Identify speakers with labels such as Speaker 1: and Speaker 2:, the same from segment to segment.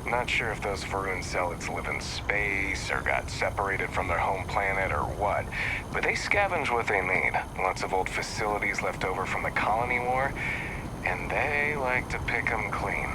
Speaker 1: Not sure if those Varun zealots live in space or got separated from their home planet or what, but they scavenge what they need. Lots of old facilities left over from the colony war, and they like to pick them clean.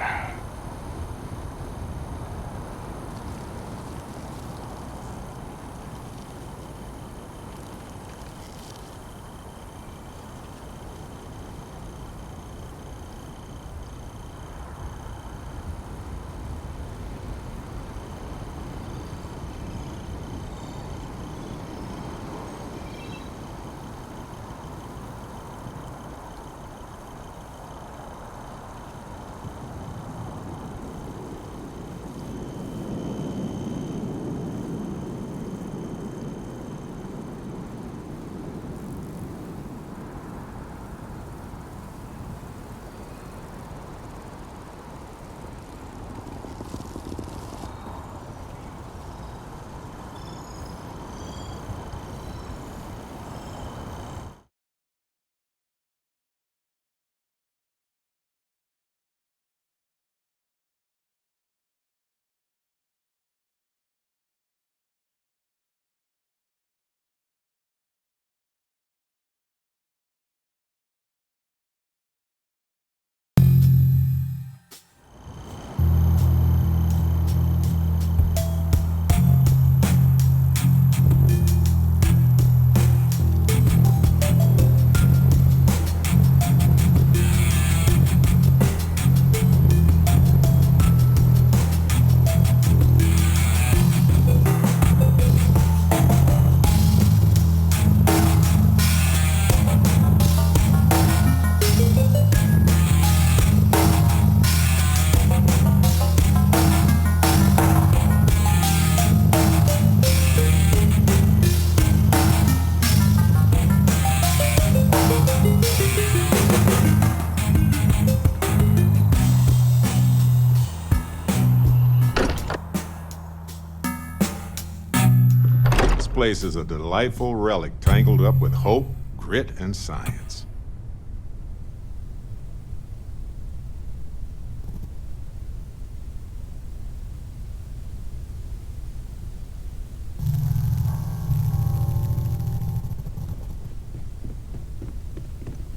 Speaker 2: This place is a delightful relic tangled up with hope, grit, and science.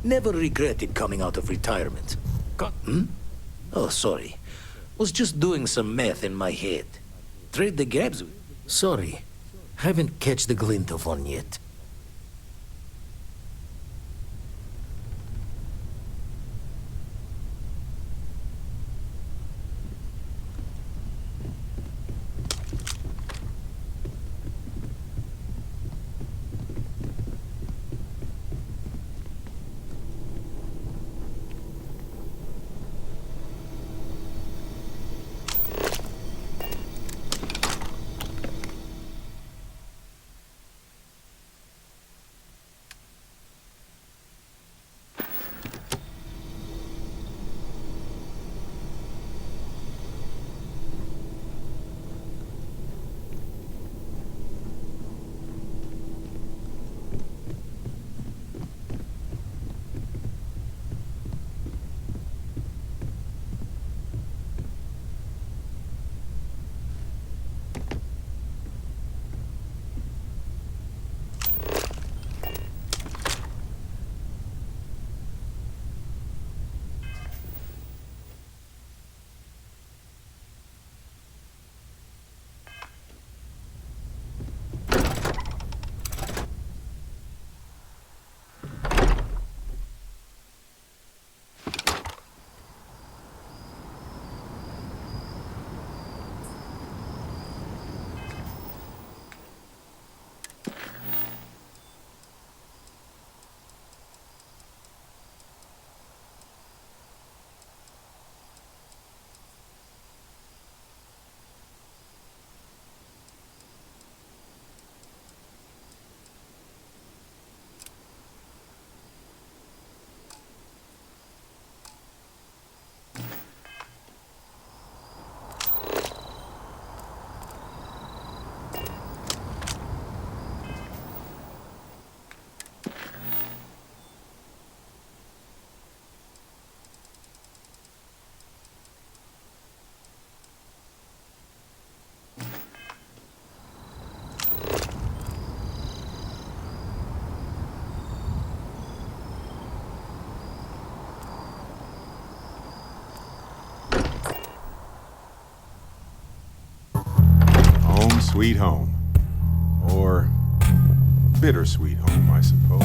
Speaker 3: Never regretted coming out of retirement. Oh, sorry. Was just doing some math in my head. Trade the gaps? Sorry. Haven't catch the glint of one yet.
Speaker 2: sweet home. Or bittersweet home, I suppose.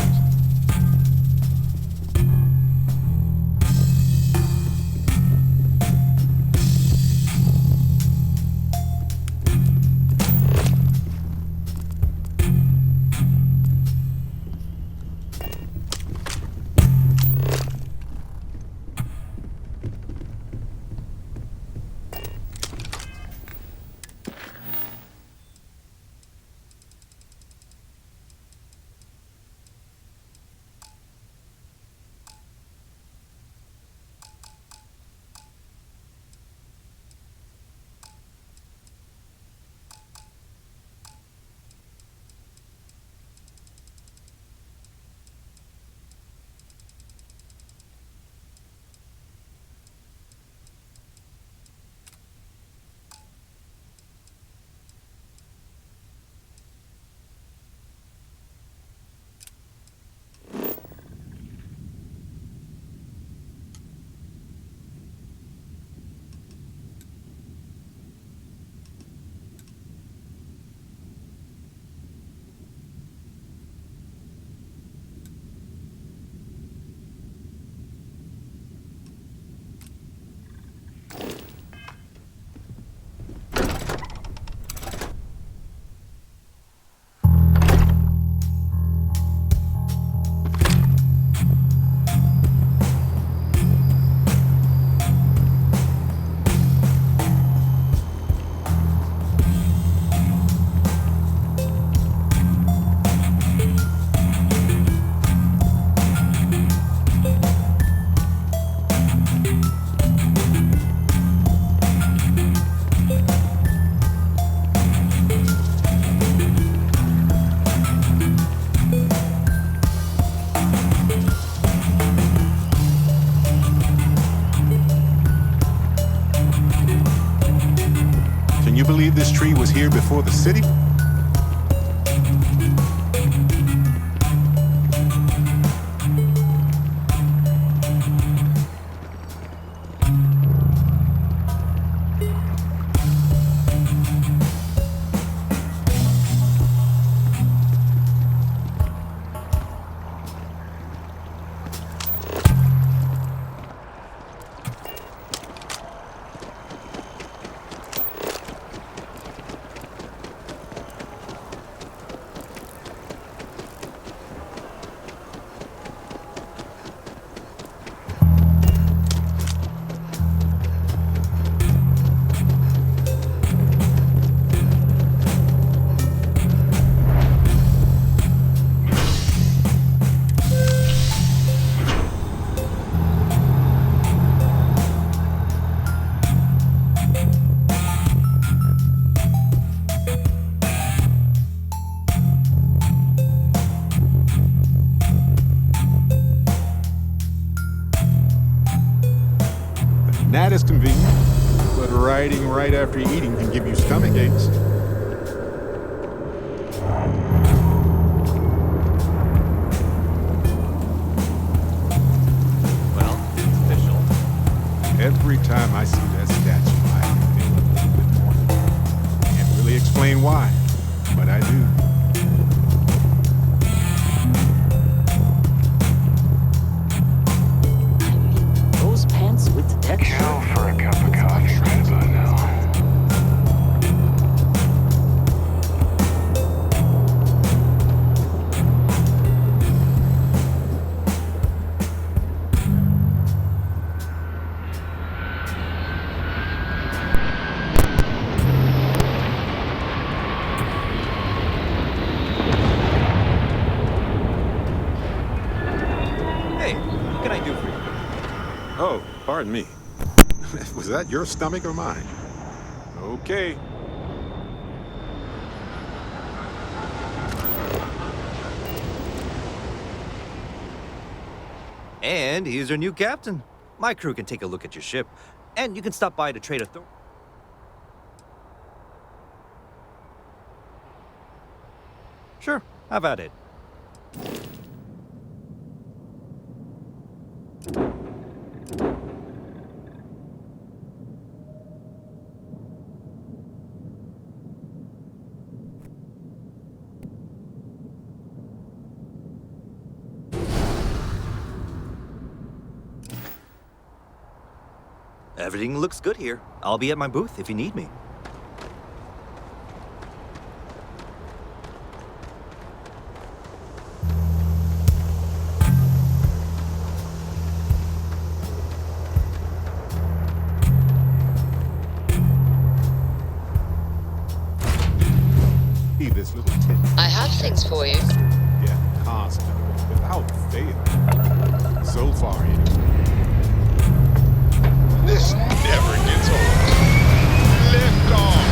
Speaker 2: Can you believe this tree was here before the city? That is convenient, but riding right after eating can give you stomach aches.
Speaker 4: Well, it's official.
Speaker 2: Every time I see that statue, I feel a little bit more. Can't really explain why, but I do.
Speaker 5: Those pants with that
Speaker 1: Go
Speaker 5: shirt.
Speaker 1: for a cup of coffee right about now.
Speaker 4: Hey, what can I do for you?
Speaker 2: Oh, pardon me. Was that your stomach or mine? Okay.
Speaker 4: And here's our new captain. My crew can take a look at your ship, and you can stop by to trade authority. Sure, have at it. Everything looks good here. I'll be at my booth if you need me.
Speaker 2: See this little tip.
Speaker 6: I have things for you.
Speaker 2: Yeah, constantly, without fail. So far, anyway.
Speaker 7: This never gets old. Lift off.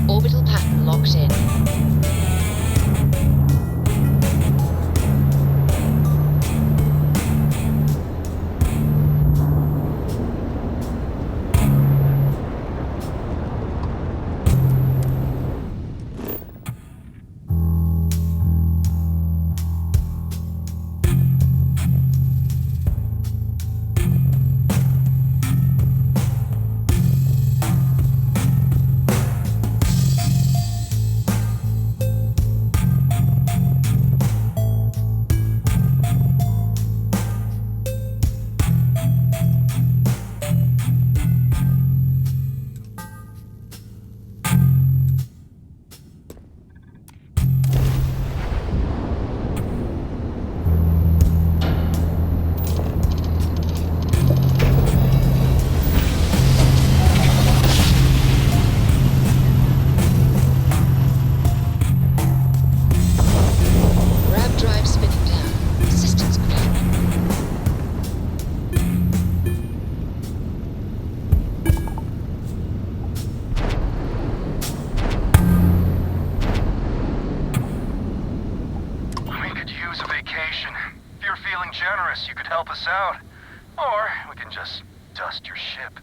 Speaker 6: Orbital pattern locked in. Grab drive spinning down. Systems green.
Speaker 8: We could use a vacation. If you're feeling generous, you could help us out. Or we can just dust your ship.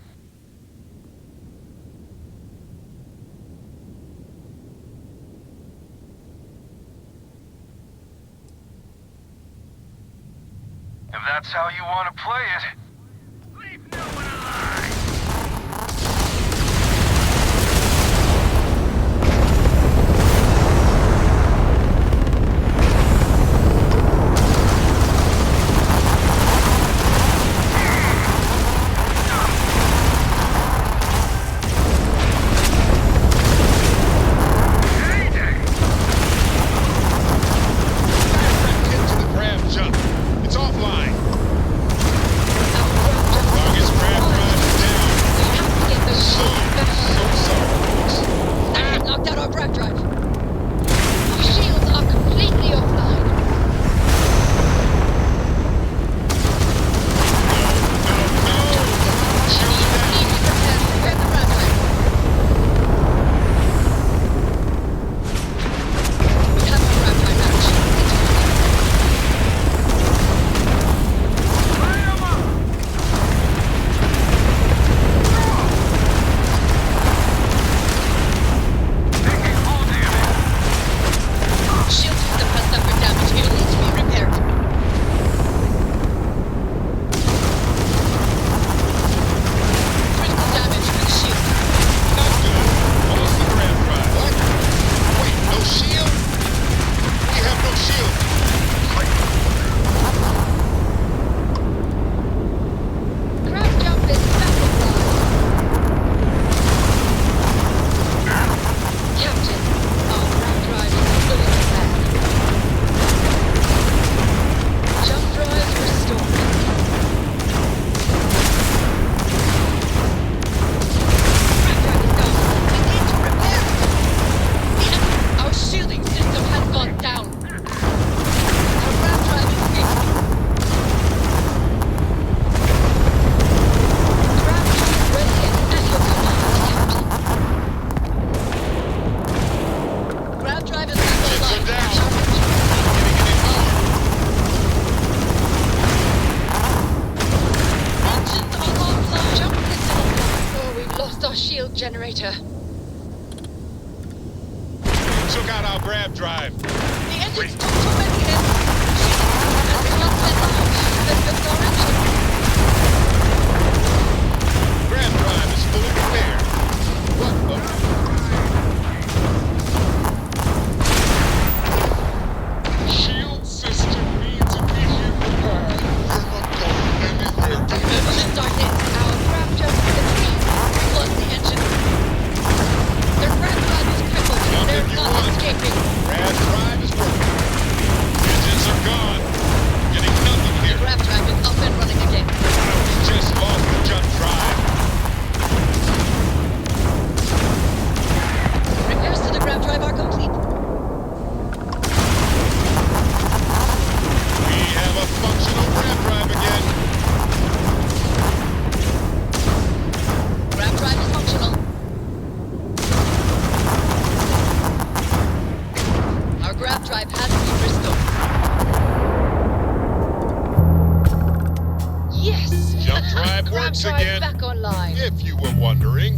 Speaker 8: If that's how you want to play it. Leave no one alive!
Speaker 7: Get to the grab jump. It's offline.
Speaker 6: Our grab drive.
Speaker 7: Longest grab drive is down.
Speaker 6: We have to get the shield back.
Speaker 7: So sorry, folks.
Speaker 6: That knocked out our grab drive. Our shields are completely offline. Need to prepare to repair the grab drive. We have our grab drive out. Shield system has suffered damage. It will need to be repaired. Critical damage to the shield.
Speaker 7: Not good. Lost the grab drive. What? Wait, no shield? We have no shield.
Speaker 6: Grab jump is back online. Captain, our grab drive is fully repaired. Jump drive restored. Grab drive is gone. We need to repair it. Our shielding system has gone down. Our grab drive is fixed. Grab drive ready and at your command, Captain. Grab drive is back
Speaker 7: Ships are
Speaker 6: online.
Speaker 7: down.
Speaker 6: Charge. Engines are offline. Jump system. Oh, we've lost our shield generator.
Speaker 7: Took out our grab drive.
Speaker 6: The engines took too many hits. Shield has not been launched. The storage
Speaker 7: drive
Speaker 6: Grab
Speaker 7: works
Speaker 6: drive
Speaker 7: again.
Speaker 6: back online.
Speaker 7: If you were wondering.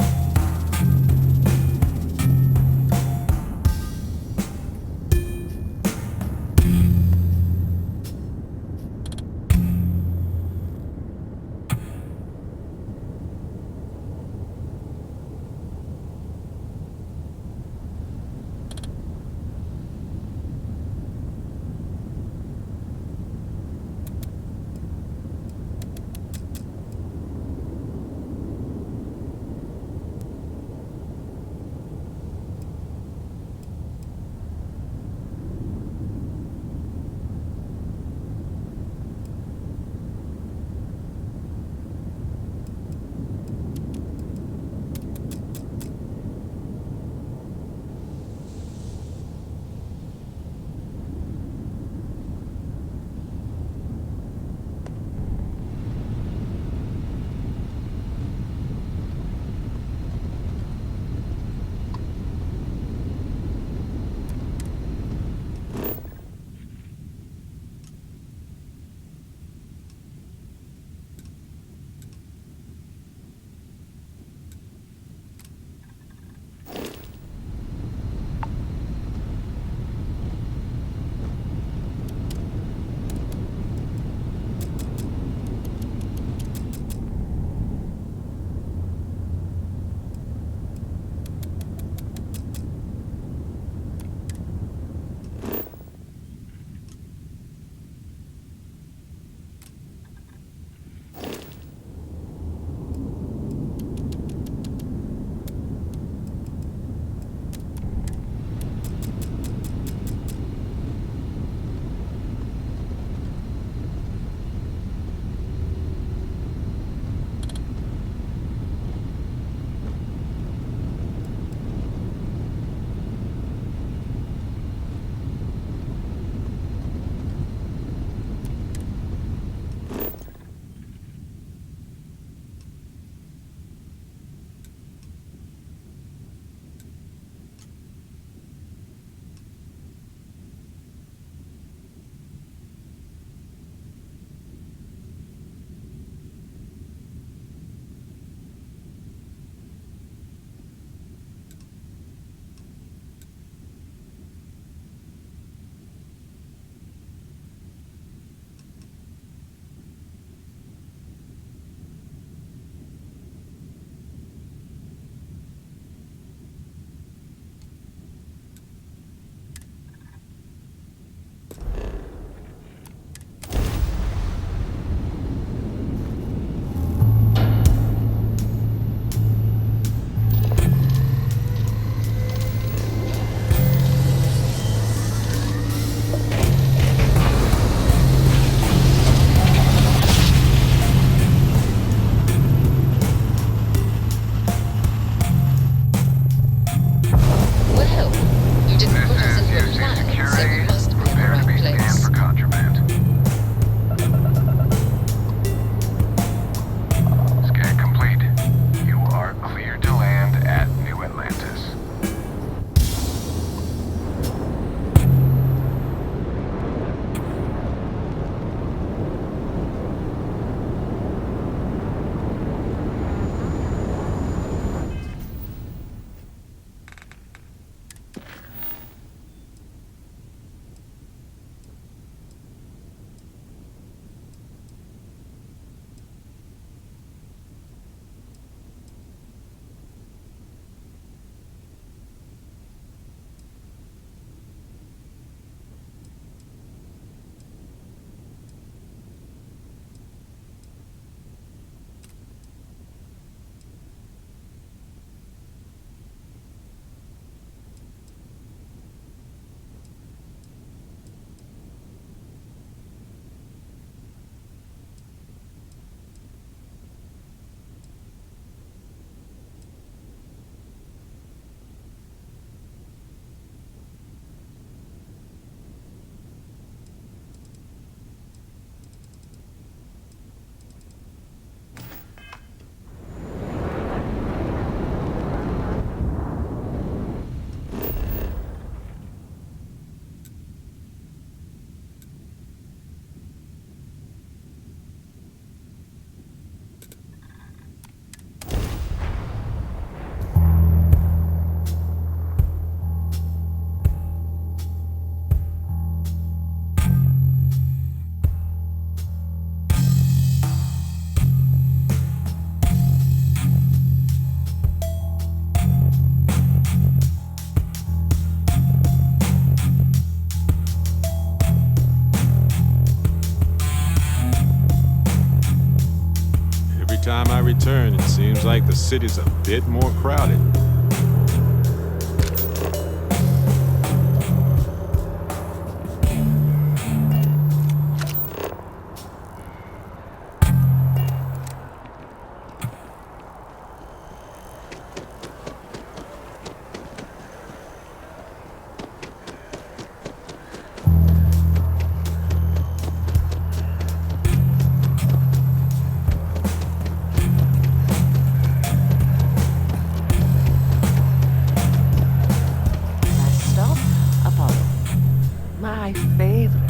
Speaker 2: time I return, it seems like the city's a bit more crowded.
Speaker 5: Last stop, Apollo. My favorite.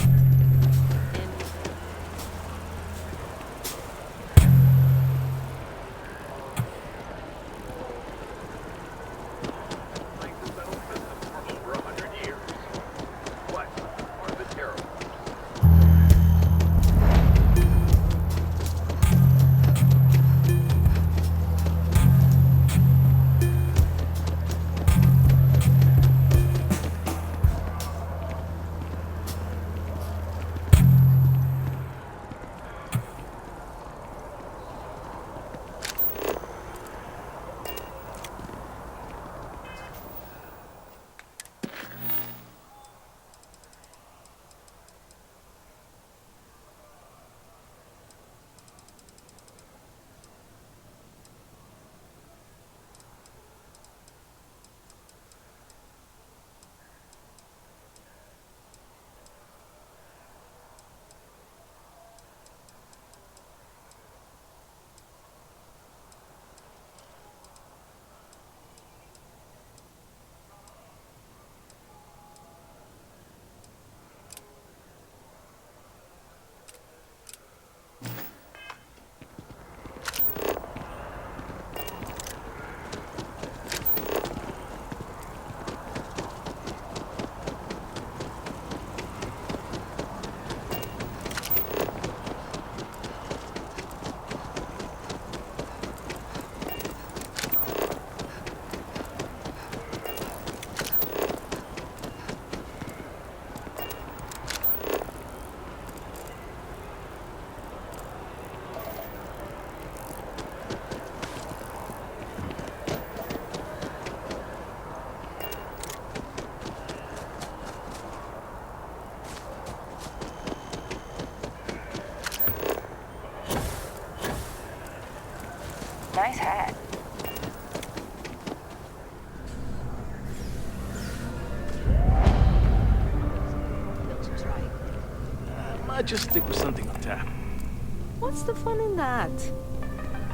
Speaker 5: Nice hat.
Speaker 9: Might just stick with something on tap.
Speaker 5: What's the fun in that?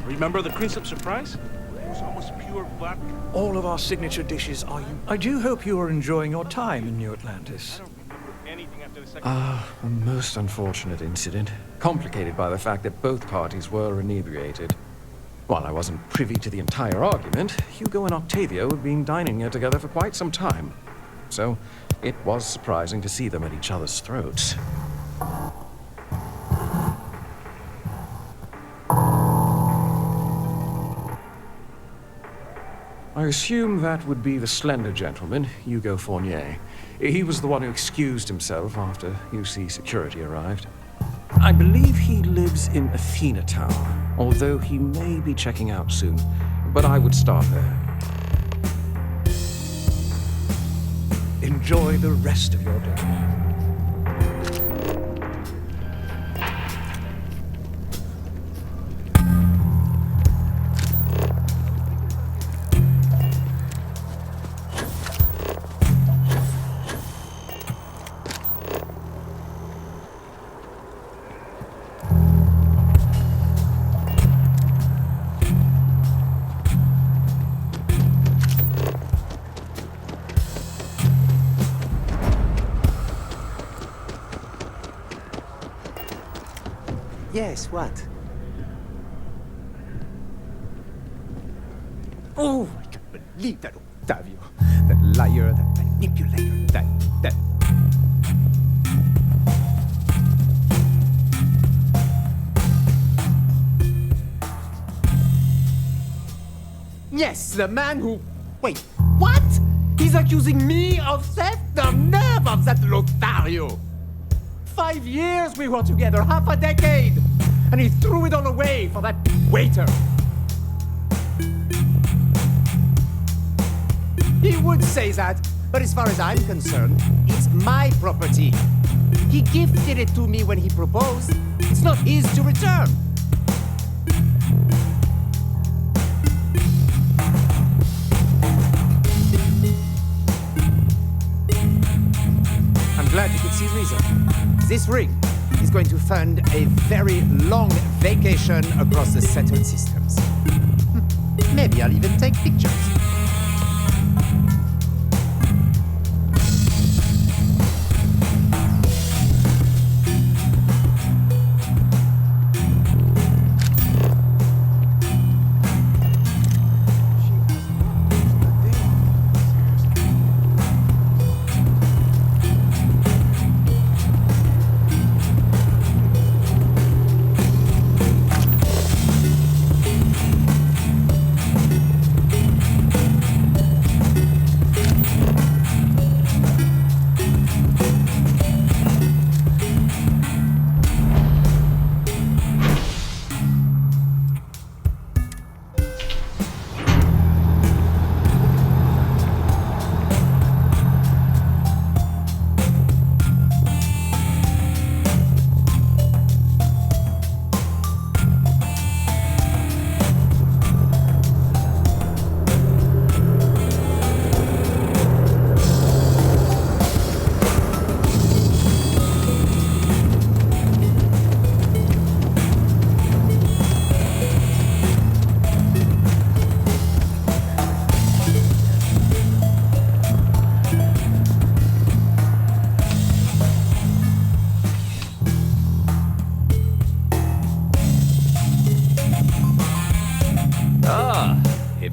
Speaker 9: Remember the Prince of Surprise? It was almost pure vodka.
Speaker 10: All of our signature dishes are you. I do hope you are enjoying your time in New Atlantis.
Speaker 9: I don't remember anything after the second.
Speaker 11: A most unfortunate incident, complicated by the fact that both parties were inebriated. While I wasn't privy to the entire argument, Hugo and Octavio had been dining here together for quite some time. So, it was surprising to see them at each other's throats. I assume that would be the slender gentleman, Hugo Fournier. He was the one who excused himself after UC security arrived. I believe he lives in Athena Tower, although he may be checking out soon, but I would start there.
Speaker 10: Enjoy the rest of your day.
Speaker 12: Yes, what? Oh, I can't believe that Octavio. That liar, that manipulator, that... Yes, the man who... Wait, what? He's accusing me of theft? The nerve of that Lothario! 5 years we were together, half a decade! and he threw it all away for that waiter. He would say that, but as far as I'm concerned, it's my property. He gifted it to me when he proposed. It's not his to return. I'm glad you could see reason. This ring is going to fund a very long vacation across the Saturn systems. Maybe I'll even take pictures.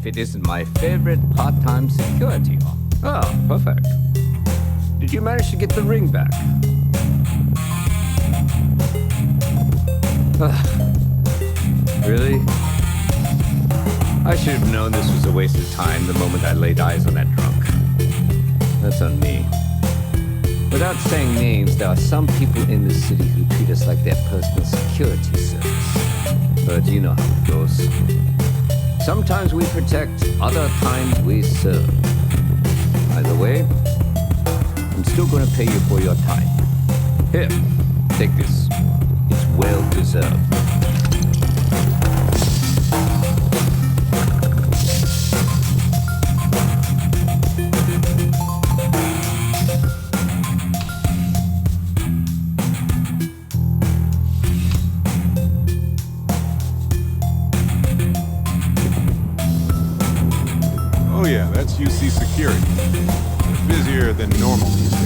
Speaker 13: It isn't my favorite part-time security. Oh, perfect. Did you manage to get the ring back? Really? I should have known this was a waste of time the moment I laid eyes on that drunk. That's on me. Without saying names, there are some people in the city who treat us like their personal security service. But you know how it goes. Sometimes we protect, other times we serve. Either way, I'm still going to pay you for your time. Here, take this. It's well deserved.
Speaker 2: Oh yeah, that's UC security. They're busier than normal these days.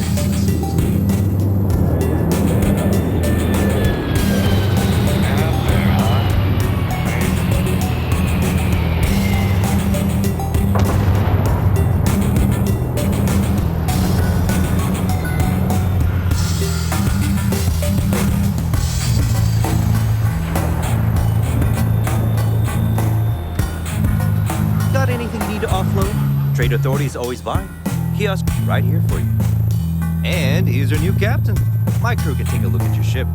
Speaker 4: Got anything you need to offload? Trade authorities always buy. Kiosk right here for you. And here's your new captain. My crew can take a look at your ship.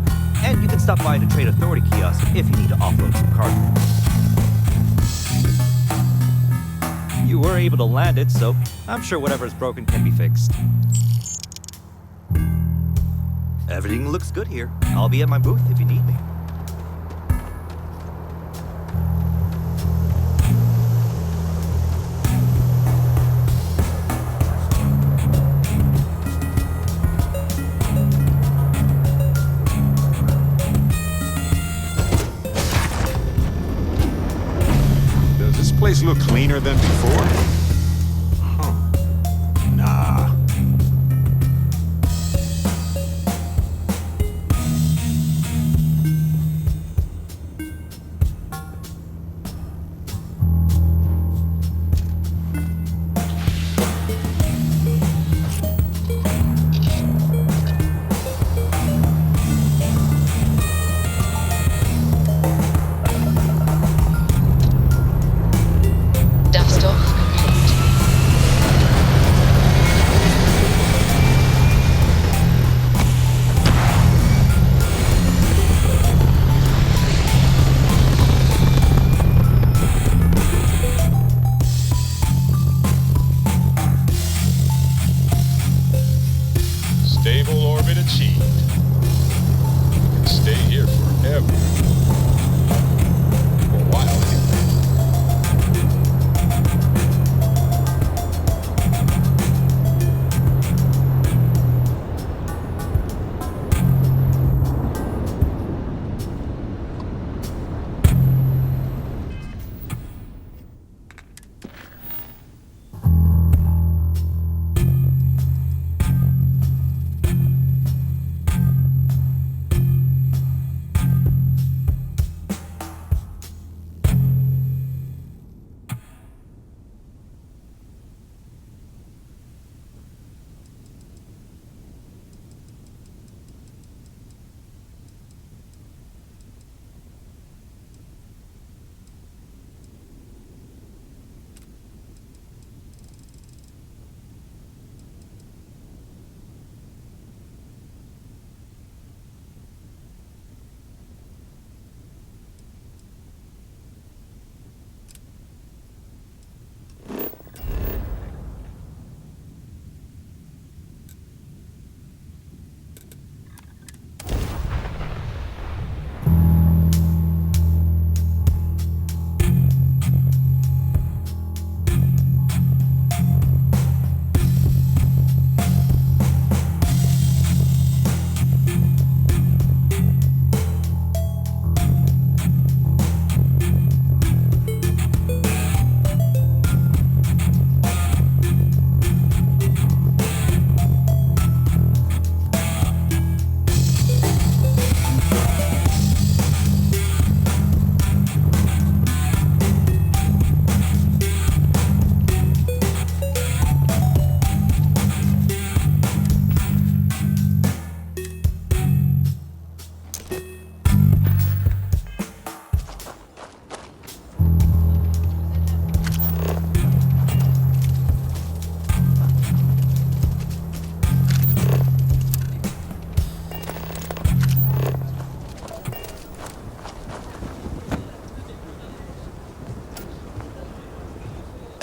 Speaker 4: And you can stop by the trade authority kiosk if you need to offload some cargo. You were able to land it, so I'm sure whatever's broken can be fixed. Everything looks good here. I'll be at my booth if you need me.
Speaker 2: Does this place look cleaner than before? Huh. Nah.
Speaker 6: Dust off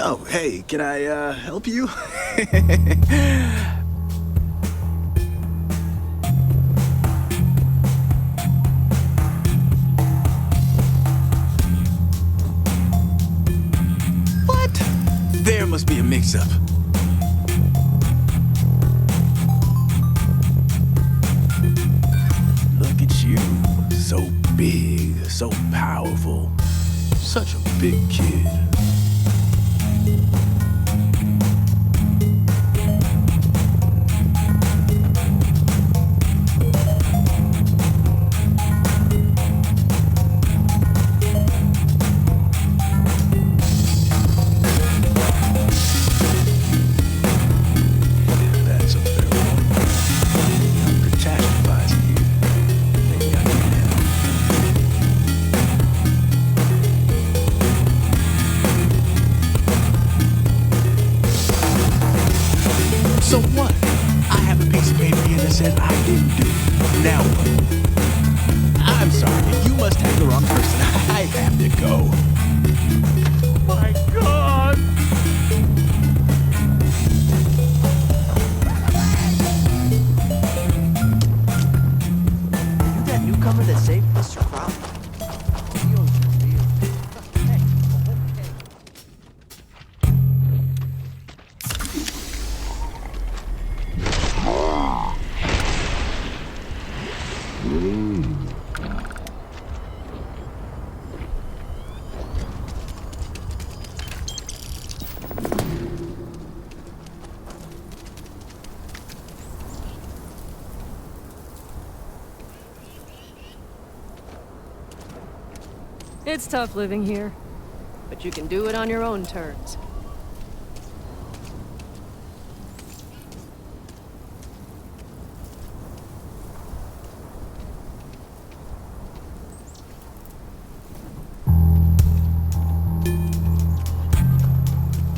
Speaker 14: Oh, hey, can I, help you? What? There must be a mix-up. Look at you. So big, so powerful. Such a big kid. So what? I have a piece of paper here that says I didn't do it. Now what? I'm sorry, you must have the wrong person. I have to go.
Speaker 9: My God!
Speaker 15: You that newcomer that saved Mr. Crowley?
Speaker 16: It's tough living here, but you can do it on your own terms.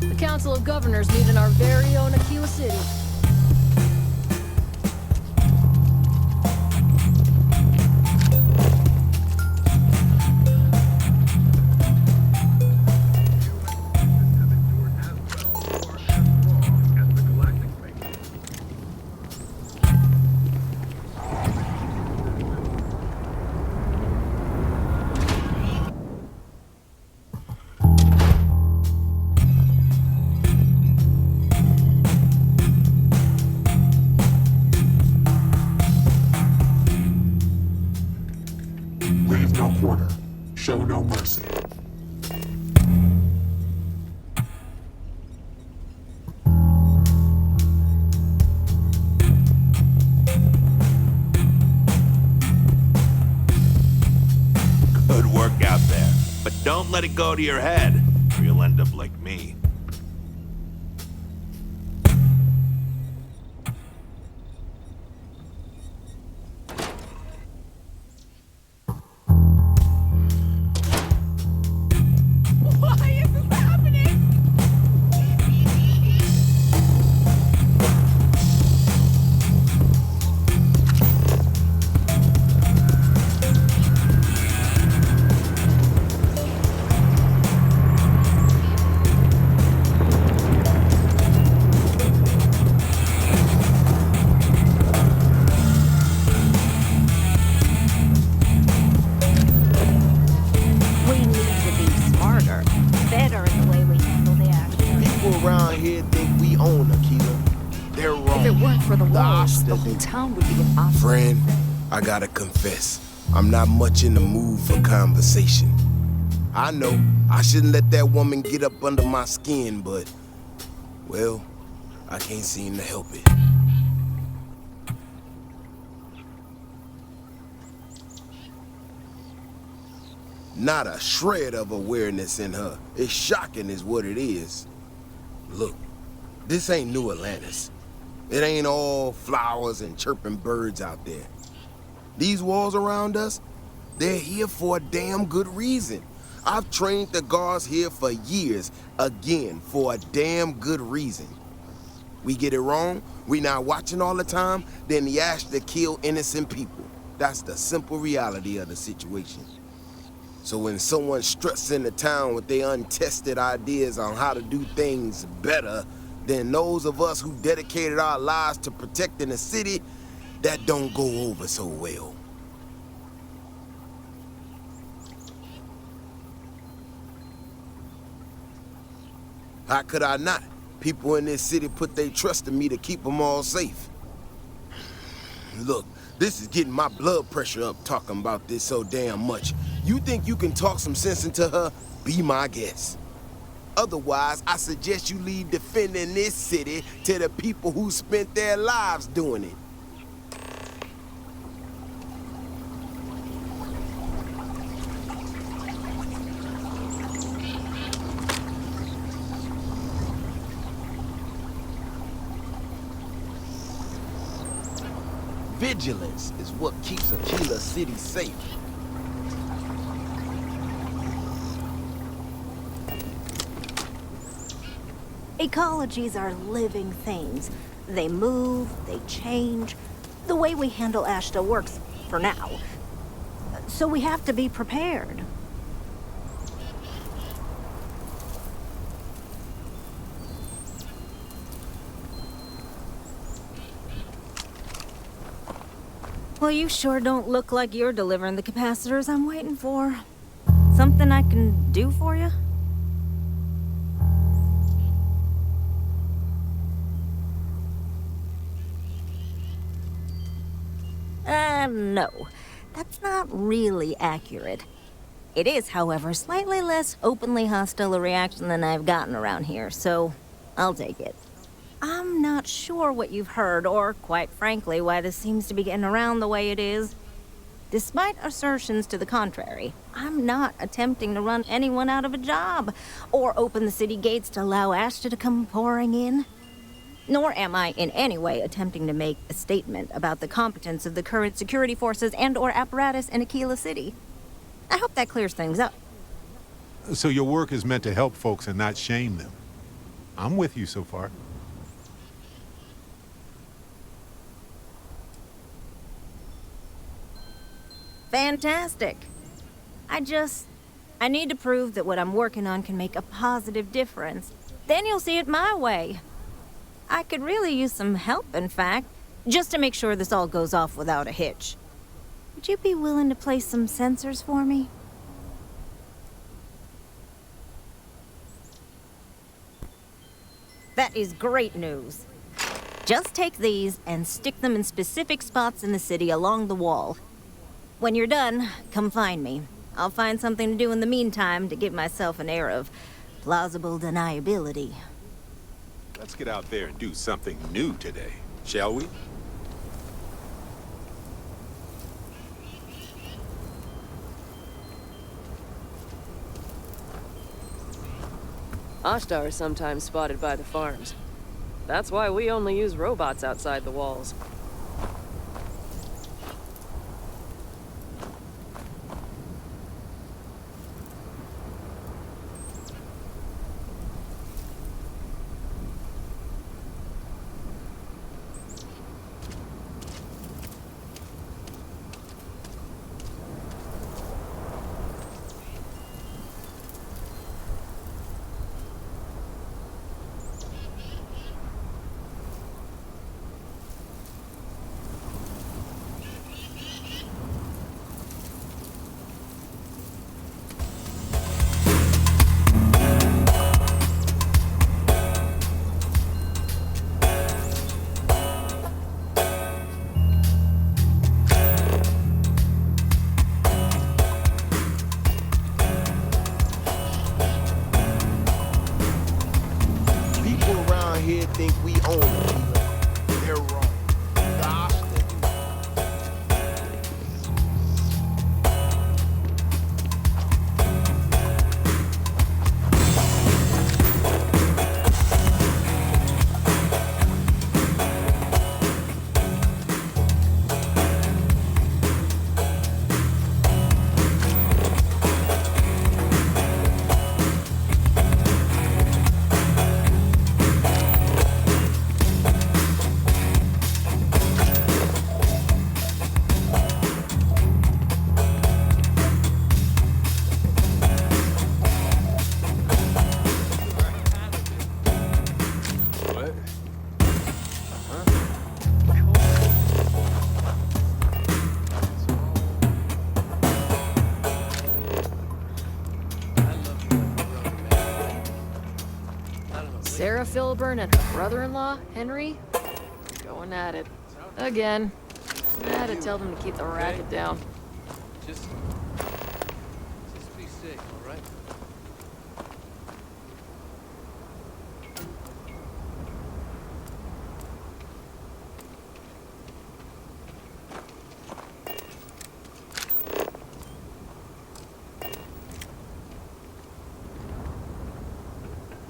Speaker 16: The Council of Governors meet in our very own Aquila City.
Speaker 17: Leave no quarter. Show no mercy.
Speaker 18: Good work out there. But don't let it go to your head, or you'll end up like me.
Speaker 6: Why is this happening?
Speaker 5: We need to be smarter, better in the way we handle the action.
Speaker 19: People around here think we own Aquila. They're wrong.
Speaker 5: If it weren't for the walls,
Speaker 19: Gosh,
Speaker 5: the
Speaker 19: they
Speaker 5: whole
Speaker 19: do.
Speaker 5: town would be an opera.
Speaker 20: Friend, I gotta confess, I'm not much in the mood for conversation. I know I shouldn't let that woman get up under my skin, but, well, I can't seem to help it. Not a shred of awareness in her. It's shocking is what it is. Look, this ain't New Atlantis. It ain't all flowers and chirping birds out there. These walls around us, they're here for a damn good reason. I've trained the guards here for years, again, for a damn good reason. We get it wrong, we not watching all the time, then the ash to kill innocent people. That's the simple reality of the situation. So when someone struts into town with their untested ideas on how to do things better than those of us who dedicated our lives to protecting the city, that don't go over so well. How could I not? People in this city put their trust in me to keep them all safe. Look, this is getting my blood pressure up talking about this so damn much. You think you can talk some sense into her? Be my guest. Otherwise, I suggest you leave defending this city to the people who spent their lives doing it. Vigilance is what keeps Aquila City safe.
Speaker 5: Ecologies are living things. They move, they change. The way we handle Ashta works for now. So we have to be prepared. Well, you sure don't look like you're delivering the capacitors I'm waiting for. Something I can do for you? No. That's not really accurate. It is, however, slightly less openly hostile a reaction than I've gotten around here, so I'll take it. I'm not sure what you've heard, or, quite frankly, why this seems to be getting around the way it is. Despite assertions to the contrary, I'm not attempting to run anyone out of a job, or open the city gates to allow Ashta to come pouring in. Nor am I in any way attempting to make a statement about the competence of the current security forces and/or apparatus in Aquila City. I hope that clears things up.
Speaker 2: So your work is meant to help folks and not shame them. I'm with you so far.
Speaker 5: Fantastic. I need to prove that what I'm working on can make a positive difference. Then you'll see it my way. I could really use some help, in fact, just to make sure this all goes off without a hitch. Would you be willing to place some sensors for me? That is great news. Just take these and stick them in specific spots in the city along the wall. When you're done, come find me. I'll find something to do in the meantime to give myself an air of plausible deniability.
Speaker 2: Let's get out there and do something new today, shall we?
Speaker 16: Ashtar are sometimes spotted by the farms. That's why we only use robots outside the walls. Sarah Filburn and her brother-in-law, Henry, going at it. Again. I had to tell them to keep the racket down.
Speaker 15: Just be safe, all right?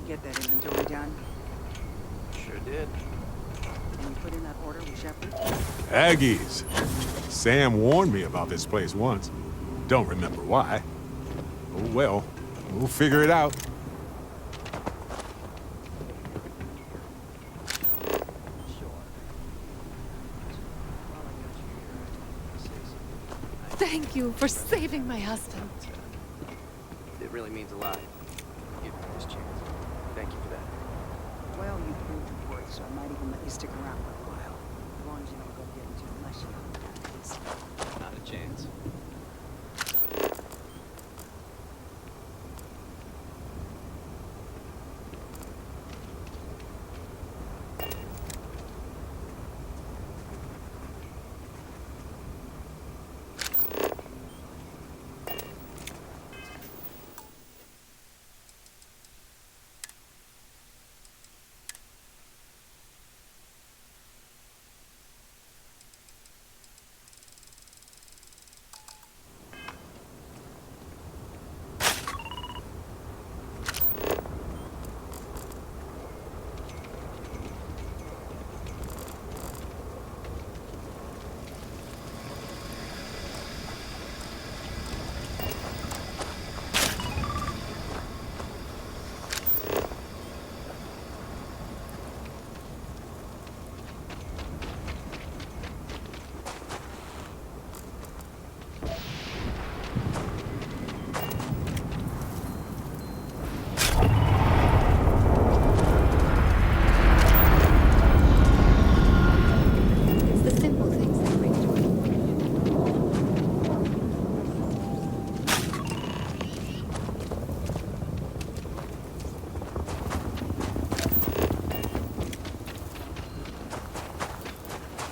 Speaker 21: Get that inventory done?
Speaker 15: Sure did.
Speaker 21: And you put in that order with Shepard?
Speaker 2: Aggies. Sam warned me about this place once. Don't remember why. Oh well, we'll figure it out.
Speaker 16: Thank you for saving my husband.
Speaker 15: It really means a lot. Give me this chance. Thank you for that.
Speaker 21: Well, you proved your worth, so I might even let you stick around for a while. As long as you don't go getting too mushy on the guys.
Speaker 15: Not a chance.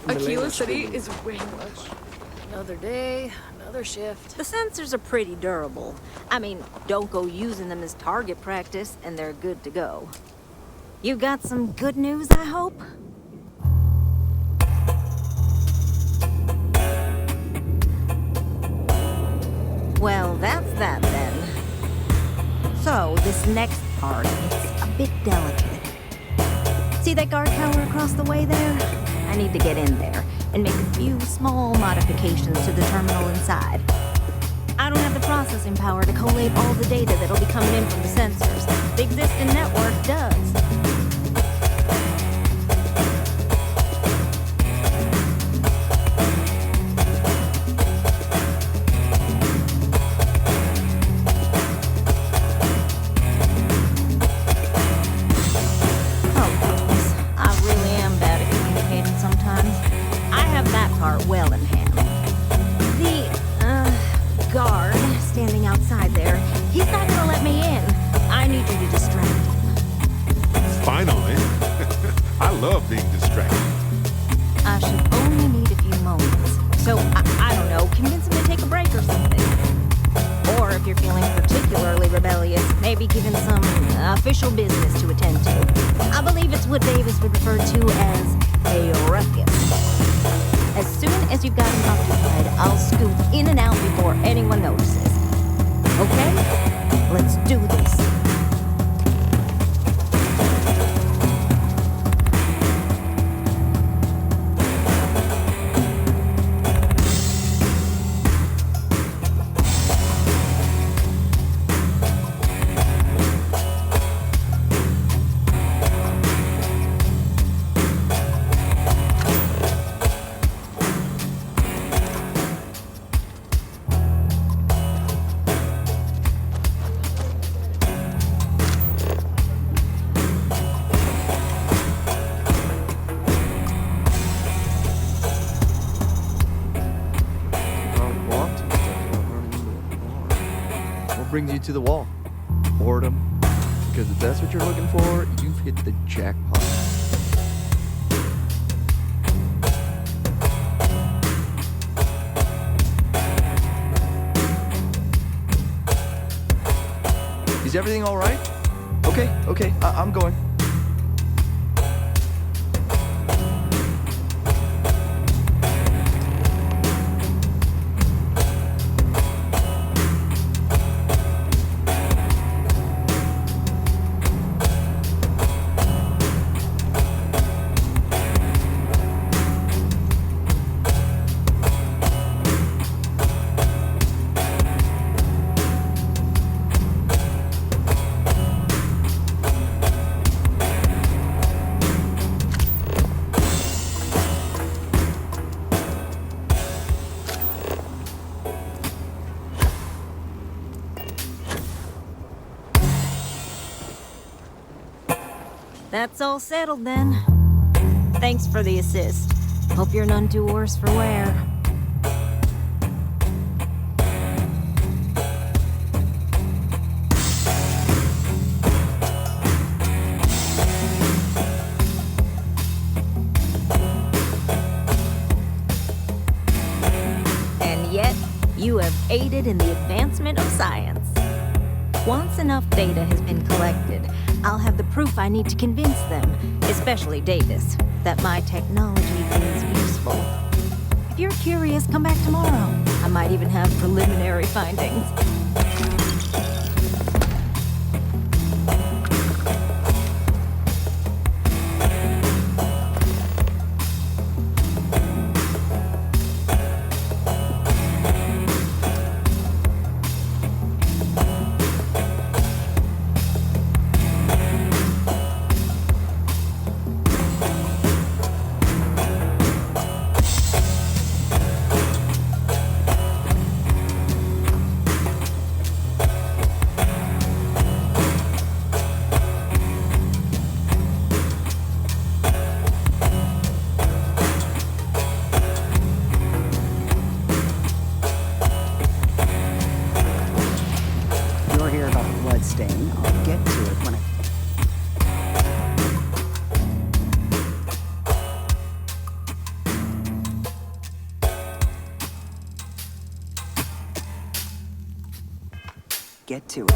Speaker 16: Aquila City is way much. Another day, another shift.
Speaker 5: The sensors are pretty durable. I mean, don't go using them as target practice, and they're good to go. You got some good news, I hope? Well, that's that then. So, this next part is a bit delicate. See that guard tower across the way there? I need to get in there and make a few small modifications to the terminal inside. I don't have the processing power to collate all the data that'll be coming in from the sensors. The existing network does. Well in hand. The, guard standing outside there, he's not gonna let me in. I need you to distract him.
Speaker 2: Finally. I love being distracted.
Speaker 5: I should only need a few moments. So, I don't know, convince him to take a break or something. Or if you're feeling particularly rebellious, maybe give him some official business to attend to. I believe it's what Davis would refer to as a ruckus. As soon as you've got him occupied, I'll scoot in and out before anyone notices. Okay? Let's do this.
Speaker 15: Brings you to the wall. Boredom. Because if that's what you're looking for, you've hit the jackpot. Is everything all right? Okay, I'm going.
Speaker 5: That's all settled then. Thanks for the assist. Hope you're none too worse for wear. And yet, you have aided in the advancement of science. Once enough data has been collected, I'll have the proof I need to convince them, especially Davis, that my technology is useful. If you're curious, come back tomorrow. I might even have preliminary findings.
Speaker 21: I'll get to it when I... Get to it.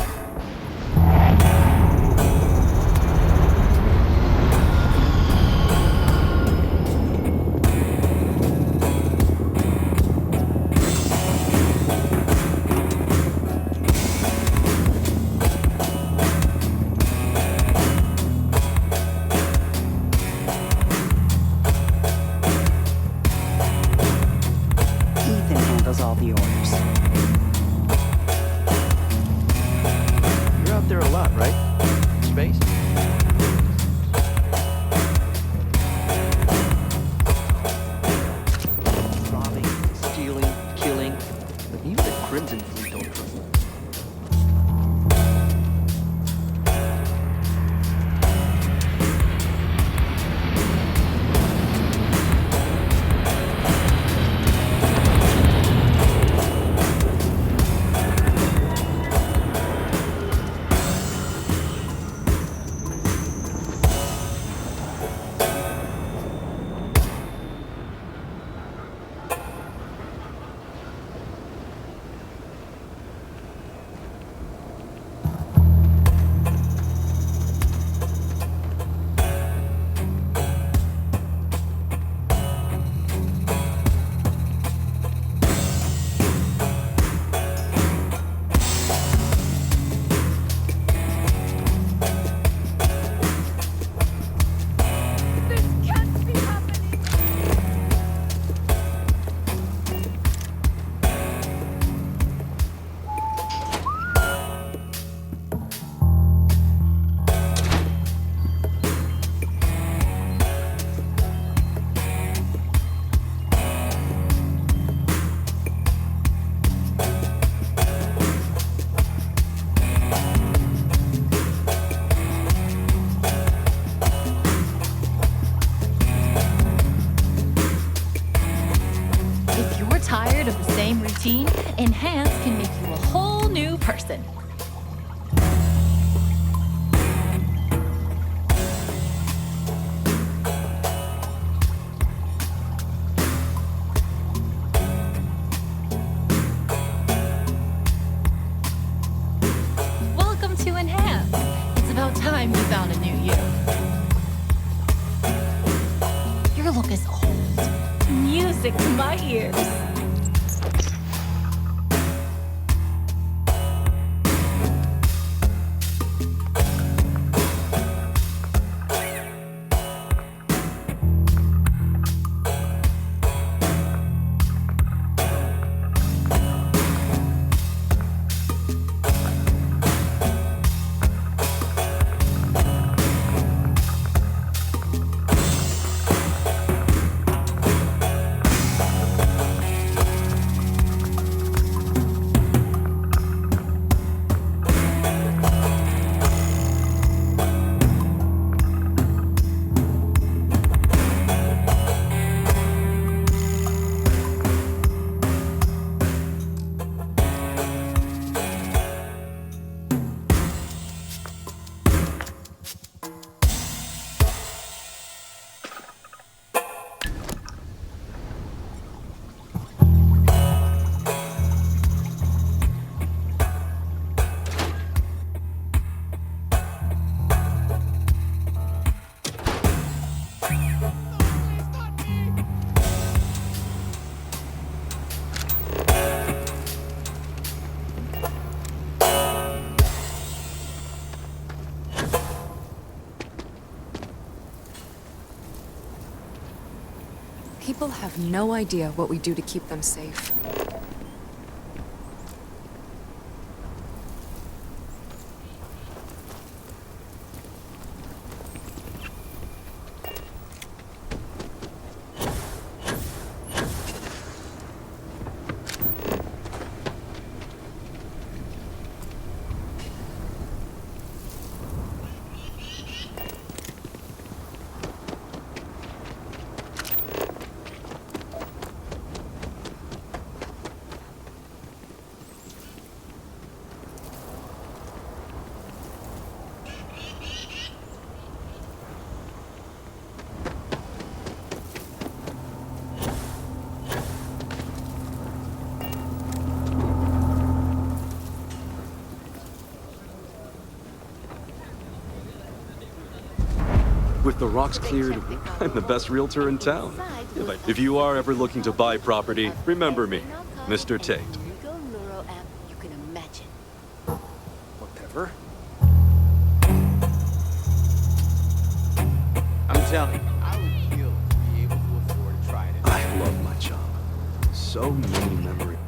Speaker 21: All the orders.
Speaker 15: You're out there a lot, right? Space? Robbing, stealing, killing. But even the Crimson Fleet don't trust them.
Speaker 3: Tired of the same routine? Enhance can make you a whole new person. music to my ears.
Speaker 1: People have no idea what we do to keep them safe.
Speaker 22: With the rocks cleared, I'm the best realtor in town. If you are ever looking to buy property, remember me, Mr. Tate.
Speaker 23: You can imagine.
Speaker 22: Whatever.
Speaker 15: I'm telling you, I would kill to be able to afford to try it.
Speaker 22: I love my job. So many memories.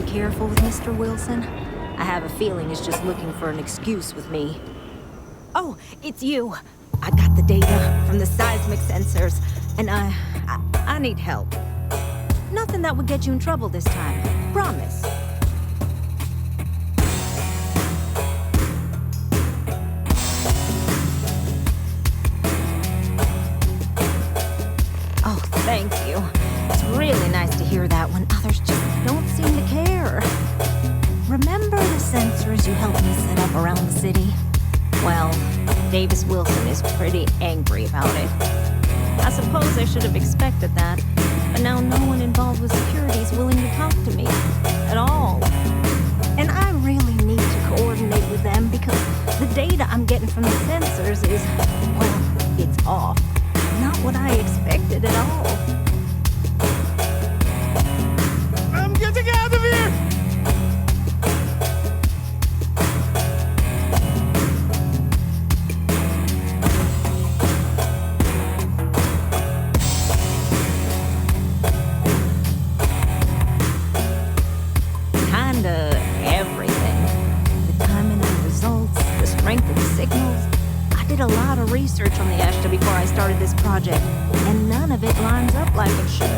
Speaker 5: Careful with Mr. Wilson. I have a feeling he's just looking for an excuse with me. Oh, it's you. I got the data from the seismic sensors, and I need help. Nothing nothing that would get you in trouble this time. Promise. Oh, thank you. It's really nice to hear that when others just don't seem to care. Remember the sensors you helped me set up around the city? Well, Davis Wilson is pretty angry about it. I suppose I should have expected that, but now no one involved with security is willing to talk to me at all. And I really need to coordinate with them because the data I'm getting from the sensors is, well, it's off. Not what I expected at all.
Speaker 2: I'm getting out of here!
Speaker 5: Kinda everything. The timing of the results, the strength of the signals. I did a lot of research on the Ashta before I started this project, and none of it lines up like it should.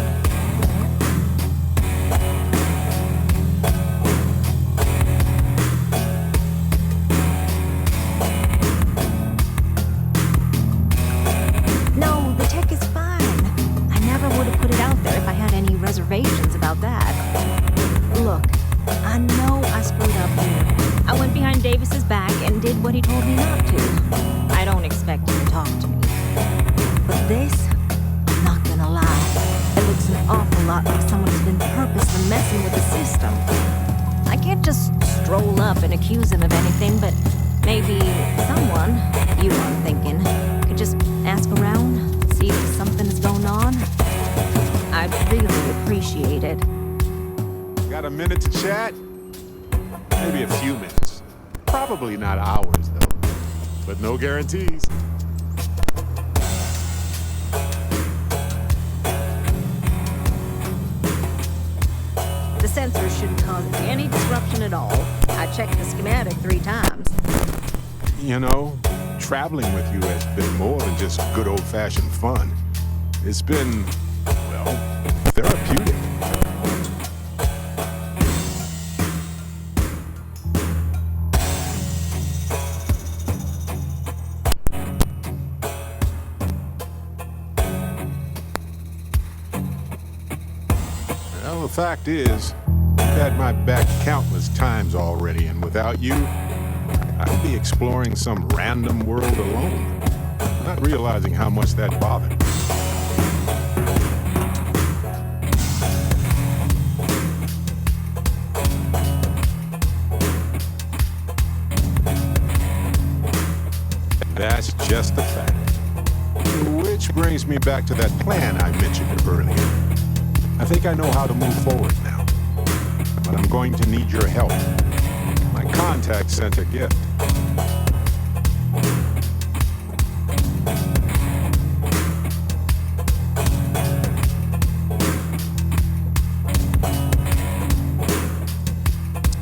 Speaker 5: No, the tech is fine. I never would have put it out there if I had any reservations about that. Look, I know I screwed up here. I went behind Davis's back and did what he told me not to. I don't expect him to talk to me. But this, I'm not gonna lie, it looks an awful lot like someone who's been purposely messing with the system. I can't just stroll up and accuse him of anything, but maybe someone, you know what I'm thinking, could just ask around, see if something's going on. I'd really appreciate it.
Speaker 2: Got a minute to chat? Maybe a few minutes. Probably not hours, though. But no guarantees.
Speaker 5: The sensors shouldn't cause any disruption at all. I checked the schematic 3 times.
Speaker 2: You know, traveling with you has been more than just good old-fashioned fun. It's been, well, therapeutic. Well, the fact is, you've had my back countless times already, and without you, I'd be exploring some random world alone, not realizing how much that bothered me. That's just the fact. Which brings me back to that plan I mentioned earlier. I think I know how to move forward now, but I'm going to need your help. My contact sent a gift.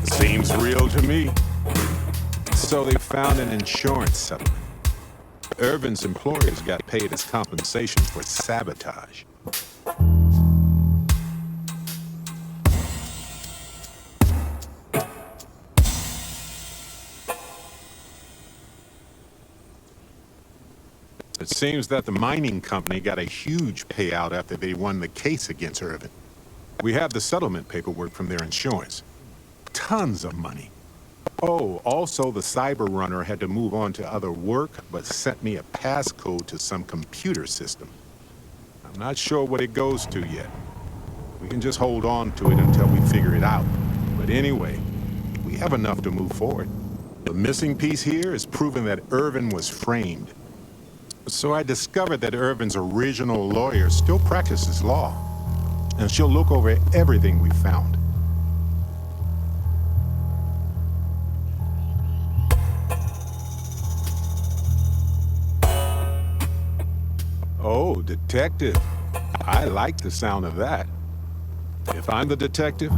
Speaker 2: Seems real to me. So they found an insurance settlement. Irvin's employers got paid as compensation for sabotage. It seems that the mining company got a huge payout after they won the case against Irvin. We have the settlement paperwork from their insurance. Tons of money. Oh, also the cyber runner had to move on to other work, but sent me a passcode to some computer system. I'm not sure what it goes to yet. We can just hold on to it until we figure it out. But anyway, we have enough to move forward. The missing piece here is proving that Irvin was framed. So I discovered that Irvin's original lawyer still practices law, and she'll look over everything we found. Oh, detective. I like the sound of that. If I'm the detective,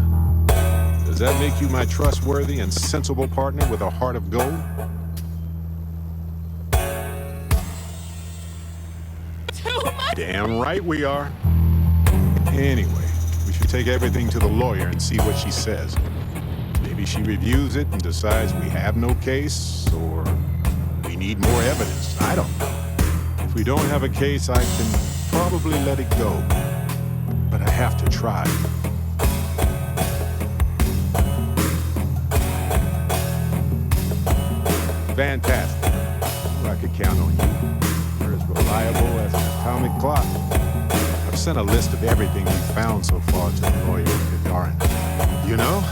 Speaker 2: does that make you my trustworthy and sensible partner with a heart of gold? Damn right we are. Anyway, we should take everything to the lawyer and see what she says. Maybe she reviews it and decides we have no case, or we need more evidence. I don't know. If we don't have a case, I can probably let it go. But I have to try. Fantastic. Well, I could count on you. You're as reliable as an atomic clock. I've sent a list of everything we've found so far to the lawyer in Gagarin. You know,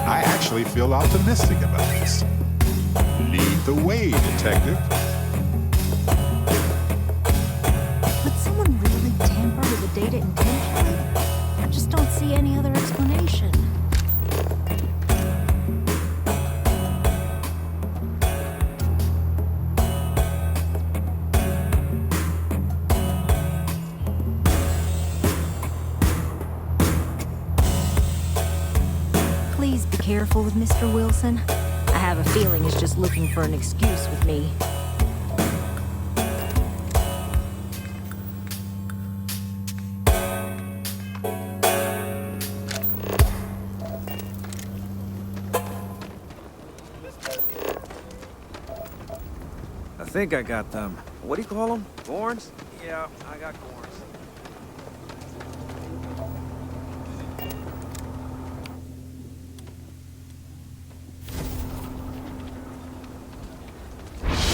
Speaker 2: I actually feel optimistic about this. Lead the way, detective.
Speaker 5: Would someone really tamper with the data intentionally? I just don't see any other explanation. Please be careful with Mr. Wilson. I have a feeling he's just looking for an excuse with me.
Speaker 4: I think I got them. What do you call them? Gorns? Yeah, I got gorns.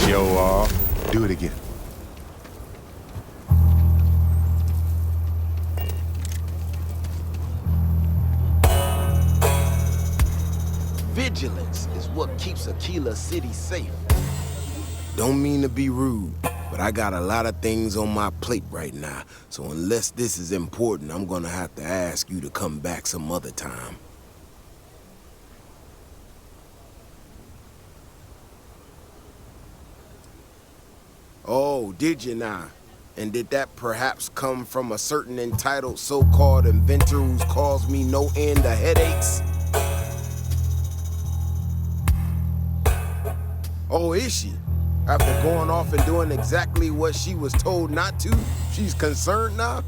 Speaker 2: Yo, do it again.
Speaker 20: Vigilance is what keeps Aquila City safe. Don't mean to be rude, but I got a lot of things on my plate right now, so unless this is important, I'm gonna have to ask you to come back some other time. Oh, did you now? And did that perhaps come from a certain entitled so-called inventor who's caused me no end of headaches? Oh, is she? After going off and doing exactly what she was told not to, she's concerned now?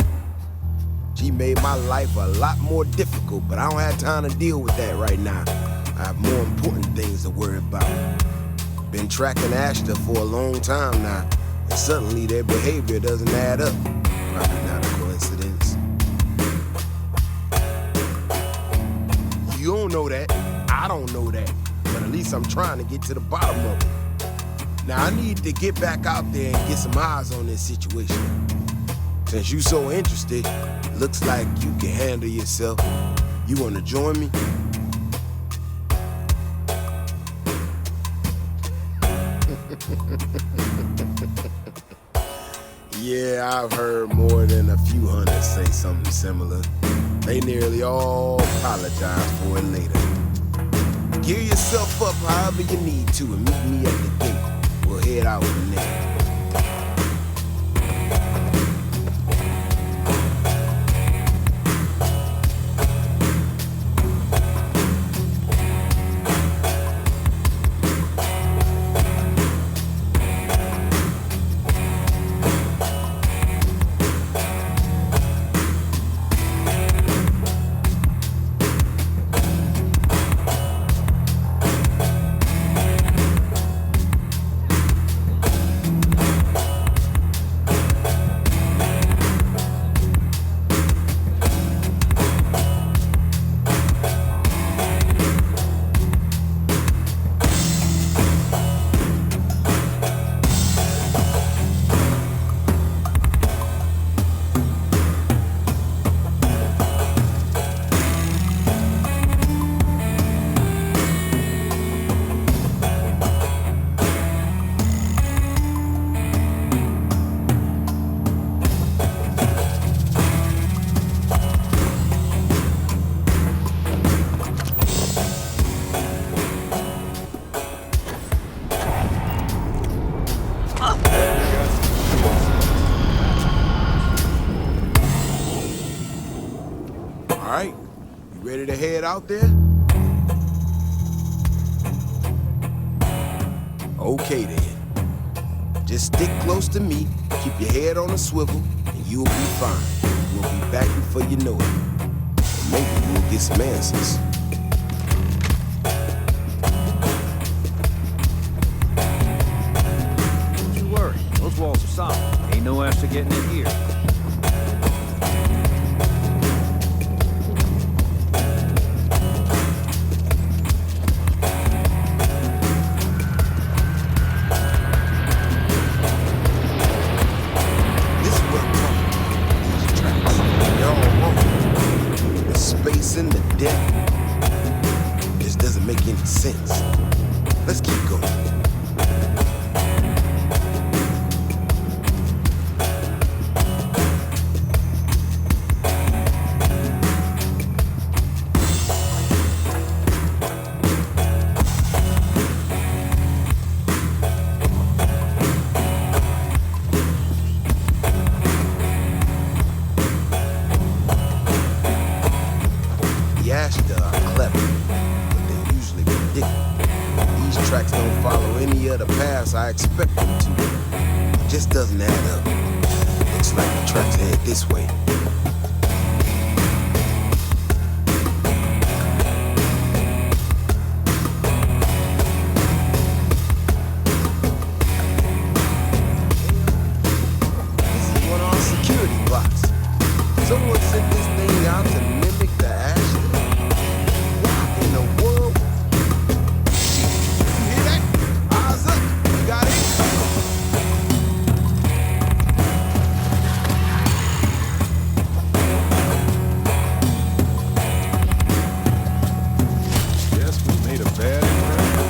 Speaker 20: She made my life a lot more difficult, but I don't have time to deal with that right now. I have more important things to worry about. Been tracking Ashton for a long time now, and suddenly their behavior doesn't add up. Probably not a coincidence. You don't know that. I don't know that. But at least I'm trying to get to the bottom of it. Now I need to get back out there and get some eyes on this situation. Since you so interested, looks like you can handle yourself. You wanna join me? Yeah, I've heard more than a few hunters say something similar. They nearly all apologize for it later. Gear yourself up however you need to and meet me at the gate. We'll head out from there. Ready to head out there? Okay then. Just stick close to me, keep your head on a swivel, and you'll be fine. We'll be back before you know it. Maybe we'll get some answers.
Speaker 4: Don't you worry. Those walls are solid. Ain't no extra getting in here.
Speaker 20: This is where I'm from. These tracks. They're all wrong. The space in the deck just doesn't make any sense. Let's keep going. The Ashta are clever, but they usually predict. These tracks don't follow any other paths I expect them to. It just doesn't add up. Looks like the tracks head this way. This is one of our security blocks. Someone sent this thing out to mimic the Ashta. Why in the world? You hear that? Eyes up. You got it?
Speaker 2: Guess we made a bad impression.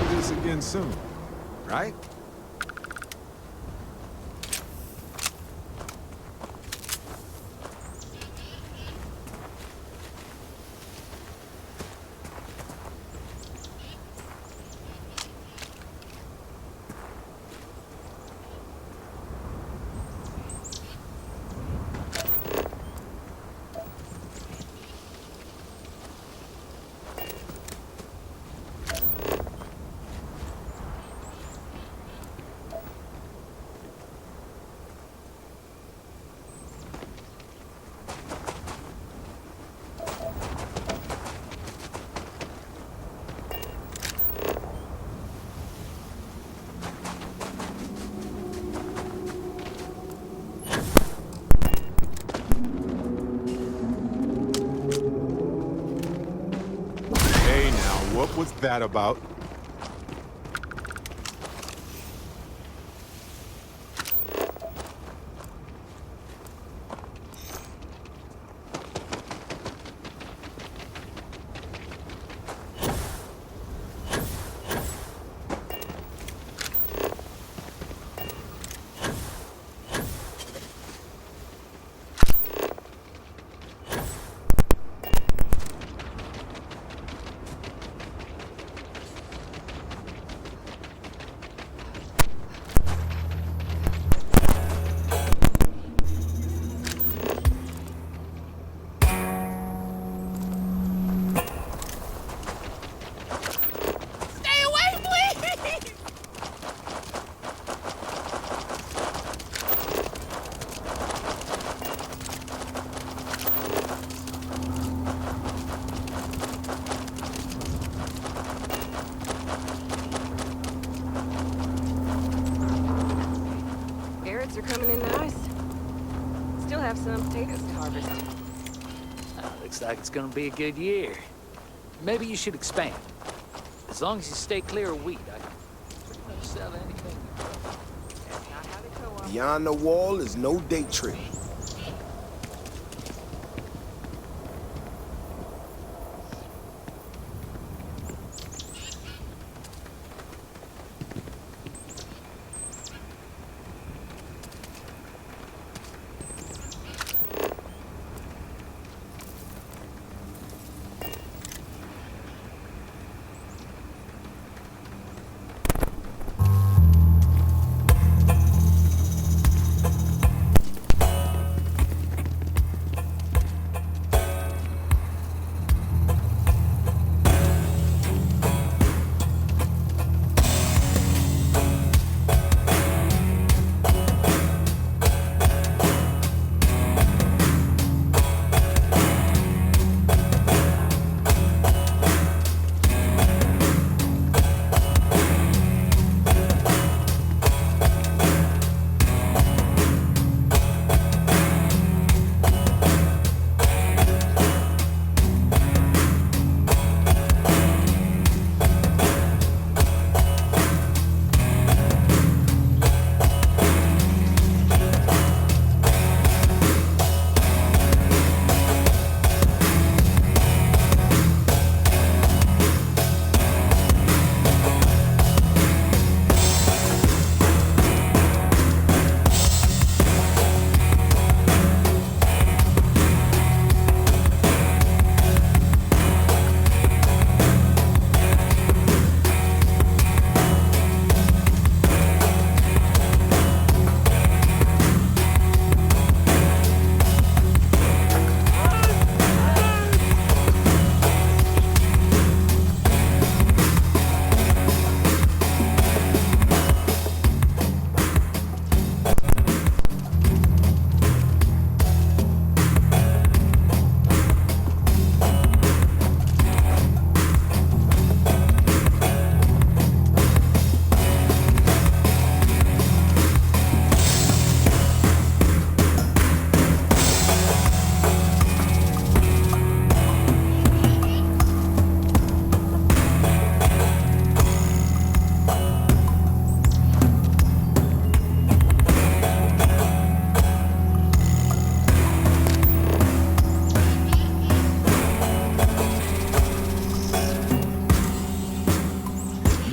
Speaker 2: Do this again soon, right? Hey now, what was that about?
Speaker 6: Stay away, please!
Speaker 7: Carrots are coming in nice. Still have some potatoes to harvest.
Speaker 8: Looks like it's gonna be a good year. Maybe you should expand. As long as you stay clear of wheat, I can pretty much sell anything you grow.
Speaker 20: Beyond the wall is no day trip.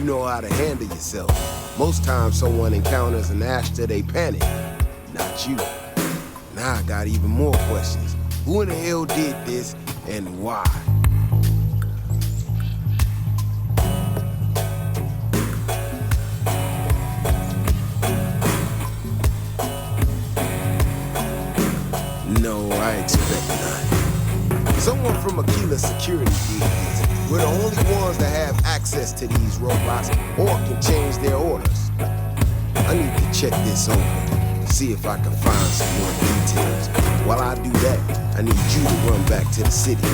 Speaker 20: know how to handle yourself. Most times someone encounters an Ashta, they panic. Not you. Now I got even more questions. Who in the hell did this, and why? No, I expect not. Someone from Aquila Security did this. We're the only ones that have access to these robots or can change their orders. I need to check this over, see if I can find some more details. While I do that, I need you to run back to the city.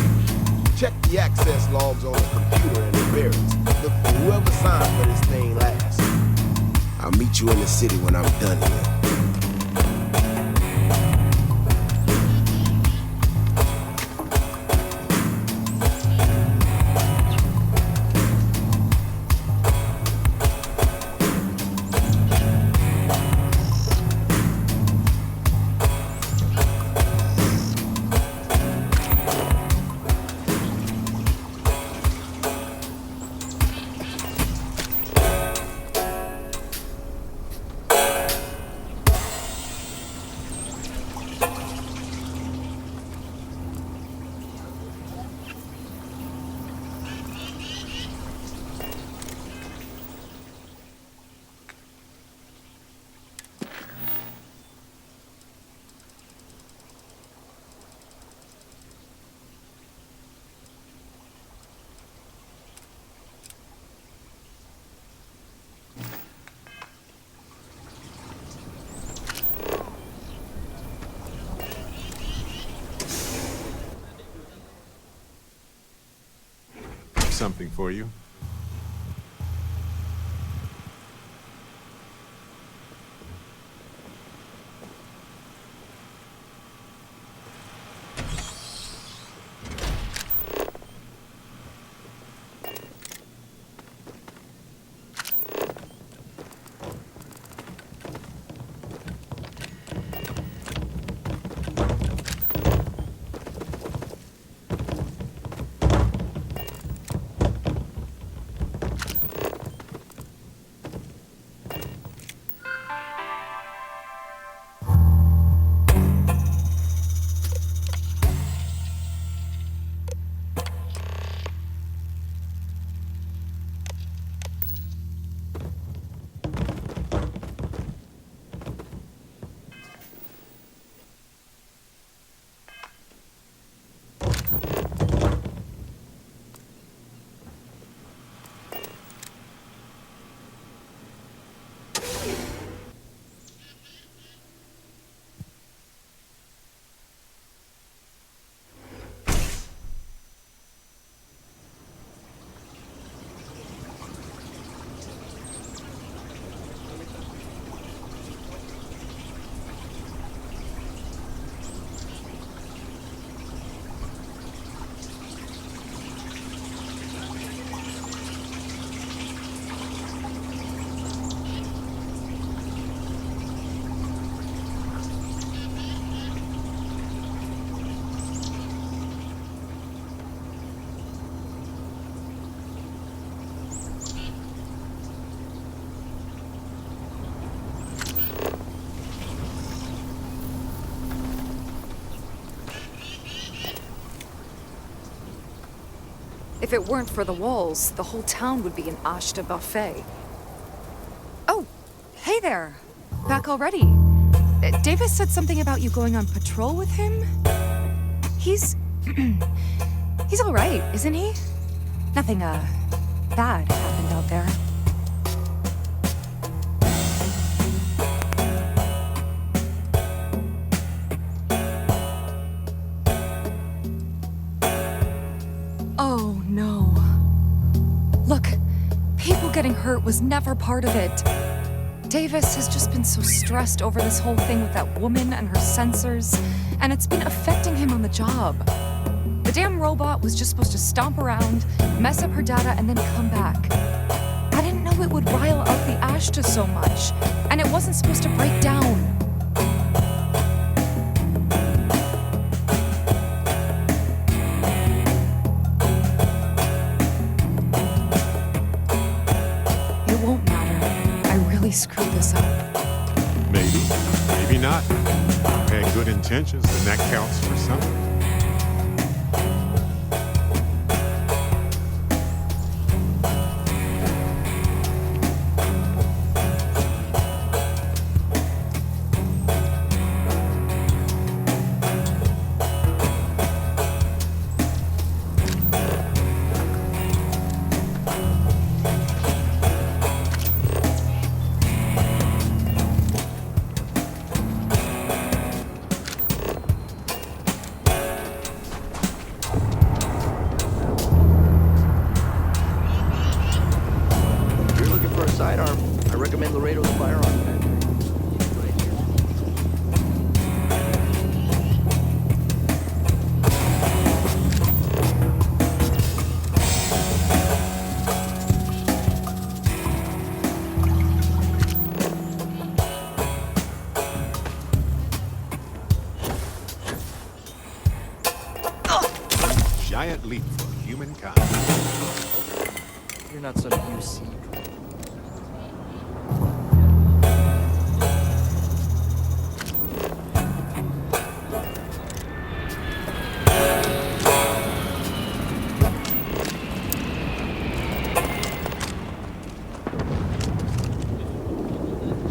Speaker 20: Check the access logs on the computer and the bearings. Look for whoever signed for this thing last. I'll meet you in the city when I'm done here.
Speaker 2: Something for you.
Speaker 1: If it weren't for the walls, the whole town would be an Ashta buffet. Oh, hey there. Back already. Davis said something about you going on patrol with him? He's... he's all right, isn't he? Nothing, bad happened out there. Oh, no. Look, people getting hurt was never part of it. Davis has just been so stressed over this whole thing with that woman and her sensors, and it's been affecting him on the job. The damn robot was just supposed to stomp around, mess up her data, and then come back. I didn't know it would rile out the Ashta so much, and it wasn't supposed to break down. screwed this up?
Speaker 2: Maybe, maybe not. We had good intentions, and that counts for something.
Speaker 15: If you're looking for a sidearm, I recommend Laredo's Firearm Factory.
Speaker 2: Giant leap for humankind.
Speaker 15: You're not some UC.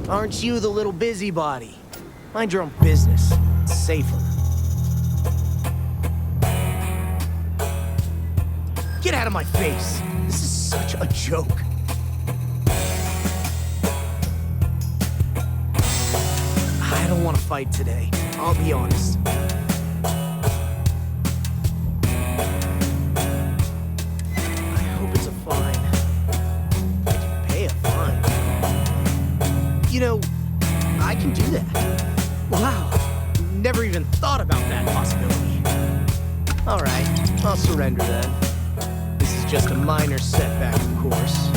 Speaker 15: Aren't you the little busybody? Mind your own business. It's safer. Get out of my face! This is such a joke. I don't want to fight today. I'll be honest. I hope it's a fine. I can pay a fine. You know, I can do that. Wow. Never even thought about that possibility. All right, I'll surrender then. This is just a minor setback, of course.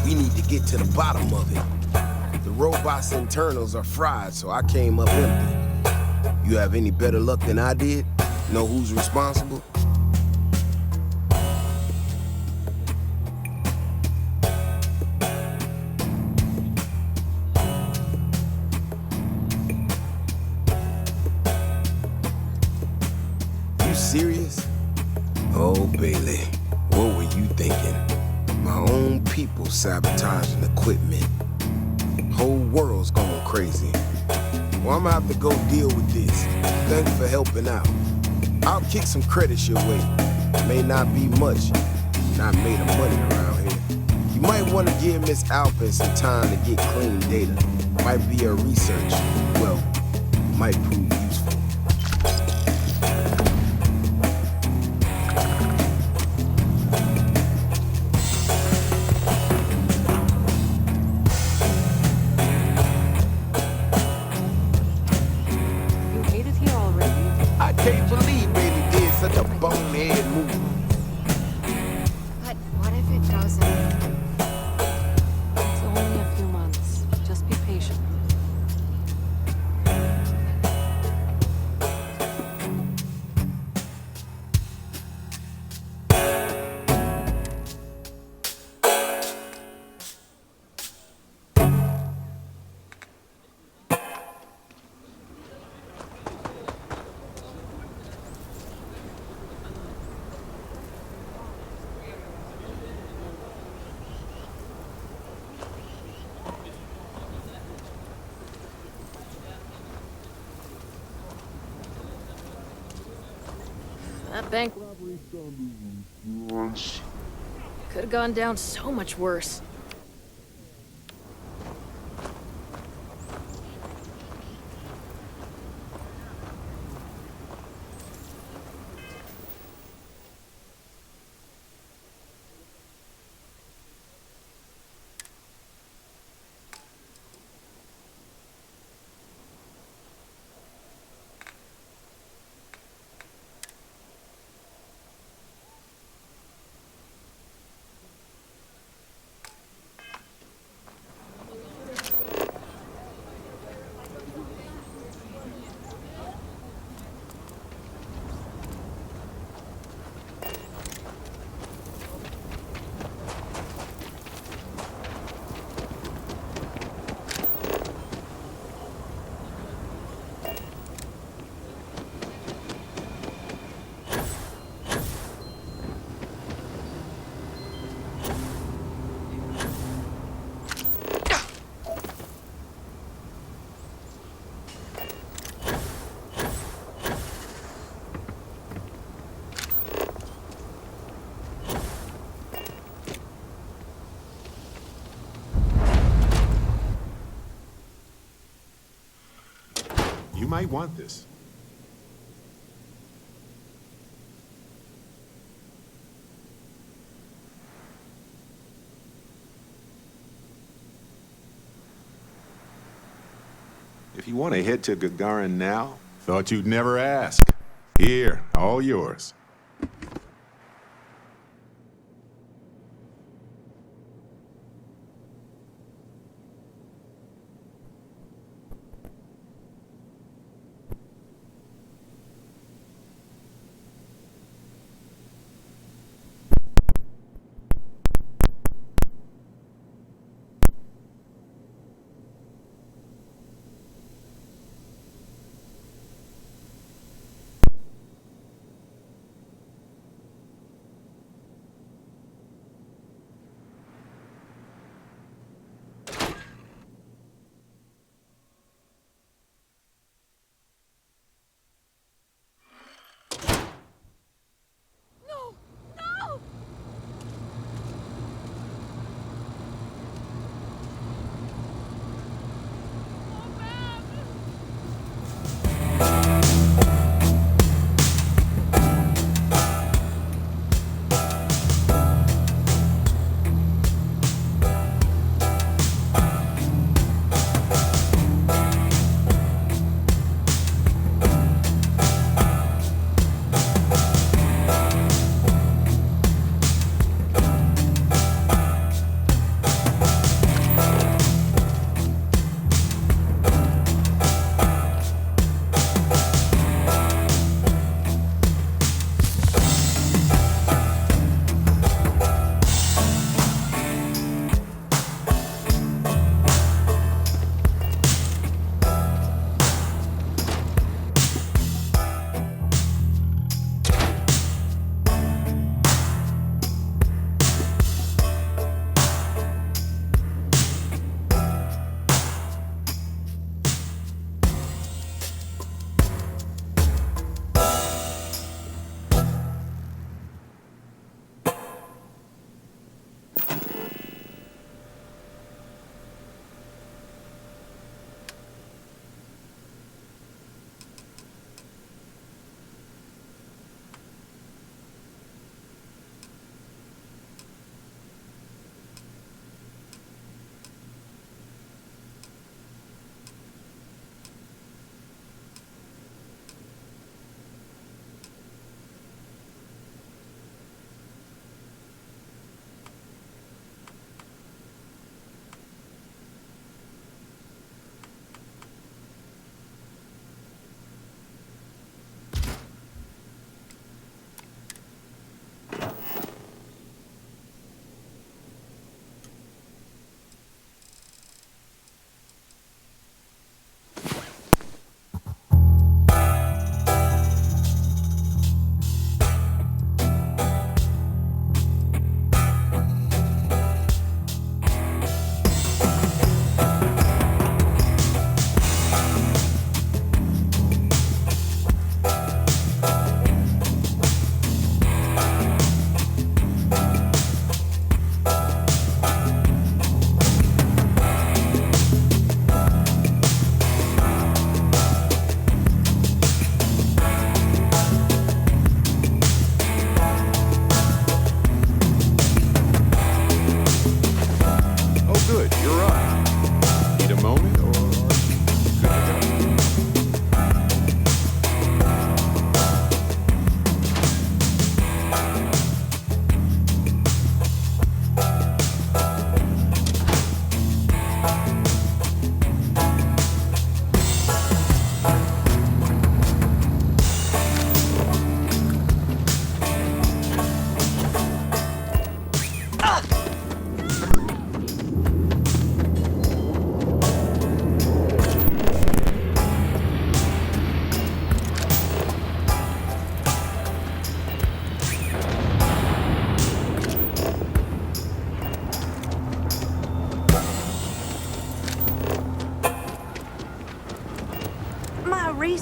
Speaker 20: We need to get to the bottom of it. The robot's internals are fried, so I came up empty. You have any better luck than I did? Know who's responsible? You serious? Oh, Bailey, what were you thinking? My own people sabotaging equipment. Whole world's going crazy. Well, I'm gonna have to go deal with this. Thanks for helping out. I'll kick some credits your way. May not be much. Not made of money around here. You might want to give Miss Alpin some time to get clean data. Might be her research. Well, might prove useful.
Speaker 7: You hate it here already?
Speaker 20: I can't believe Bailey did such a bonehead move.
Speaker 7: But what if it doesn't? It's only a few months. Just be patient.
Speaker 16: That bank could have gone down so much worse.
Speaker 2: might want this. If you want to head to Gagarin now, thought you'd never ask. Here, all yours.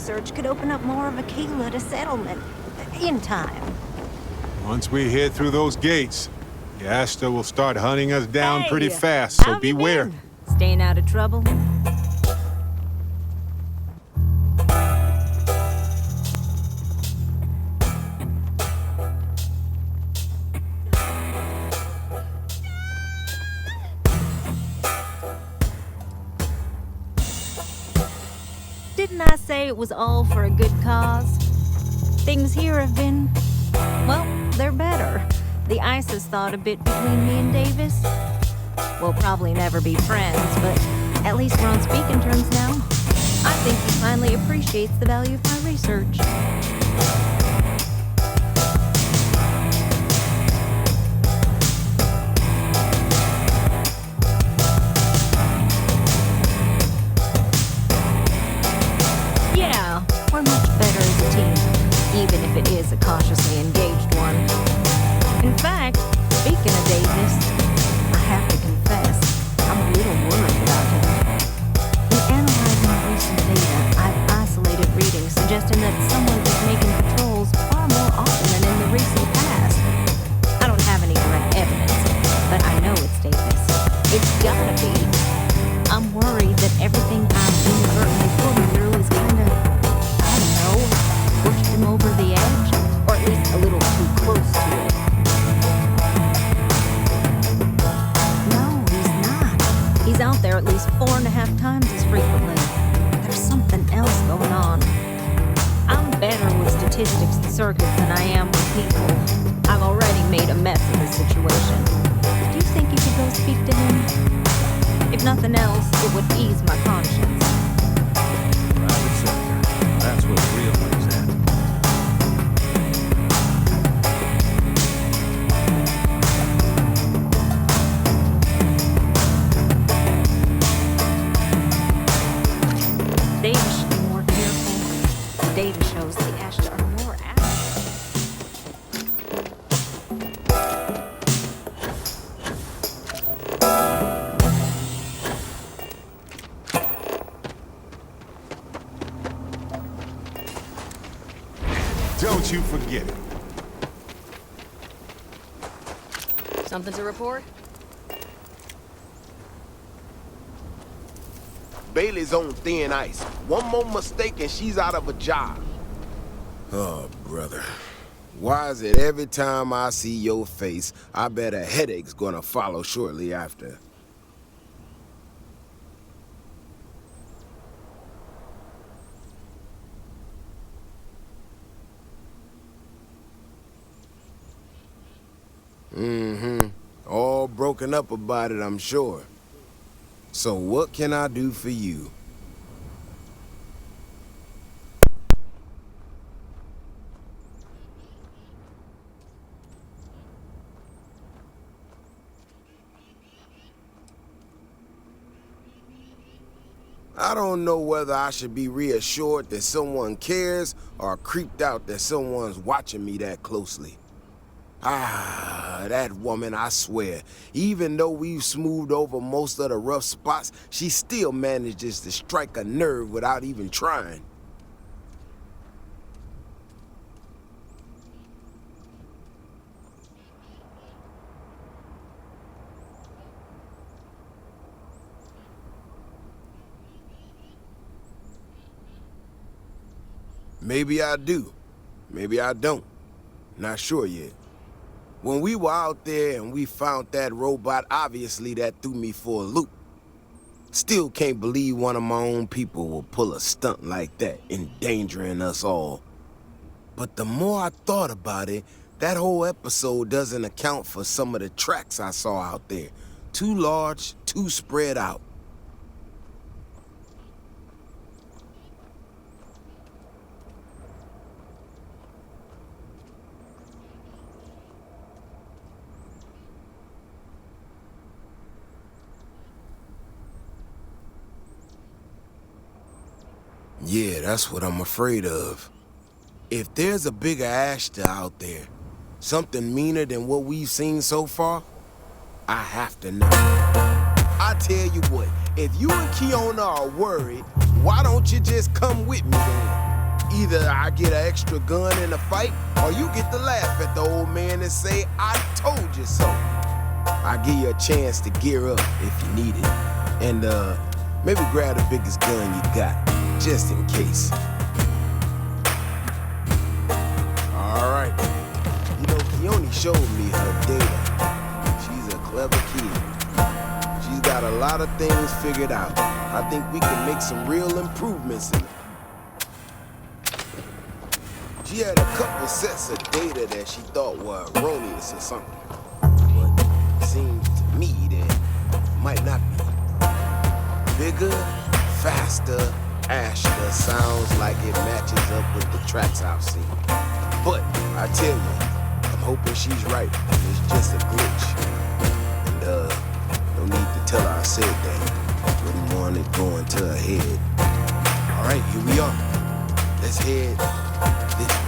Speaker 5: research could open up more of Aquila to settlement. In time.
Speaker 2: Once we head through those gates, Yasta will start hunting us down
Speaker 5: Hey,
Speaker 2: pretty fast,
Speaker 5: how
Speaker 2: so
Speaker 5: have you
Speaker 2: beware.
Speaker 5: been? Staying out of trouble? didn't I say it was all for a good cause? Things here have been, well, they're better. The ice has thawed a bit between me and Davis. We'll probably never be friends, but at least we're on speaking terms now. I think he finally appreciates the value of my research. Yeah, we're much better as a team, even if it is a cautiously engaged one. In fact, speaking of Davis, I have to confess, I'm a little worried about him. In analyzing recent data, I've isolated readings suggesting that someone is making patrols far more often than in the recent past. I don't have any direct evidence, but I know it's Davis. It's gotta be. I'm worried that everything I've inadvertently put him through is kinda, I don't know, pushed him over the edge, or at least a little too close to it. He's out there at least 4.5 times as frequently. There's something else going on. I'm better with statistics and circuits than I am with people. I've already made a mess of this situation. Do you think you could go speak to him? If nothing else, it would ease my conscience.
Speaker 22: Private sector. That's where the real money's at.
Speaker 5: Davis should be more careful. Data shows the Ashta are more active.
Speaker 2: Don't you forget it.
Speaker 16: Something to report?
Speaker 19: Bailey's on thin ice. One more mistake and she's out of a job.
Speaker 20: Oh, brother. Why is it every time I see your face, I bet a headache's gonna follow shortly after? Mm-hmm. All broken up about it, I'm sure. So what can I do for you? I don't know whether I should be reassured that someone cares or creeped out that someone's watching me that closely. Ah, that woman, I swear, even though we've smoothed over most of the rough spots, she still manages to strike a nerve without even trying. Maybe I do. Maybe I don't. Not sure yet. When we were out there and we found that robot, obviously that threw me for a loop. Still can't believe one of my own people will pull a stunt like that, endangering us all. But the more I thought about it, that whole episode doesn't account for some of the tracks I saw out there. Too large, too spread out. Yeah, that's what I'm afraid of. If there's a bigger Ashta out there, something meaner than what we've seen so far, I have to know. I tell you what, if you and Kiona are worried, why don't you just come with me then? Either I get an extra gun in the fight, or you get to laugh at the old man and say, I told you so. I'll give you a chance to gear up if you need it. And maybe grab the biggest gun you got. Just in case. Alright. You know, Keone showed me her data. She's a clever kid. She's got a lot of things figured out. I think we can make some real improvements in it. She had a couple sets of data that she thought were erroneous or something. But it seems to me that it might not be. Bigger, faster, Ashler sounds like it matches up with the tracks I've seen. But I tell you, I'm hoping she's right. It's just a glitch. And no need to tell her I said that. Wouldn't want it going to her head. All right, here we are. Let's head this way.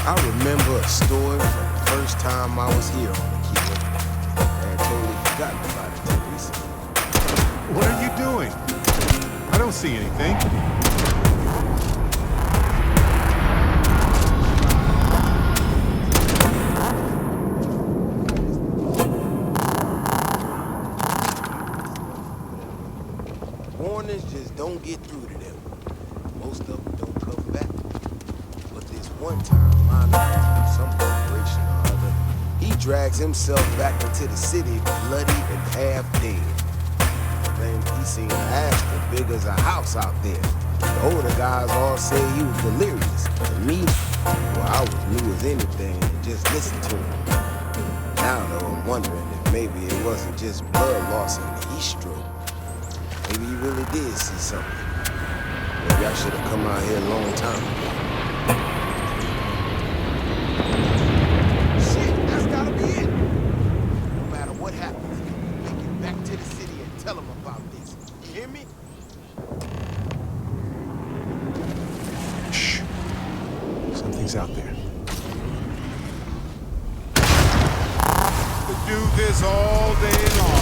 Speaker 20: I remember a story from the first time I was here on the Kilo. I had totally forgotten about it till recently.
Speaker 2: What are you doing? I don't see anything.
Speaker 20: Warnings just don't get through to them. Most of them don't come back. But this one time, some corporation or other, he drags himself back into the city bloody and half dead. Claimed he seen an Astra big as a house out there. The older guys all say he was delirious. And me, well, I was new as anything and just listened to him. Now though, I'm wondering if maybe it wasn't just blood loss and heat stroke. Maybe he really did see something. Maybe I should have come out here a long time ago. Shit, that's gotta be it. No matter what happens, make it back to the city and tell them about this. You hear me?
Speaker 2: Shh. Something's out there.
Speaker 10: Could do this all day long.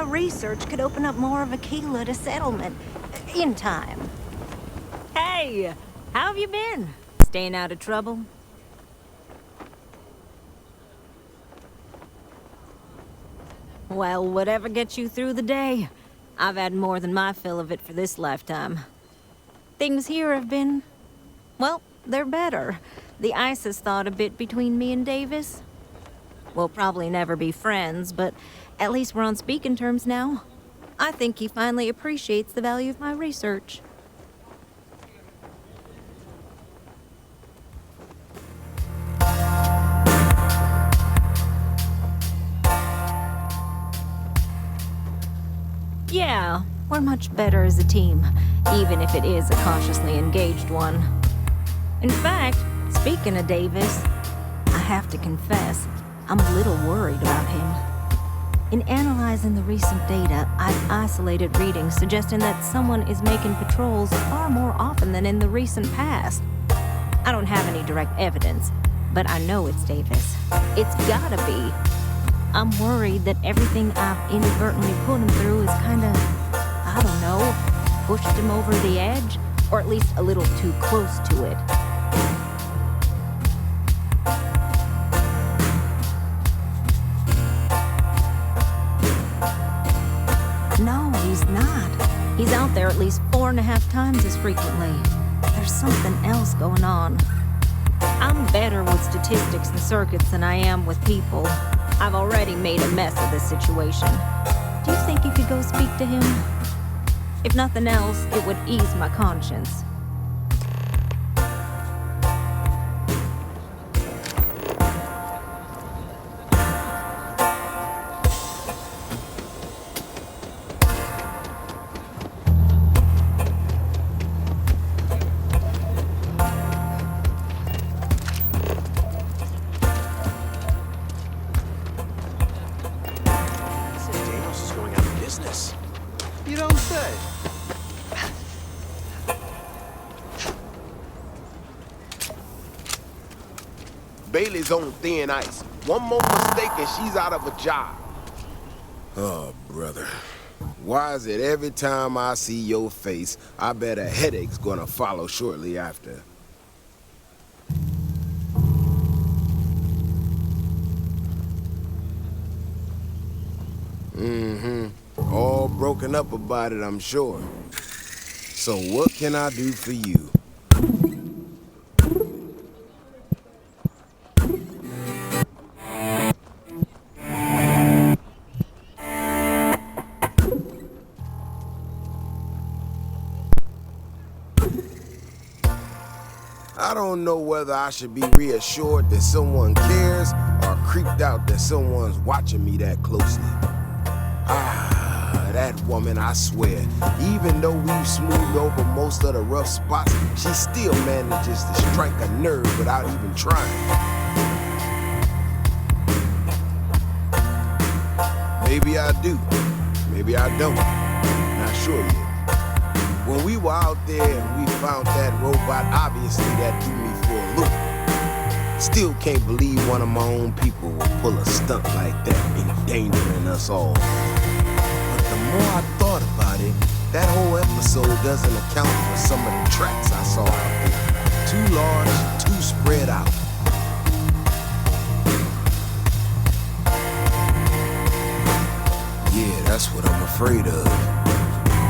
Speaker 5: Research could open up more of a Aquila to settlement in time. Hey, how have you been? Staying out of trouble? Well, whatever gets you through the day. I've had more than my fill of it for this lifetime. Things here have been, well, they're better. The ice has thawed a bit between me and Davis. We'll probably never be friends, but at least we're on speaking terms now. I think he finally appreciates the value of my research. Yeah, We're much better as a team, even if it is a cautiously engaged one. In fact, speaking of Davis, I have to confess, I'm a little worried about him. In analyzing the recent data, I've isolated readings suggesting that someone is making patrols far more often than in the recent past. I don't have any direct evidence, but I know it's Davis. It's gotta be. I'm worried that everything I've inadvertently put him through is kinda, I don't know, pushed him over the edge, or at least a little too close to it. No, he's not. He's out there at least 4.5 times as frequently. There's something else going on. I'm better with statistics and circuits than I am with people. I've already made a mess of this situation. Do you think you could go speak to him? If nothing else, it would ease my conscience.
Speaker 19: You don't say. Bailey's on thin ice. One more mistake and she's out of a job.
Speaker 20: Oh, brother. Why is it every time I see your face, I bet a headache's gonna follow shortly after? Mm-hmm. All broken up about it, I'm sure. So what can I do for you? I don't know whether I should be reassured that someone cares or creeped out that someone's watching me that closely. That woman, I swear, even though we've smoothed over most of the rough spots, she still manages to strike a nerve without even trying. Maybe I do, maybe I don't, not sure yet. When we were out there and we found that robot, obviously that threw me for a loop. Still can't believe one of my own people would pull a stunt like that, endangering us all. The more I thought about it, that whole episode doesn't account for some of the tracks I saw out there. Too large, too spread out. Yeah, that's what I'm afraid of.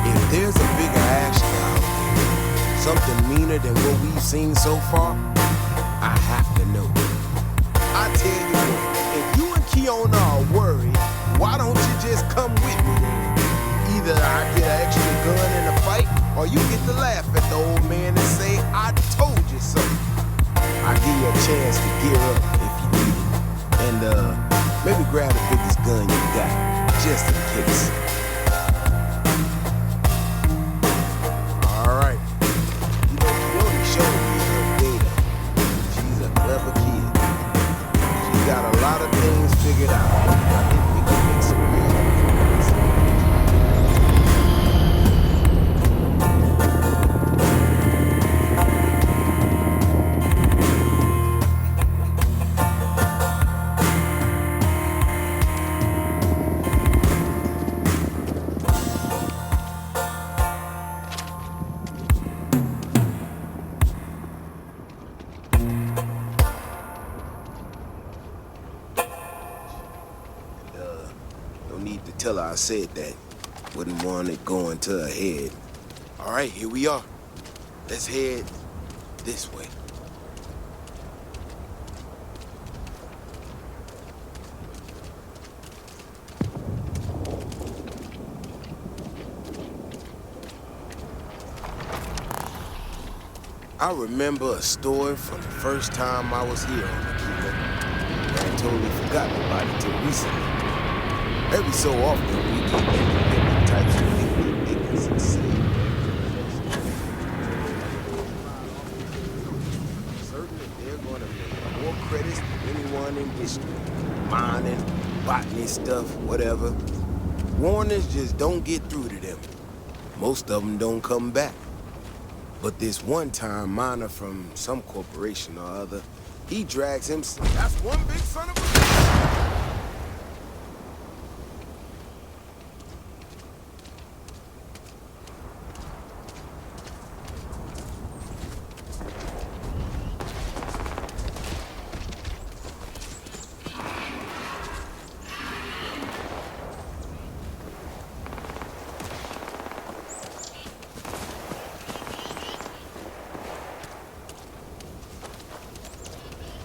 Speaker 20: If there's a bigger action out there, something meaner than what we've seen so far, I have to know. I tell you what, if you and Kiona are worried, why don't you just come with me? Either I get an extra gun in a fight, or you get to laugh at the old man and say, I told you so. I'll give you a chance to gear up if you need it. And maybe grab the biggest gun you got, just in case. All right. You know, Kiona showed me her data. She's a clever kid. She's got a lot of things figured out. I think we can make some real progress. No need to tell her I said that. Wouldn't want it going to her head. All right, here we are. Let's head this way. I remember a story from the first time I was here on the Kiva. I had totally forgotten about it till recently. Every so often, we get independent types who think they're bigger. Certain that they're gonna make more credits than anyone in history. Mining, botany stuff, whatever. Warnings just don't get through to them. Most of them don't come back. But this one-time miner from some corporation or other, he drags himself. That's one big son of a bitch!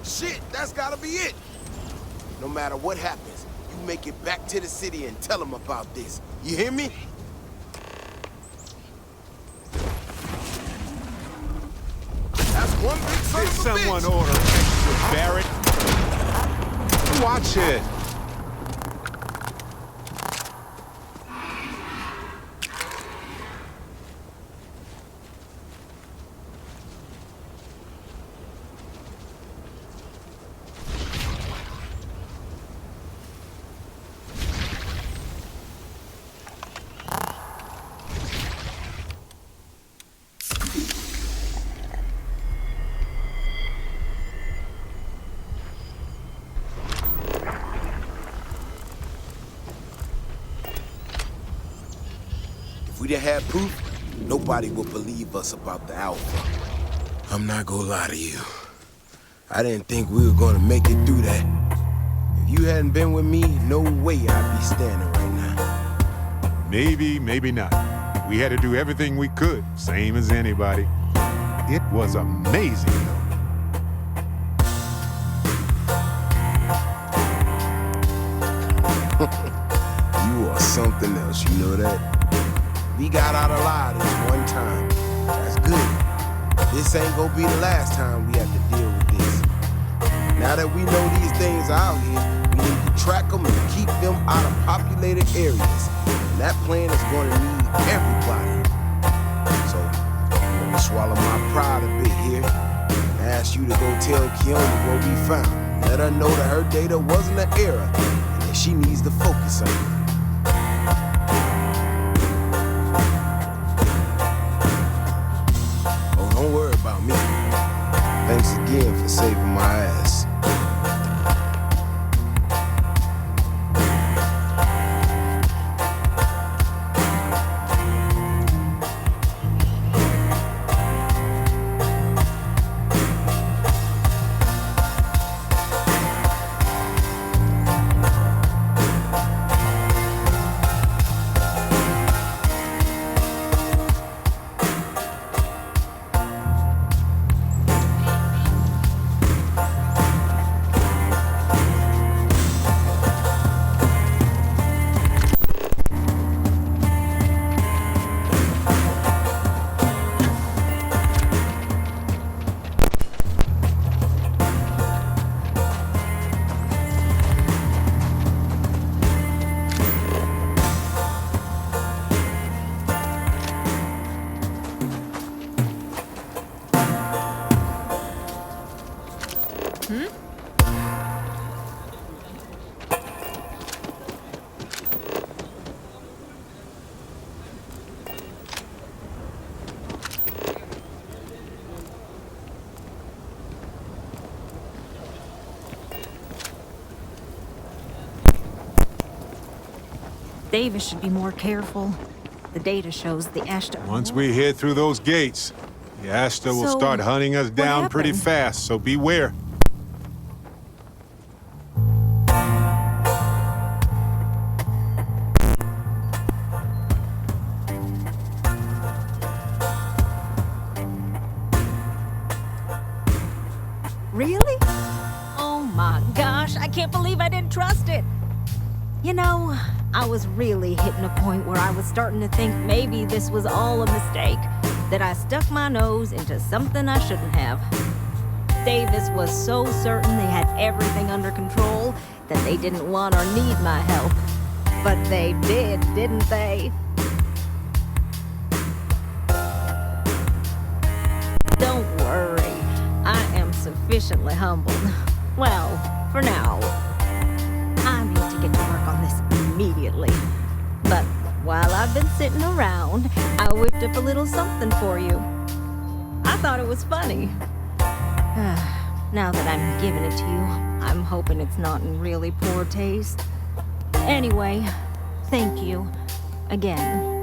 Speaker 20: Shit, that's gotta be it. No matter what happens, you make it back to the city and tell them about this. You hear me? That's one big son
Speaker 2: Did
Speaker 20: of a
Speaker 2: someone
Speaker 20: bitch.
Speaker 2: order extra Barrett? Watch it.
Speaker 20: If we didn't have proof, nobody would believe us about the Alpha. I'm not gonna lie to you. I didn't think we were gonna make it through that. If you hadn't been with me, no way I'd be standing right now.
Speaker 2: Maybe, maybe not. We had to do everything we could, same as anybody. It was amazing, though.
Speaker 20: You are something else, you know that? We got out alive this one time. That's good. This ain't gonna be the last time we have to deal with this. Now that we know these things out here, we need to track them and keep them out of populated areas. And that plan is gonna need everybody. So, I'm gonna swallow my pride a bit here and ask you to go tell Keone what we found. Let her know that her data wasn't an error and that she needs to focus on it. Oh, don't worry about me. Thanks again for saving my ass.
Speaker 5: Davis should be more careful. The data shows the Ashta.
Speaker 2: Once we head through those gates, the Ashta will
Speaker 5: So,
Speaker 2: start hunting us down pretty
Speaker 5: happened?
Speaker 2: fast, so beware.
Speaker 5: Really? Oh my gosh, I can't believe I didn't trust it. You know, I was really hitting a point where I was starting to think maybe this was all a mistake, that I stuck my nose into something I shouldn't have. Davis was so certain they had everything under control that they didn't want or need my help. But they did, didn't they? sufficiently humbled. Well, for now. I need to get to work on this immediately. But while I've been sitting around, I whipped up a little something for you. I thought it was funny. Now that I'm giving it to you, I'm hoping it's not in really poor taste. Anyway, thank you again.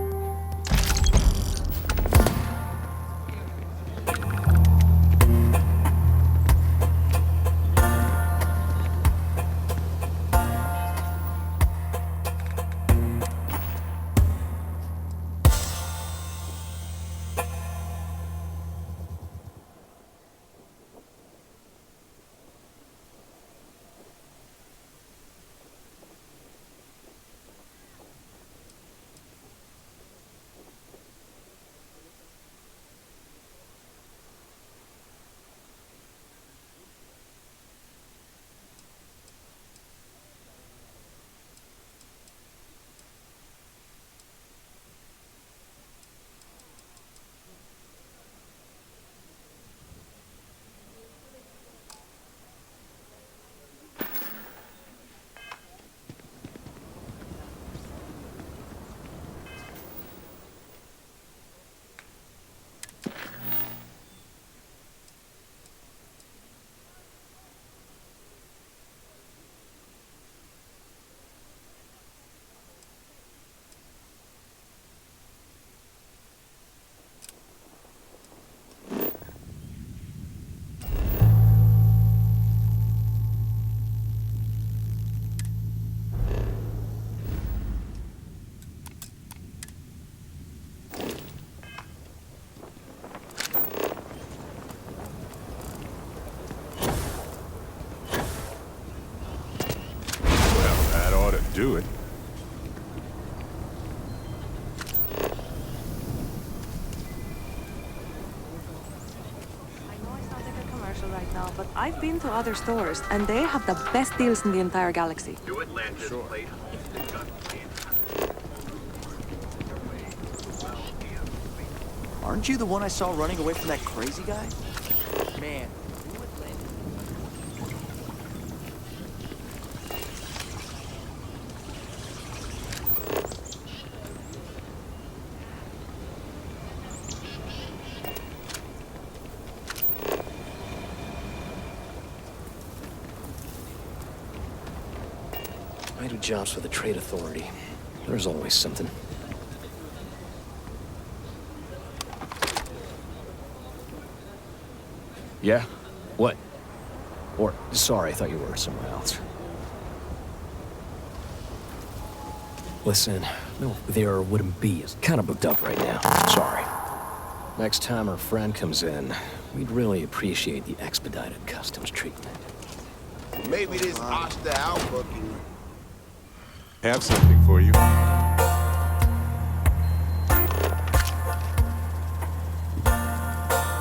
Speaker 2: Do it.
Speaker 11: Commercial right now, but I've been to other stores and they have the best deals in the entire galaxy.
Speaker 4: Sure.
Speaker 12: Aren't you the one I saw running away from that crazy guy? Man.
Speaker 13: I do jobs for the Trade Authority. There's always something. Yeah? What? Or, sorry, I thought you were somewhere else. Listen, no, there wouldn't be. It's kind of booked up right now. Sorry. Next time our friend comes in, we'd really appreciate the expedited customs treatment.
Speaker 19: Maybe this Asta Alpha can...
Speaker 2: Have something for you.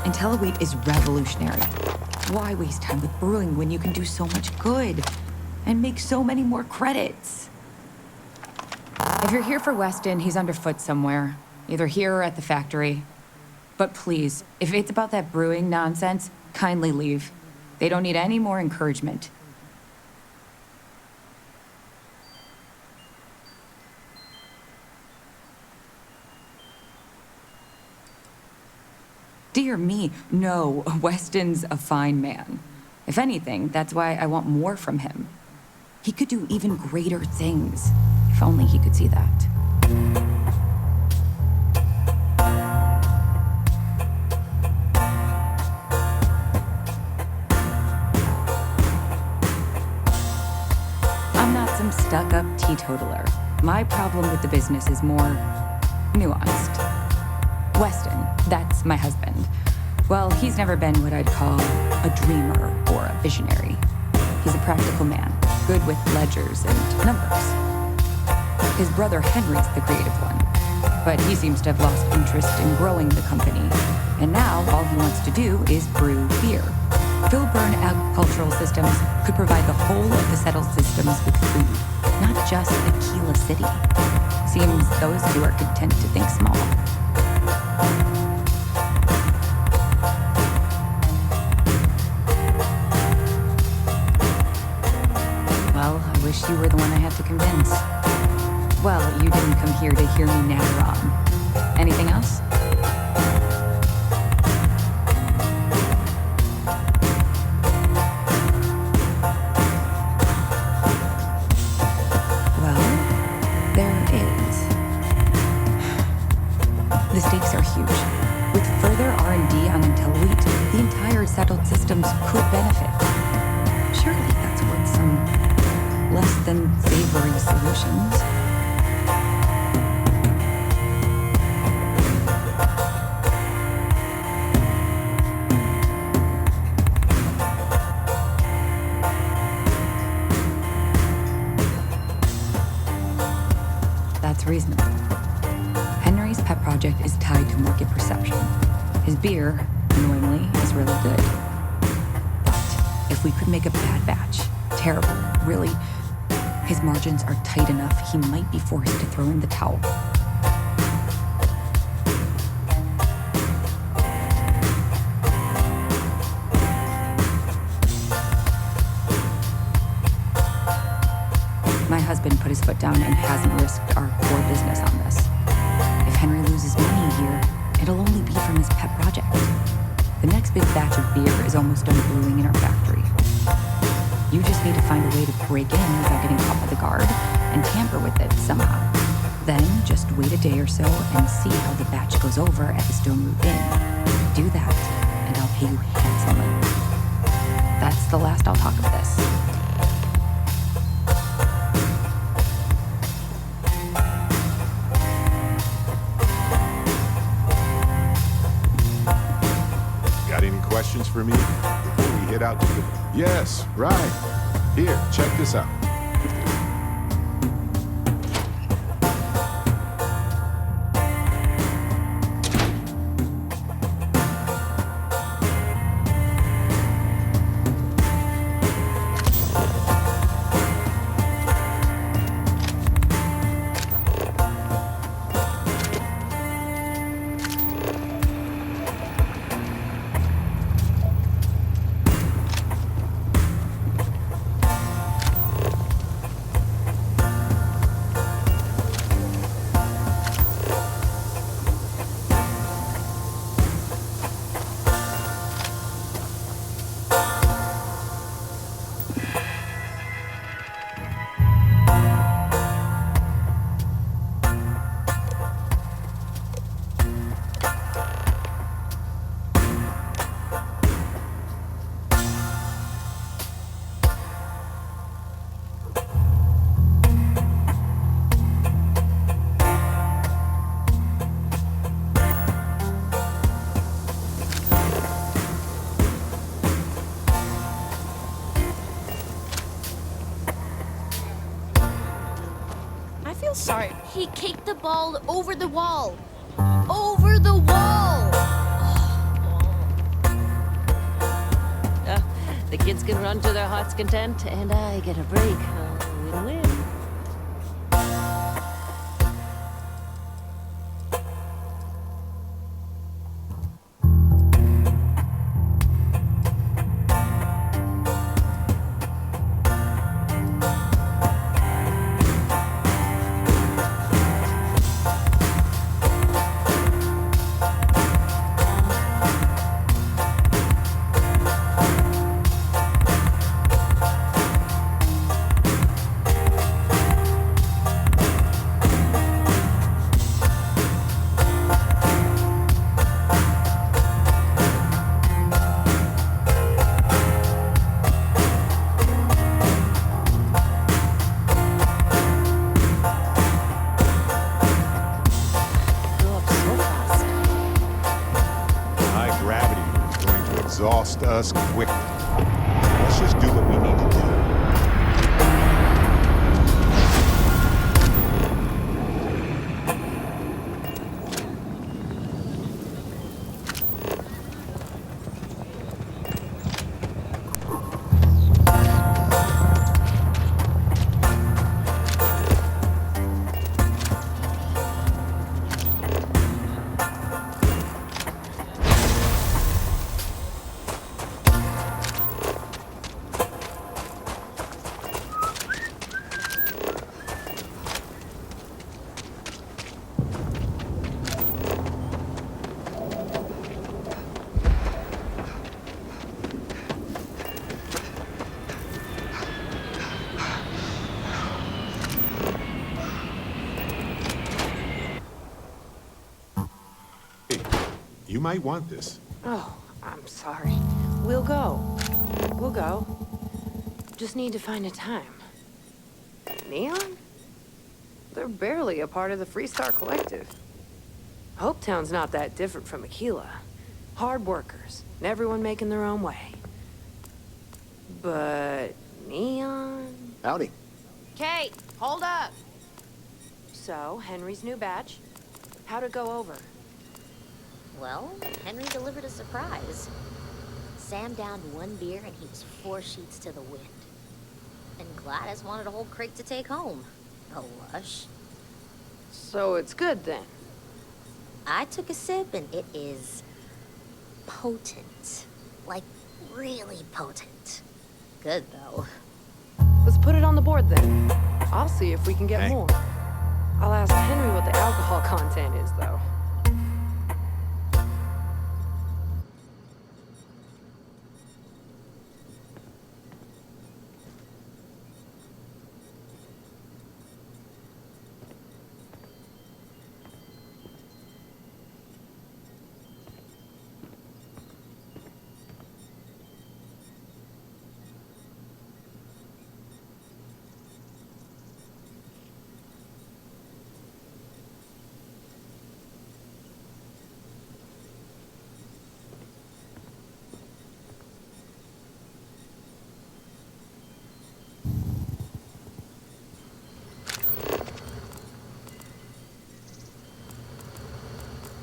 Speaker 24: IntelliWheat is revolutionary. Why waste time with brewing when you can do so much good and make so many more credits?
Speaker 1: If you're here for Weston, he's underfoot somewhere, either here or at the factory. But please, if it's about that brewing nonsense, kindly leave. They don't need any more encouragement. Dear me, no, Weston's a fine man. If anything, that's why I want more from him. He could do even greater things, if only he could see that. I'm not some stuck-up teetotaler. My problem with the business is more nuanced. Weston, that's my husband. Well, he's never been what I'd call a dreamer or a visionary. He's a practical man, good with ledgers and numbers. His brother Henry's the creative one, but he seems to have lost interest in growing the company. And now all he wants to do is brew beer. Filburn Agricultural Systems could provide the whole of the settled systems with food, not just Aquila City. Seems those two are content to think small.
Speaker 24: wish you were the one I had to convince. Well, you didn't come here to hear me natter on. Anything else? Well, there is. The stakes are huge. With further R&D on IntelliWheat, the entire settled systems could benefit. Surely that's worth some less than savory solutions. That's reasonable. Henry's pet project is tied to market perception. His beer, annoyingly, is really good. But if we could make a bad batch, terrible, really, his margins are tight enough he might be forced to throw in the towel. My husband put his foot down and hasn't risked our core business on this. If Henry loses money here, it'll only be from his pet project. The next big batch of beer is almost done brewing in our factory. You just need to find a way to break in without getting caught by the guard and tamper with it somehow. Then just wait a day or so and see how the batch goes over at the Stone Root Inn. Do that, and I'll pay you handsomely. That's the last I'll talk of this.
Speaker 2: Got any questions for me before we head out to the... Yes, right. Here, check this out.
Speaker 3: Sorry. He kicked the ball over the wall. Over the wall!
Speaker 7: The kids can run to their heart's content, and I get a break. Win-win.
Speaker 2: Exhaust us quickly. Let's just do what we need to do. might want this.
Speaker 7: Oh, I'm sorry. We'll go. We'll go. Just need to find a time. Neon? They're barely a part of the Freestar Collective. Hopetown's not that different from Aquila. Hard workers, and everyone making their own way. But Neon?
Speaker 12: Howdy.
Speaker 7: Kate, hold up! So, Henry's new badge. How'd it go over?
Speaker 5: Well, Henry delivered a surprise. Sam downed one beer and he was 4 sheets to the wind. And Gladys wanted a whole crate to take home. A lush.
Speaker 7: So it's good then?
Speaker 5: I took a sip and it is potent. Like, really potent. Good, though.
Speaker 7: Let's put it on the board then. I'll see if we can get more. I'll ask Henry what the alcohol content is, though.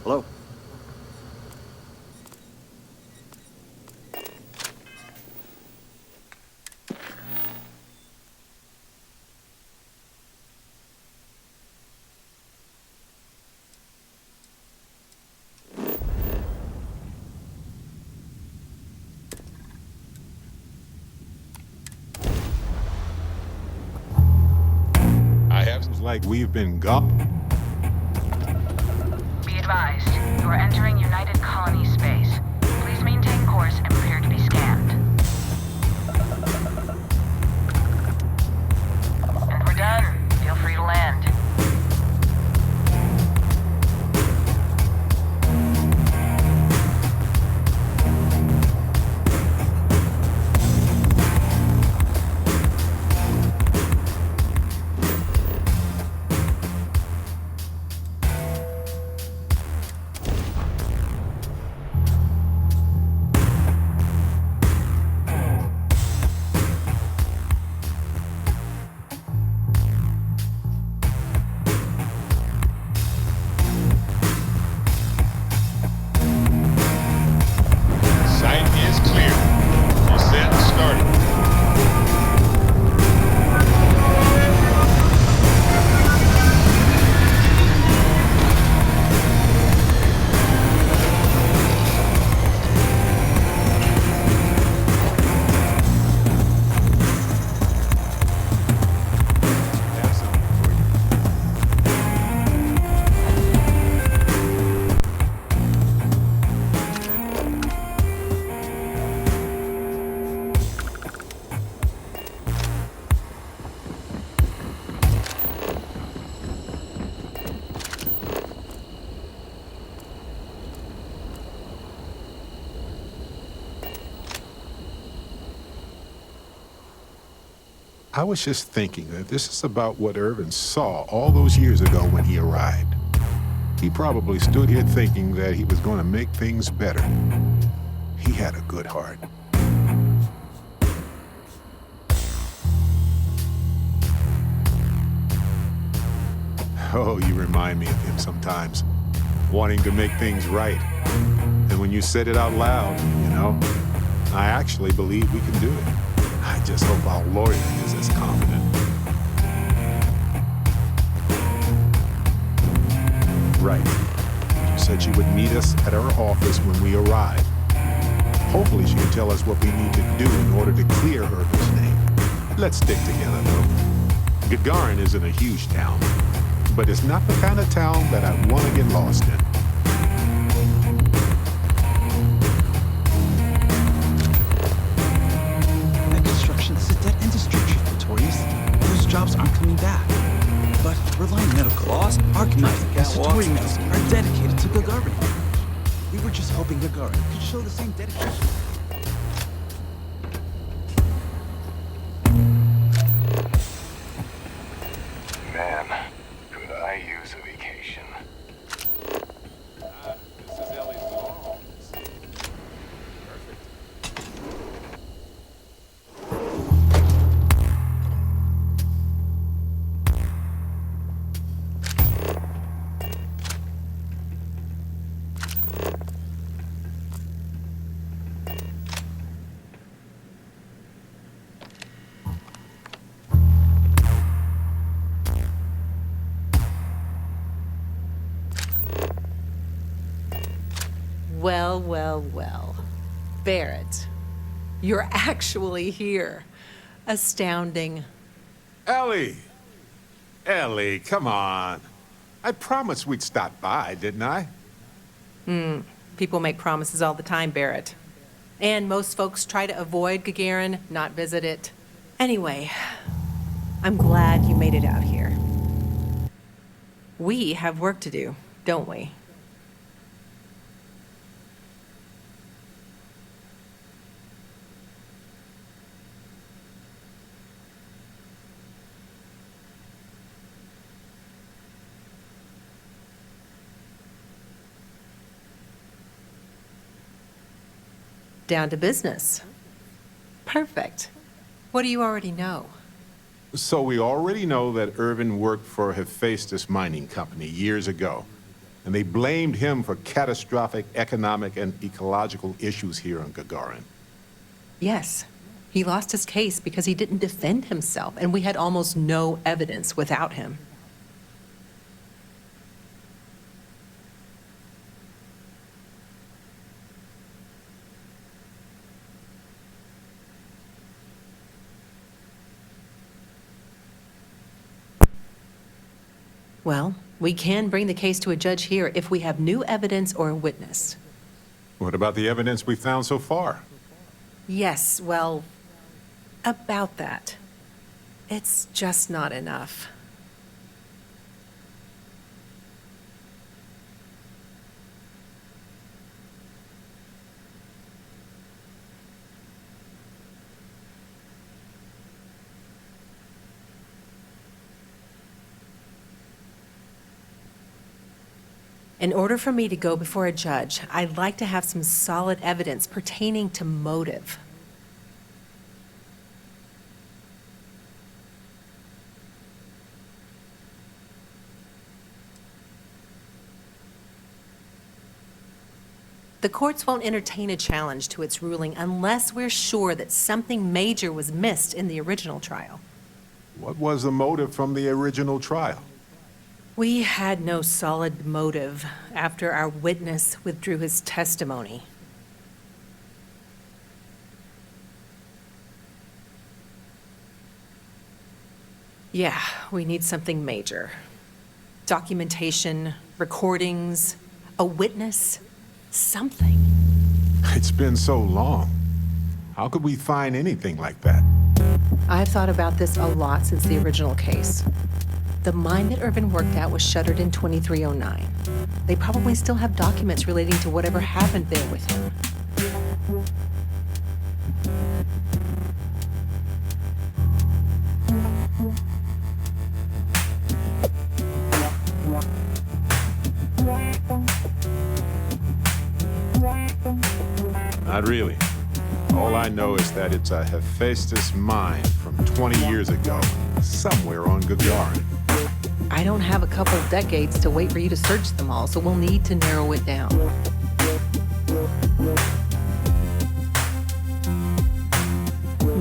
Speaker 12: Hello?
Speaker 2: Like we've been gone.
Speaker 9: Be advised, you are entering United Colony space. Please maintain course and prepare to be scanned. And we're done. Feel free to land.
Speaker 2: I was just thinking that this is about what Irvin saw all those years ago when he arrived. He probably stood here thinking that he was going to make things better. He had a good heart. Oh, you remind me of him sometimes, wanting to make things right. And when you said it out loud, you know, I actually believe we can do it. I just hope our lawyer is as confident. Right. She said she would meet us at our office when we arrive. Hopefully she can tell us what we need to do in order to clear Irvin's name. Let's stick together, though. Gagarin isn't a huge town, but it's not the kind of town that I want to get lost in.
Speaker 14: This is a dead industry, Chief Notorious. Those jobs aren't coming back. But Reliant Medical, Arcanine, and Satori Medicine are dedicated to Gagarin. We were just hoping Gagarin could show the same dedication.
Speaker 17: Man, could I use a vacation?
Speaker 2: This is Ellie's lawn.
Speaker 18: Well, well, well. Barrett, you're actually here. Astounding.
Speaker 2: Ellie! Ellie, come on. I promised we'd stop by, didn't I?
Speaker 18: People make promises all the time, Barrett. And most folks try to avoid Gagarin, not visit it. Anyway, I'm glad you made it out here. We have work to do, don't we? Down to business. Perfect. What do you already know?
Speaker 2: So we already know that Irvin worked for Hephaestus Mining Company years ago, and they blamed him for catastrophic economic and ecological issues here on Gagarin.
Speaker 18: Yes. He lost his case because he didn't defend himself, and we had almost no evidence without him. Well, we can bring the case to a judge here if we have new evidence or a witness.
Speaker 2: What about the evidence we found so far?
Speaker 18: Yes, well, about that. It's just not enough. In order for me to go before a judge, I'd like to have some solid evidence pertaining to motive. The courts won't entertain a challenge to its ruling unless we're sure that something major was missed in the original trial.
Speaker 2: What was the motive from the original trial?
Speaker 18: We had no solid motive after our witness withdrew his testimony. Yeah, we need something major. Documentation, recordings, a witness, something.
Speaker 2: It's been so long. How could we find anything like that?
Speaker 18: I've thought about this a lot since the original case. The mine that Irvin worked at was shuttered in 2309. They probably still have documents relating to whatever happened there with him.
Speaker 2: Not really. All I know is that it's a Hephaestus mine from 20 years ago, somewhere on Gagarin.
Speaker 18: I don't have a couple decades to wait for you to search them all, so we'll need to narrow it down.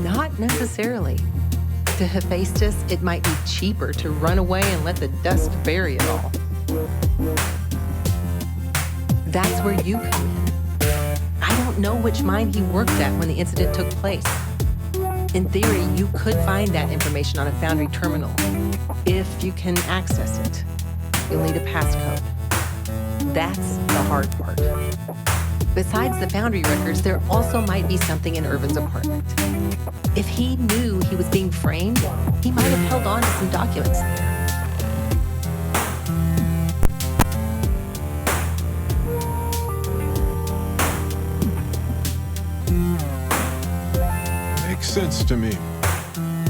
Speaker 18: Not necessarily. To Hephaestus, it might be cheaper to run away and let the dust bury it all. That's where you come in. I don't know which mine he worked at when the incident took place. In theory, you could find that information on a Foundry terminal, if you can access it. You'll need a passcode. That's the hard part. Besides the Foundry records, there also might be something in Irvin's apartment. If he knew he was being framed, he might have held on to some documents there.
Speaker 2: sense to me.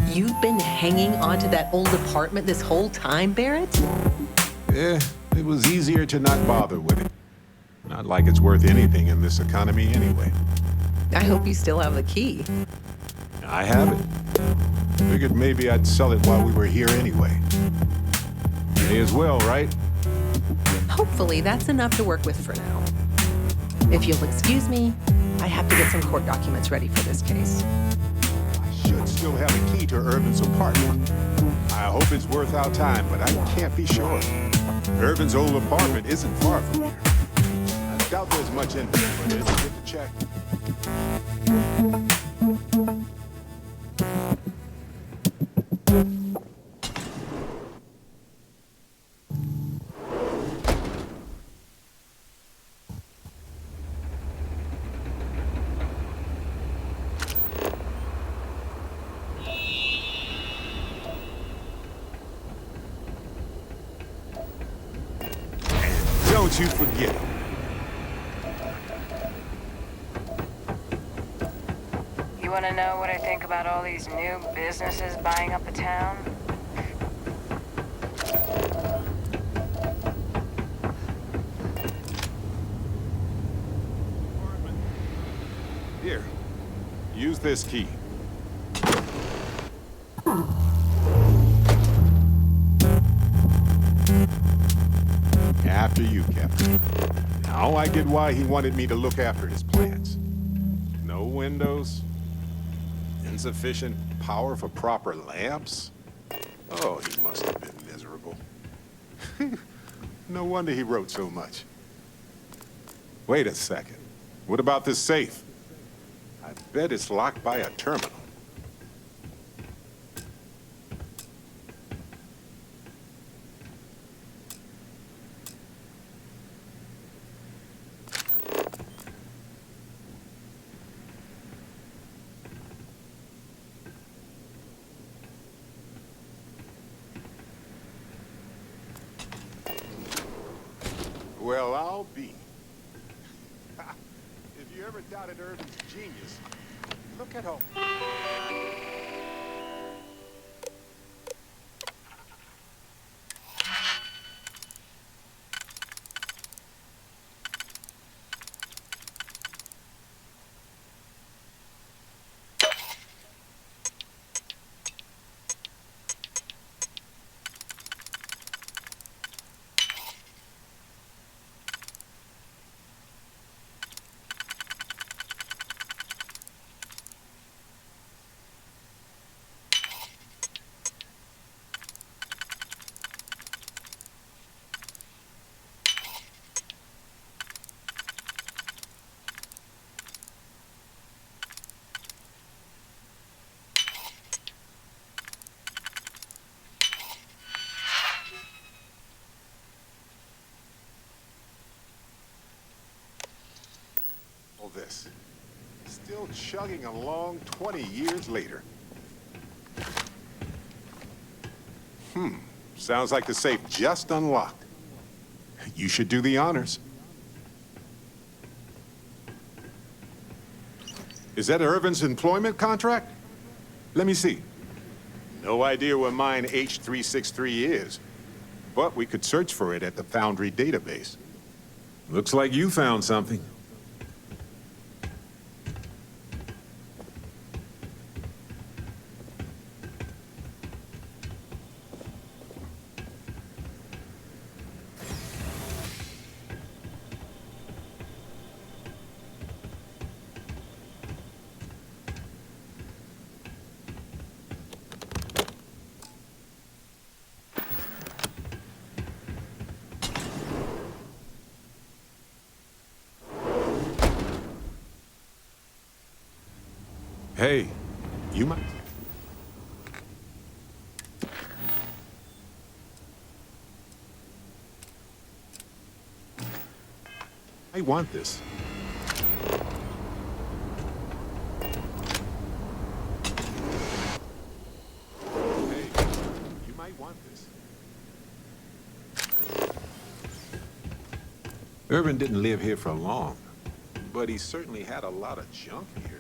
Speaker 18: You've been hanging onto that old apartment this whole time, Barrett?
Speaker 2: Yeah, it was easier to not bother with it. Not like it's worth anything in this economy anyway.
Speaker 18: I hope you still have the key.
Speaker 2: I have it. Figured maybe I'd sell it while we were here anyway. May as well, right?
Speaker 18: Hopefully that's enough to work with for now. If you'll excuse me, I have to get some court documents ready for this case.
Speaker 2: I should still have a key to Irvin's apartment. I hope it's worth our time, but I can't be sure. Irvin's old apartment isn't far from here. I doubt there's much in there, but it's good to check. Don't you forget.
Speaker 9: You want to know what I think about all these new businesses buying up the town?
Speaker 2: Here, use this key. After you, Captain. Now I get why he wanted me to look after his plants. No windows, insufficient power for proper lamps. Oh, he must have been miserable. No wonder he wrote so much. Wait a second. What about this safe? I bet it's locked by a terminal. Well, I'll be. If you ever doubted Irvin's genius, look at home. This. Still chugging along 20 years later. Sounds like the safe just unlocked. You should do the honors. Is that Irvin's employment contract? Let me see. No idea where mine H363 is, but we could search for it at the Foundry database. Looks like you found something. Hey, you might... I want this. Hey, you might want this. Irvin didn't live here for long, but he certainly had a lot of junk here.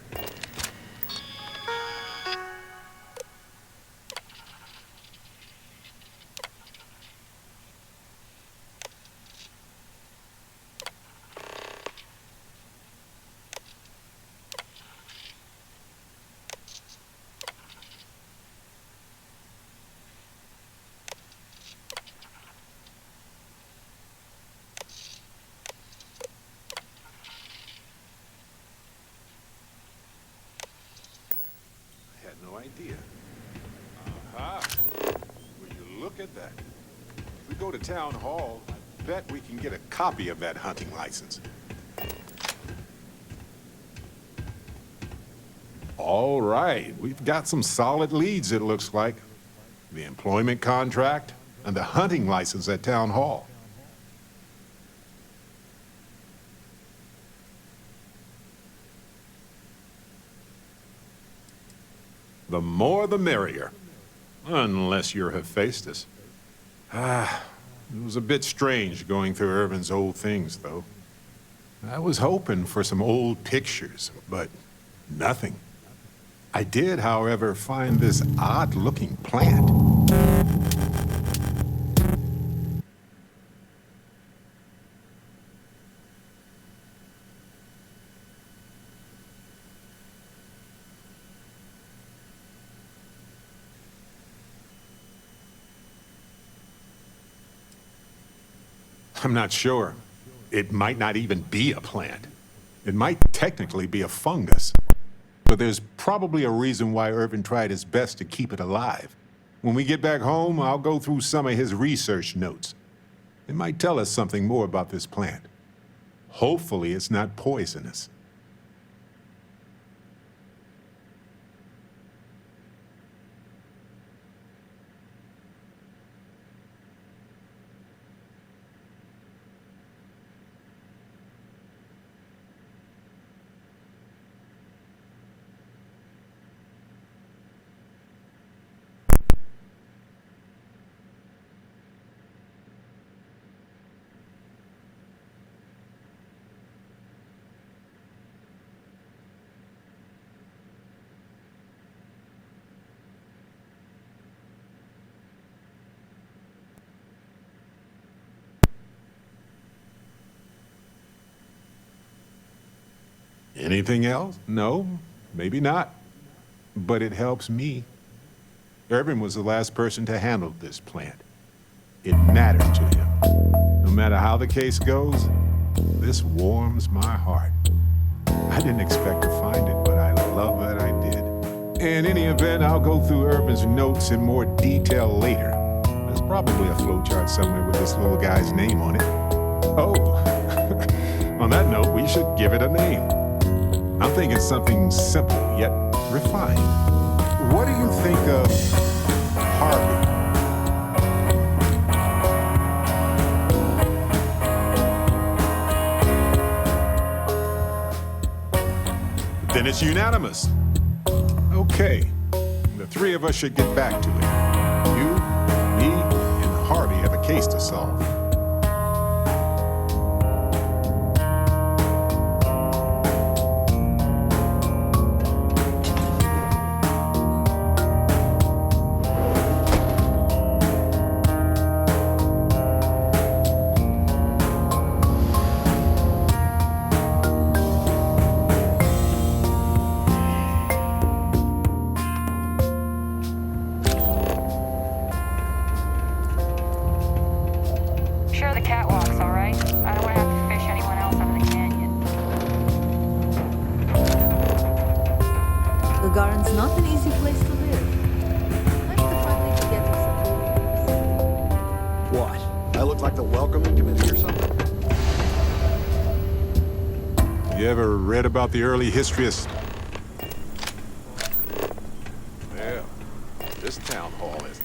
Speaker 2: at that. If we go to town hall, I bet we can get a copy of that hunting license. All right, we've got some solid leads, it looks like. The employment contract and the hunting license at town hall. The more the merrier. Unless you're Hephaestus. It was a bit strange going through Irvin's old things, though. I was hoping for some old pictures, but nothing. I did, however, find this odd-looking plant. I'm not sure. It might not even be a plant. It might technically be a fungus. But there's probably a reason why Irvin tried his best to keep it alive. When we get back home, I'll go through some of his research notes. It might tell us something more about this plant. Hopefully it's not poisonous. Anything else? No, maybe not. But it helps me. Irvin was the last person to handle this plant. It mattered to him. No matter how the case goes, this warms my heart. I didn't expect to find it, but I love that I did. In any event, I'll go through Irvin's notes in more detail later. There's probably a flowchart somewhere with this little guy's name on it. Oh, on that note, we should give it a name. I'm thinking something simple, yet refined. What do you think of Harvey? Then it's unanimous. Okay, the three of us should get back to it. You, me, and Harvey have a case to solve.
Speaker 9: Sure, the catwalk's all right. I don't want to have to fish anyone else out of the canyon.
Speaker 18: The garden's not an easy place to live. Nice to finally get to some.
Speaker 12: What? I look like the welcoming committee or something?
Speaker 2: You ever read about the early history of... Well, this town hall is...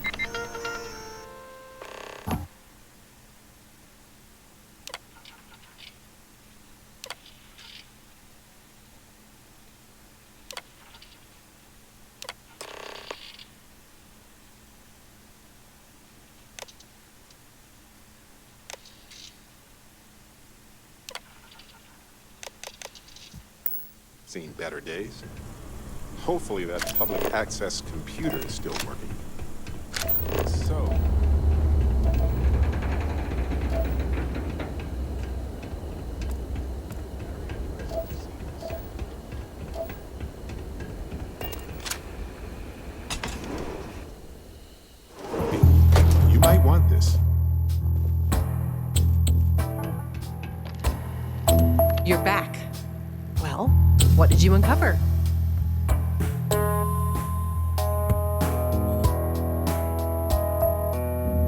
Speaker 2: seen better days. Hopefully that public access computer is still working. So... you might want this.
Speaker 18: You're back. Well, what did you uncover?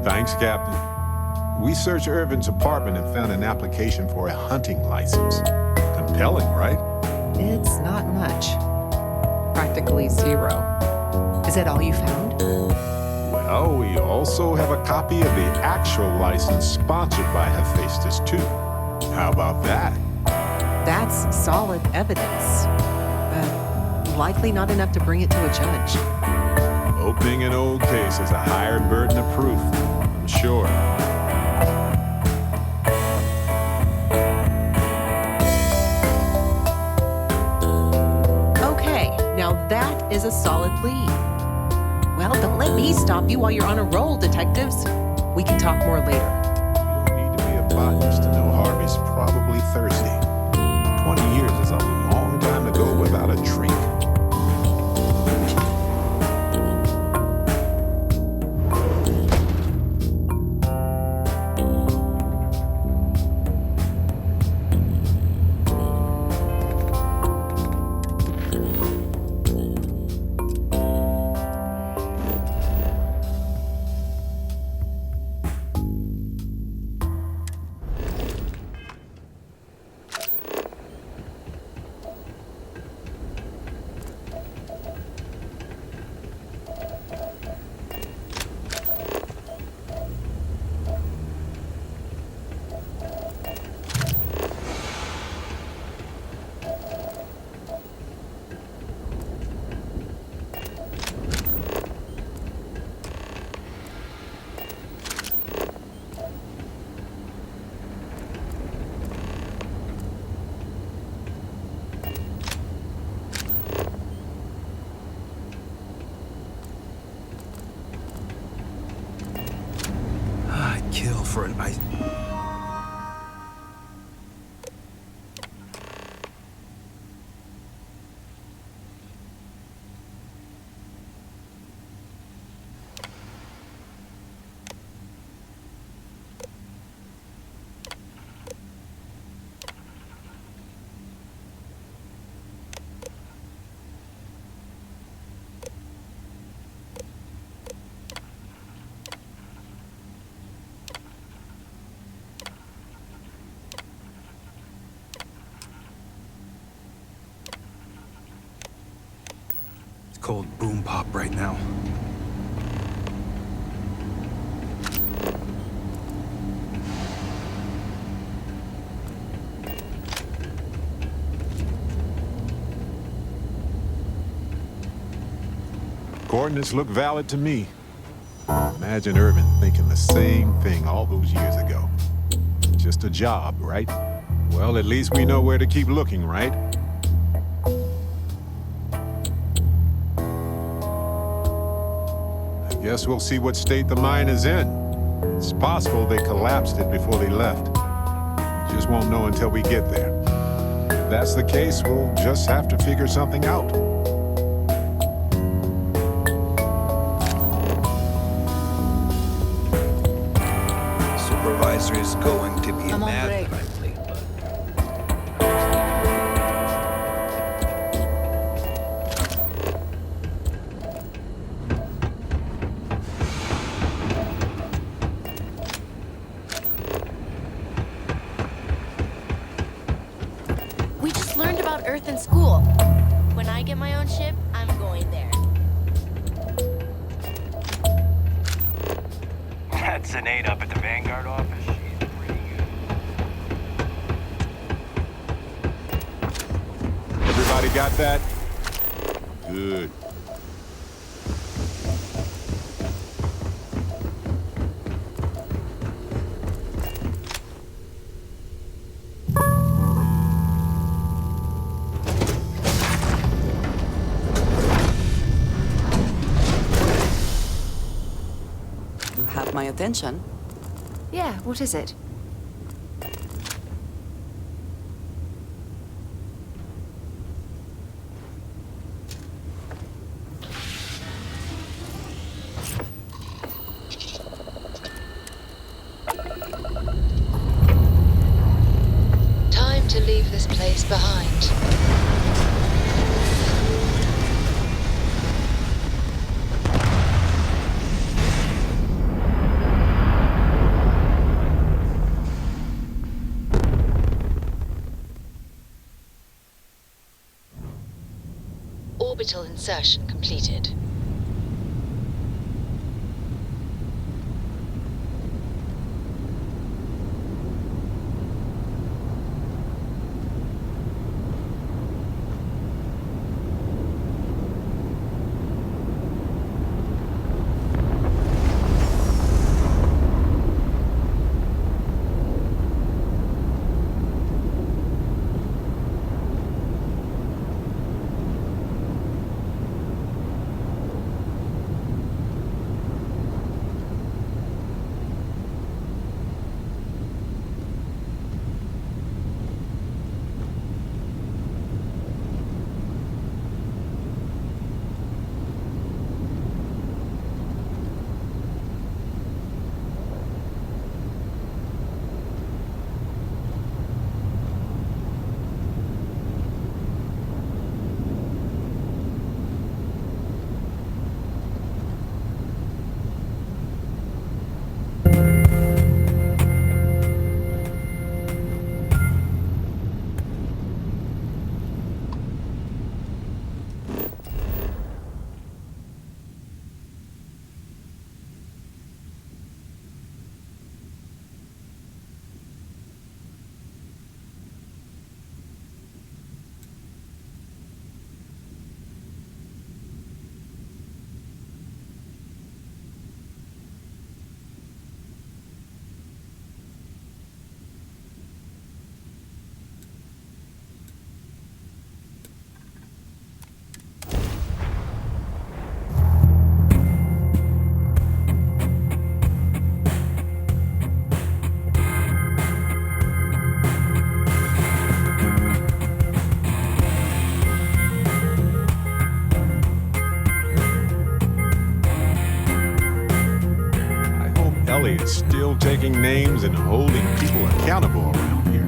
Speaker 2: Thanks, Captain. We searched Irvin's apartment and found an application for a hunting license. Compelling, right?
Speaker 18: It's not much. Practically zero. Is that all you found?
Speaker 2: Well, we also have a copy of the actual license sponsored by Hephaestus, too. How about that?
Speaker 18: That's solid evidence, but likely not enough to bring it to a judge.
Speaker 2: Opening an old case is a higher burden of proof, I'm sure.
Speaker 18: Okay, now that is a solid lead. Well, don't let me stop you while you're on a roll, detectives. We can talk more later.
Speaker 2: You don't need to be a botanist to know Harvey's probably thirsty. 20 years is a long time to go without a drink.
Speaker 14: Kill for an ice. Cold boom pop right now.
Speaker 2: Coordinates look valid to me. Imagine Irvin thinking the same thing all those years ago. Just a job, right? Well, at least we know where to keep looking, right? Guess we'll see what state the mine is in. It's possible they collapsed it before they left. We just won't know until we get there. If that's the case, we'll just have to figure something out.
Speaker 6: Supervisor is going to be mad.
Speaker 3: We just learned about Earth in school. When I get my own ship, I'm going there.
Speaker 4: That's an 8 up at the Vanguard office.
Speaker 2: Everybody got that? Good.
Speaker 8: Have my attention.
Speaker 1: Yeah, what is it?
Speaker 21: Time to leave this place behind. orbital insertion completed.
Speaker 2: Elliot's still taking names and holding people accountable around here.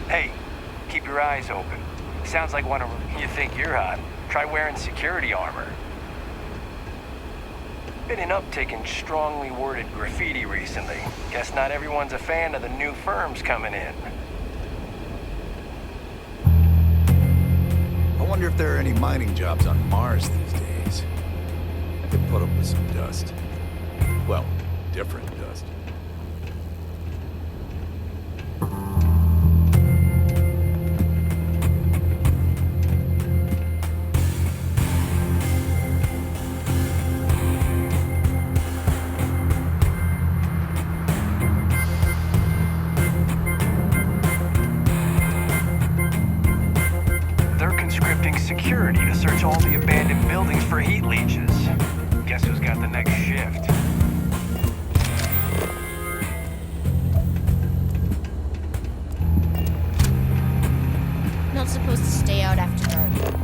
Speaker 15: Hey, keep your eyes open. Sounds like one of you think you're hot. Try wearing security armor. Been an uptick in strongly worded graffiti recently. Guess not everyone's a fan of the new firms coming in.
Speaker 6: I wonder if there are any mining jobs on Mars these days. I could put up with some dust. Well, different dust.
Speaker 15: Security to search all the abandoned buildings for heat leeches. Guess who's got the next shift?
Speaker 3: Not supposed to stay out after dark.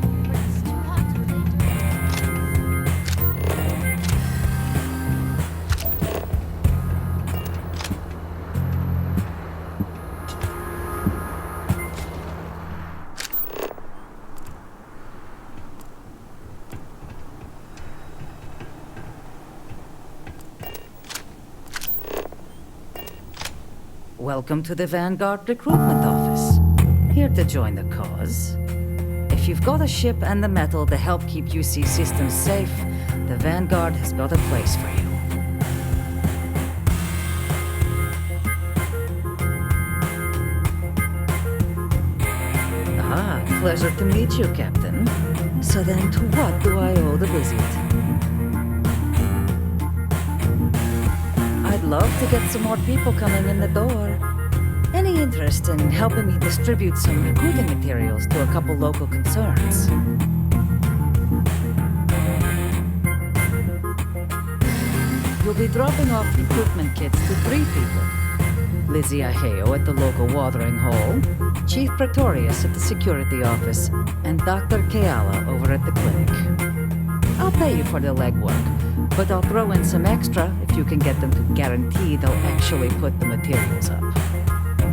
Speaker 16: Welcome to the Vanguard Recruitment Office. Here to join the cause. If you've got a ship and the metal to help keep UC systems safe, the Vanguard has got a place for you. Ah, pleasure to meet you, Captain. So then, to what do I owe the visit? I'd love to get some more people coming in the door. Any any interest in helping me distribute some recruiting materials to a couple local concerns? You'll be dropping off recruitment kits to 3 people. Lizzie Aheo at the local watering hole, Chief Pretorius at the security office, and Dr. Keala over at the clinic. I'll pay you for the legwork, but I'll throw in some extra if you can get them to guarantee they'll actually put the materials up.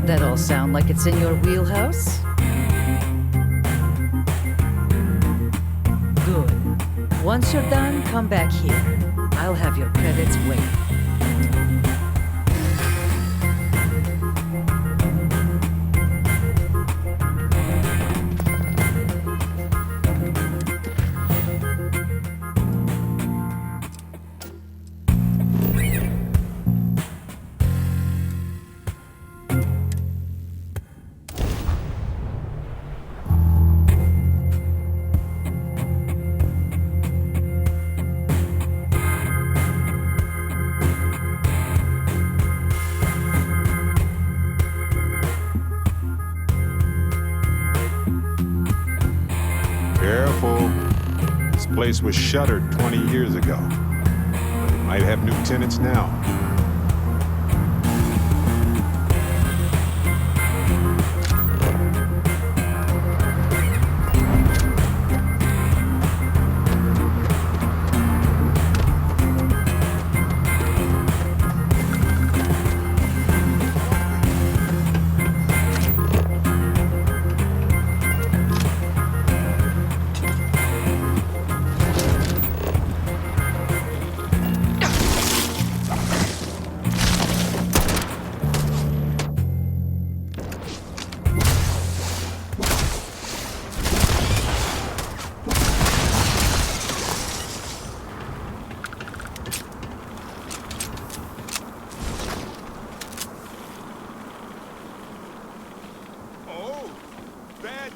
Speaker 16: That all sound like it's in your wheelhouse? Good. Once you're done, come back here. I'll have your credits waiting.
Speaker 2: Careful. This place was shuttered 20 years ago. But it might have new tenants now.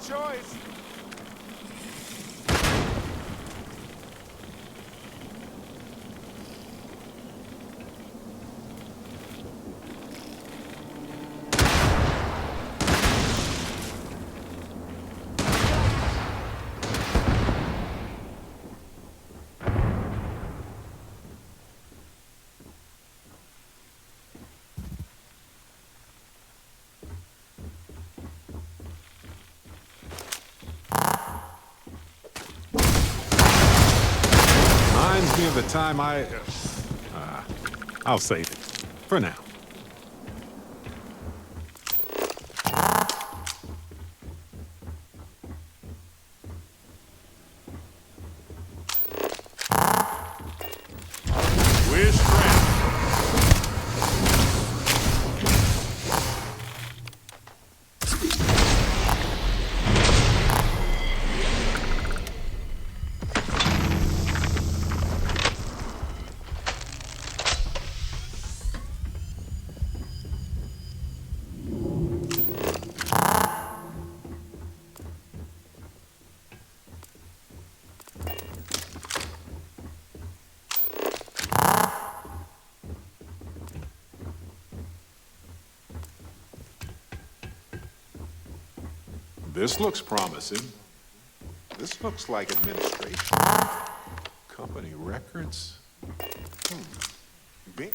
Speaker 2: Choice. Reminds me of the time I'll save it. For now. We're strapped. This looks promising. This looks like administration. Company records. Bing.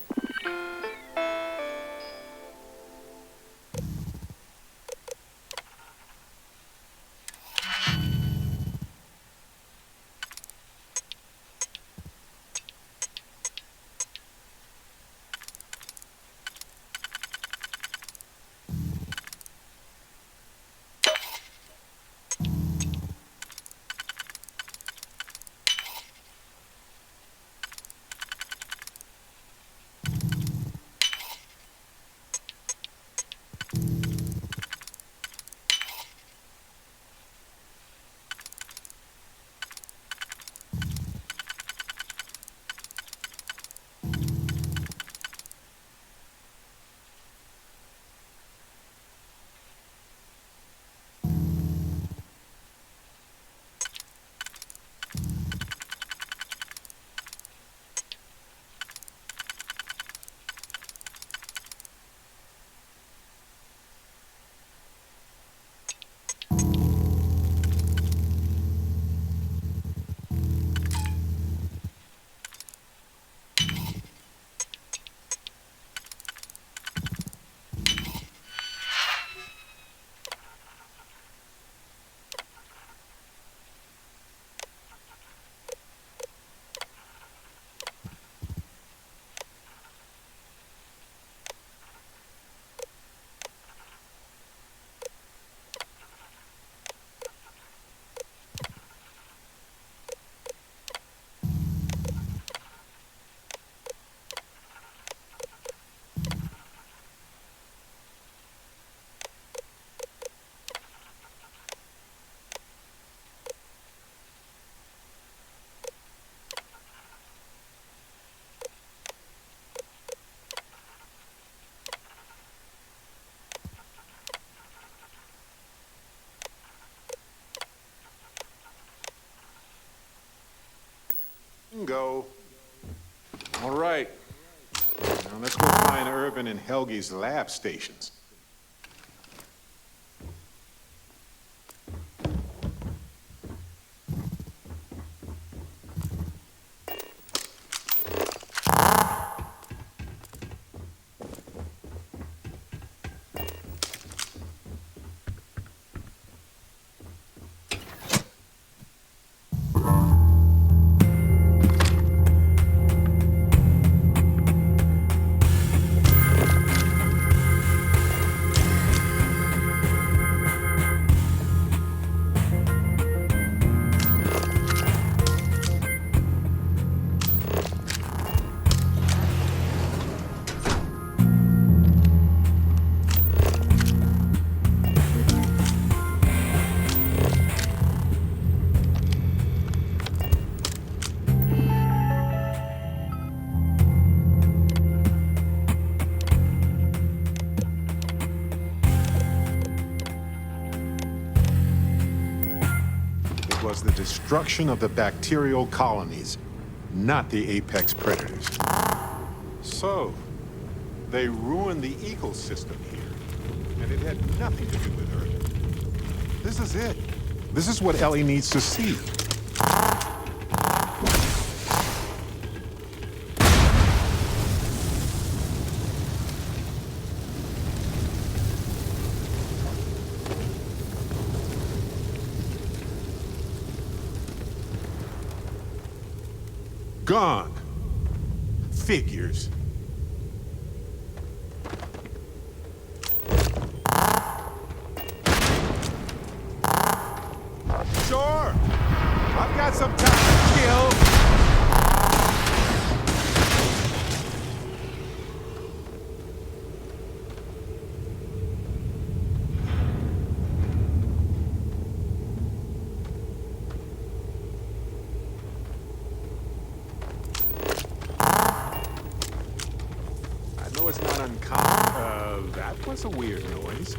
Speaker 2: go. All right. Now let's go find Irvin and Helge's lab stations. Was the destruction of the bacterial colonies, not the apex predators. So, they ruined the ecosystem here, and it had nothing to do with Earth. This is it. This is what Ellie needs to see. Gone. Figures. Sure. I've got some time to kill. It's not uncommon. That was a weird noise.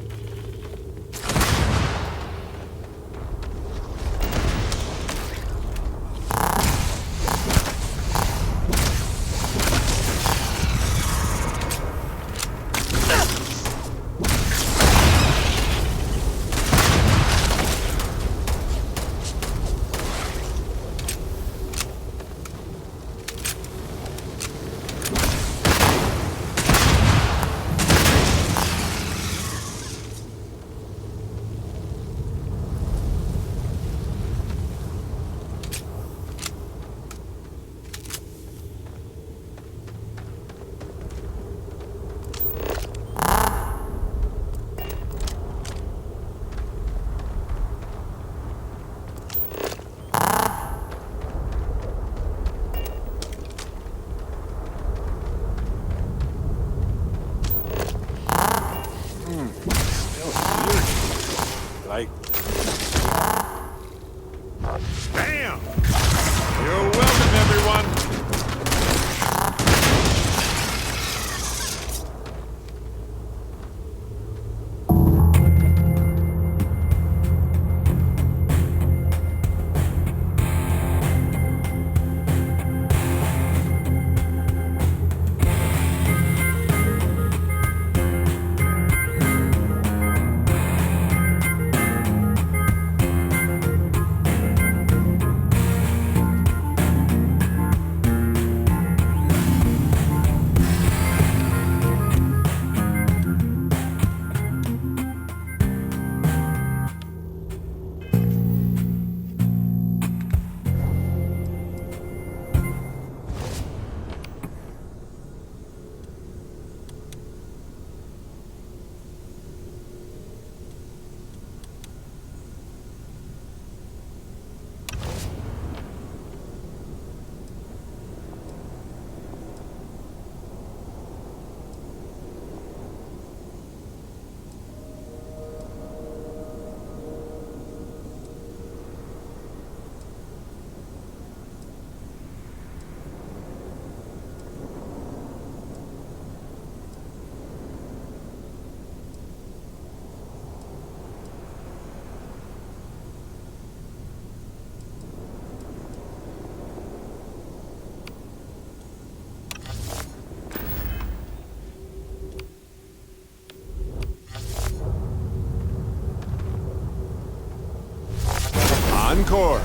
Speaker 2: Encore!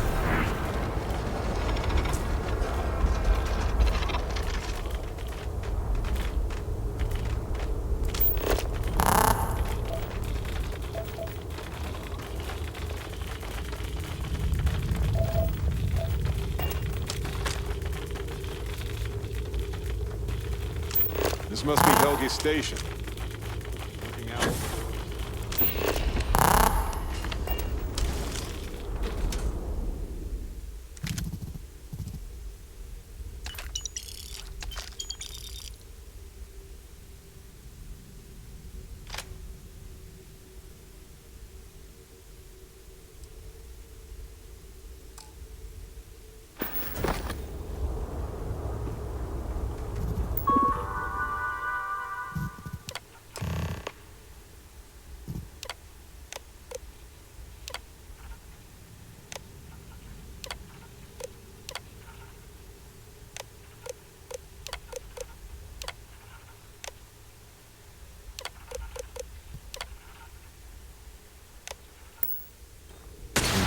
Speaker 2: This must be Helge Station. Looking out.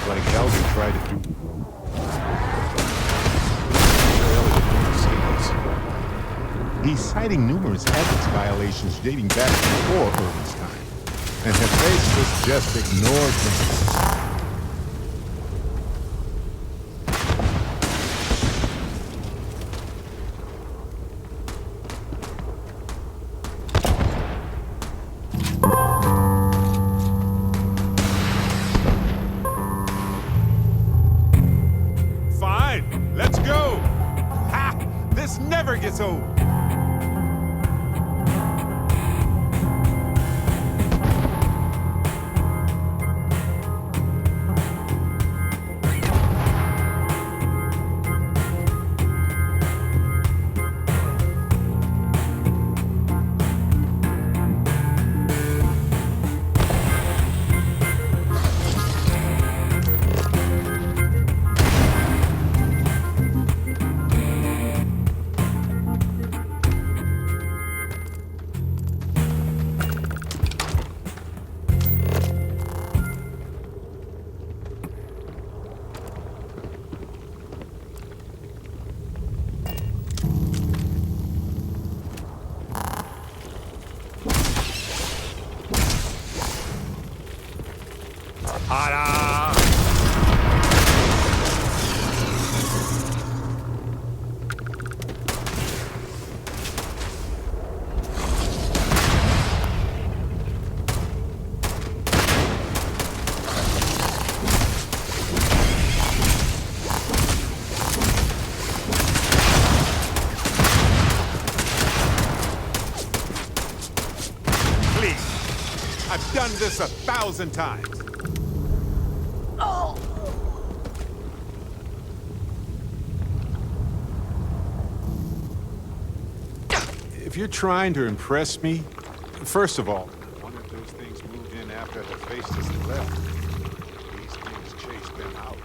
Speaker 2: Like Helge tried to do. He's citing numerous ethics violations dating back before Irvin's time, and Hephaestus just ignored them. Let's go! Ha! This never gets old! I've done this 1,000 times.
Speaker 5: Oh.
Speaker 2: If you're trying to impress me, first of all, I wonder if those things moved in after Hephaestus left. These things chased them out.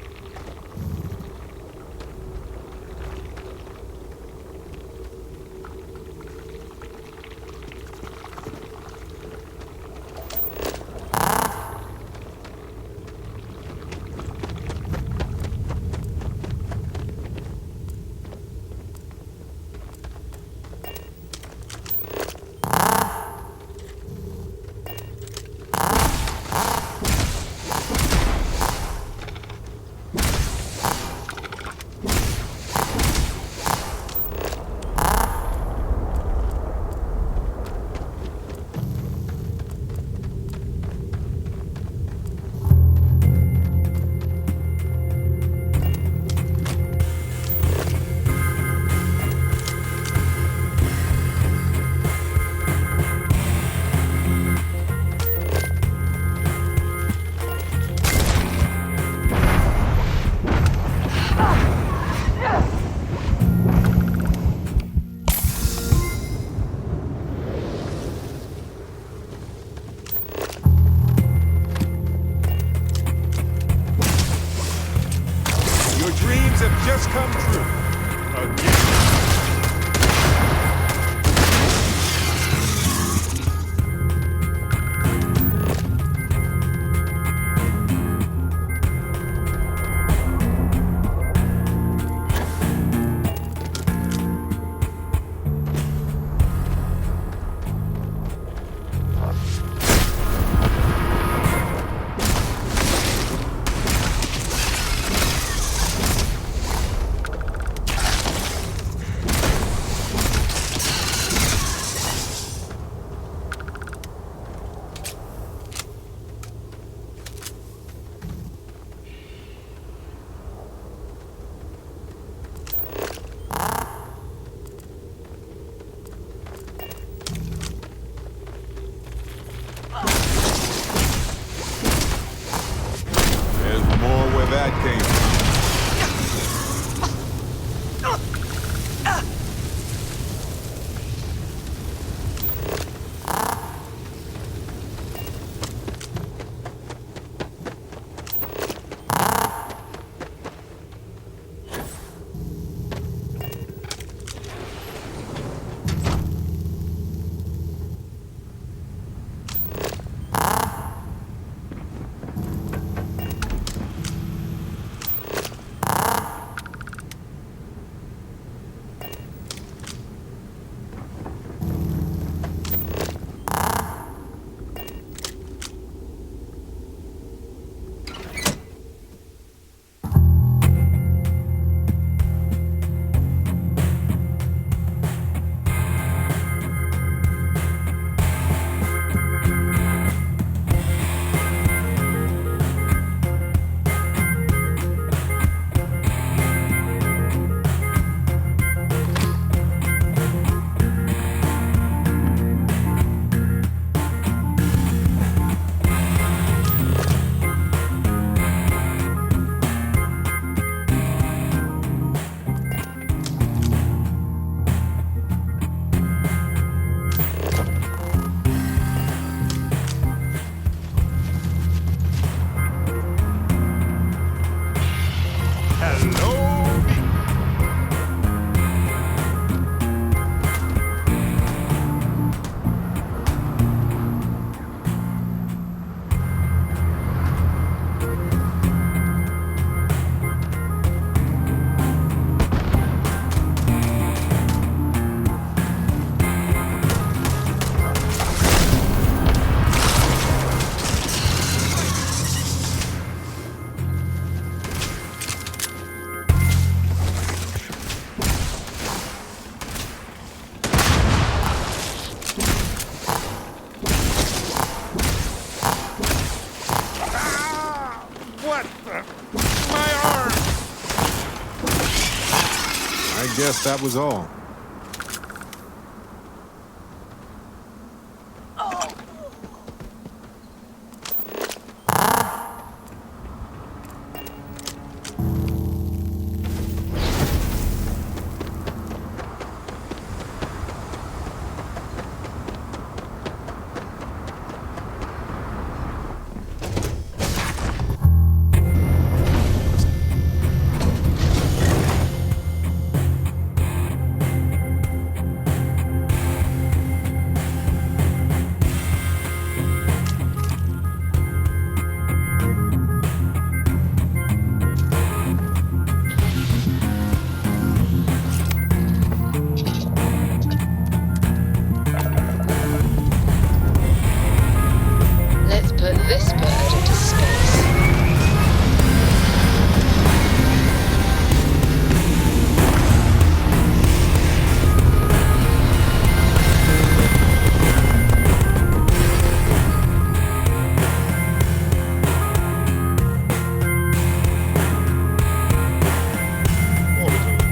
Speaker 2: guess that was all.
Speaker 21: Let's put this bird into space.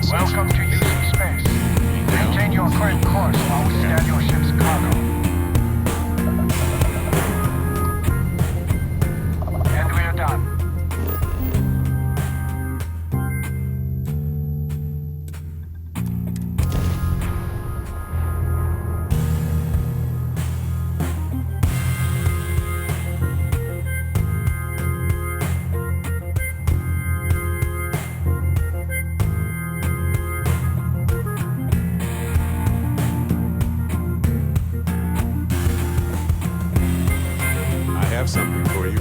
Speaker 17: Welcome to UC Space. Maintain your current course while we scan your ship's cargo. And we're done.
Speaker 2: I have something for you.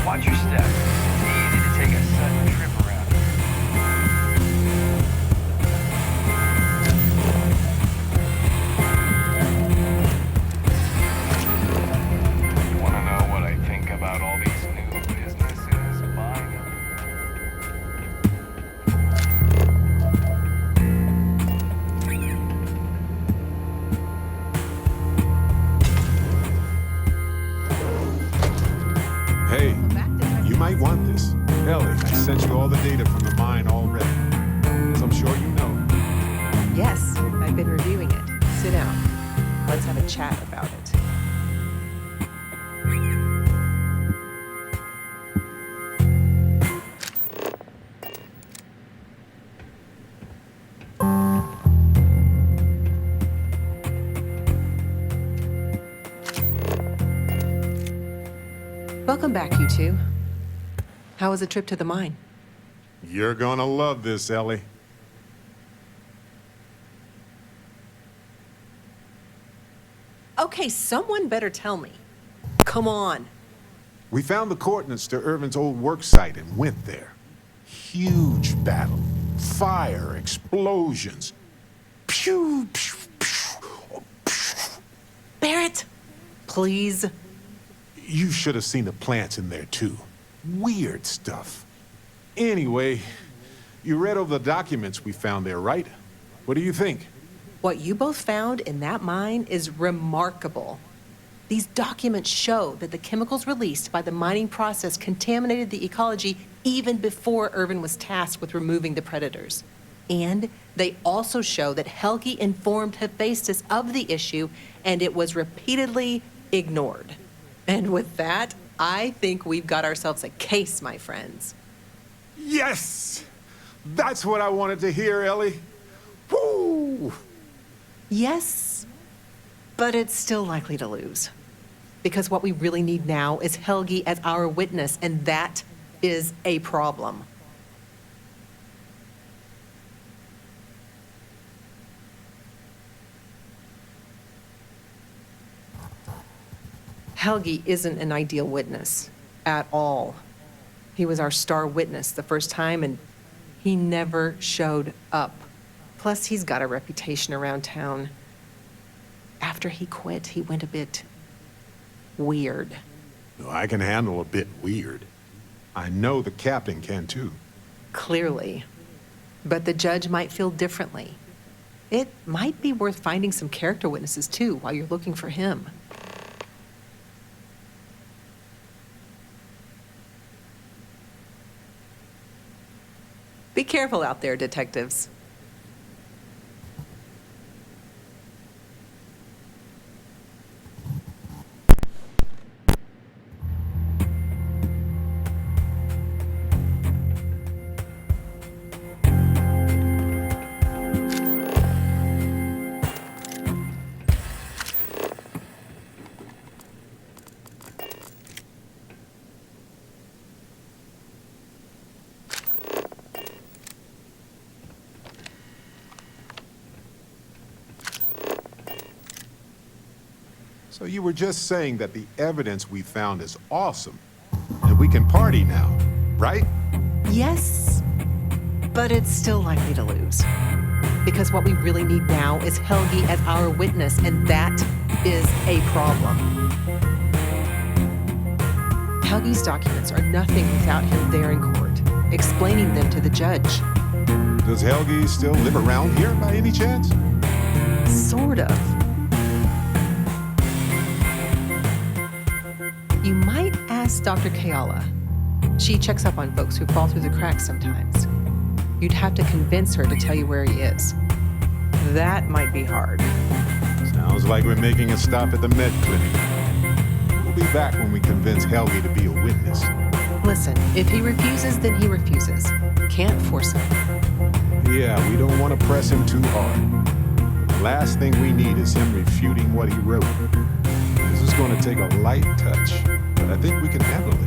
Speaker 15: Watch your step. It's easy to take a sudden trip around here. You wanna know what I think about all these new businesses buying up?
Speaker 2: Hey, you might want this. Ellie, I sent you all the data from the mine already. As I'm sure you know.
Speaker 18: Yes, I've been reviewing it. Sit down. Let's have a chat about it. Welcome back, you two. How was the trip to the mine?
Speaker 2: You're gonna love this, Ellie.
Speaker 18: Okay, someone better tell me. Come on.
Speaker 2: We found the coordinates to Irvin's old work site and went there. Huge battle. Fire, explosions. Pew, pew, pew, pew.
Speaker 18: Barrett, please.
Speaker 2: You should have seen the plants in there, too. Weird stuff. Anyway, you read over the documents we found there, right? What do you think?
Speaker 18: What you both found in that mine is remarkable. These documents show that the chemicals released by the mining process contaminated the ecology even before Irvin was tasked with removing the predators. And they also show that Helgi informed Hephaestus of the issue, and it was repeatedly ignored. And with that, I think we've got ourselves a case, my friends.
Speaker 2: Yes! That's what I wanted to hear, Ellie. Woo!
Speaker 18: Yes, but it's still likely to lose. Because what we really need now is Helgi as our witness, and that is a problem. Helgi isn't an ideal witness at all. He was our star witness the first time, and he never showed up. Plus, he's got a reputation around town. After he quit, he went a bit weird.
Speaker 2: No, I can handle a bit weird. I know the captain can too.
Speaker 18: Clearly. But the judge might feel differently. It might be worth finding some character witnesses, too, while you're looking for him. Be careful out there, detectives.
Speaker 2: So you were just saying that the evidence we found is awesome, and we can party now, right?
Speaker 18: Yes, but it's still likely to lose. Because what we really need now is Helgi as our witness, and that is a problem. Helgi's documents are nothing without him there in court, explaining them to the judge.
Speaker 2: Does Helgi still live around here by any chance?
Speaker 18: Sort of. You might ask Dr. Kayala. She checks up on folks who fall through the cracks sometimes. You'd have to convince her to tell you where he is. That might be hard.
Speaker 2: Sounds like we're making a stop at the med clinic. We'll be back when we convince Helgi to be a witness.
Speaker 18: Listen, if he refuses, then he refuses. Can't force him.
Speaker 2: Yeah, we don't want to press him too hard. The last thing we need is him refuting what he wrote. This is going to take a light touch, but I think we can handle it.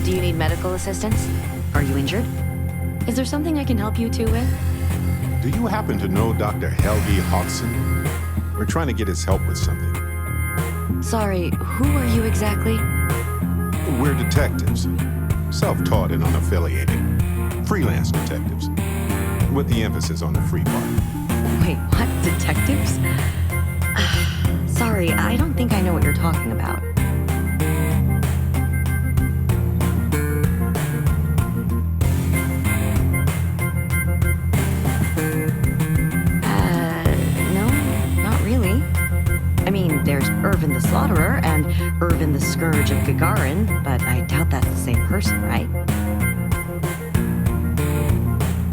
Speaker 10: Do you need medical assistance? Are you injured? Is there something I can help you two with?
Speaker 2: Do you happen to know Dr. Helgi Hodgson? We're trying to get his help with something.
Speaker 10: Sorry, who are you exactly?
Speaker 2: We're detectives. Self-taught and unaffiliated. Freelance detectives. With the emphasis on the free part.
Speaker 10: Wait, what? Detectives? Sorry, I don't think I know what you're talking about. There's Irvin the Slaughterer and Irvin the Scourge of Gagarin, but I doubt that's the same person, right?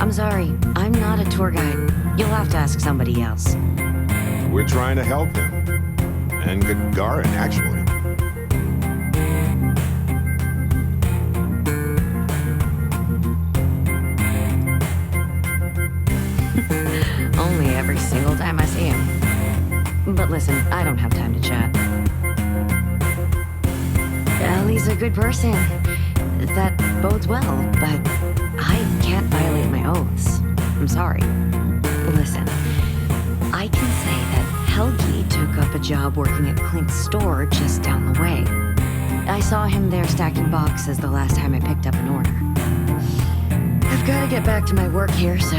Speaker 10: I'm sorry, I'm not a tour guide. You'll have to ask somebody else.
Speaker 2: We're trying to help him. And Gagarin, actually.
Speaker 10: Only every single time I see him. But listen, I don't have time to chat. Ellie's a good person. That bodes well, but I can't violate my oaths. I'm sorry. Listen, I can say that Helgi took up a job working at Clink's store just down the way. I saw him there stacking boxes the last time I picked up an order. I've got to get back to my work here, so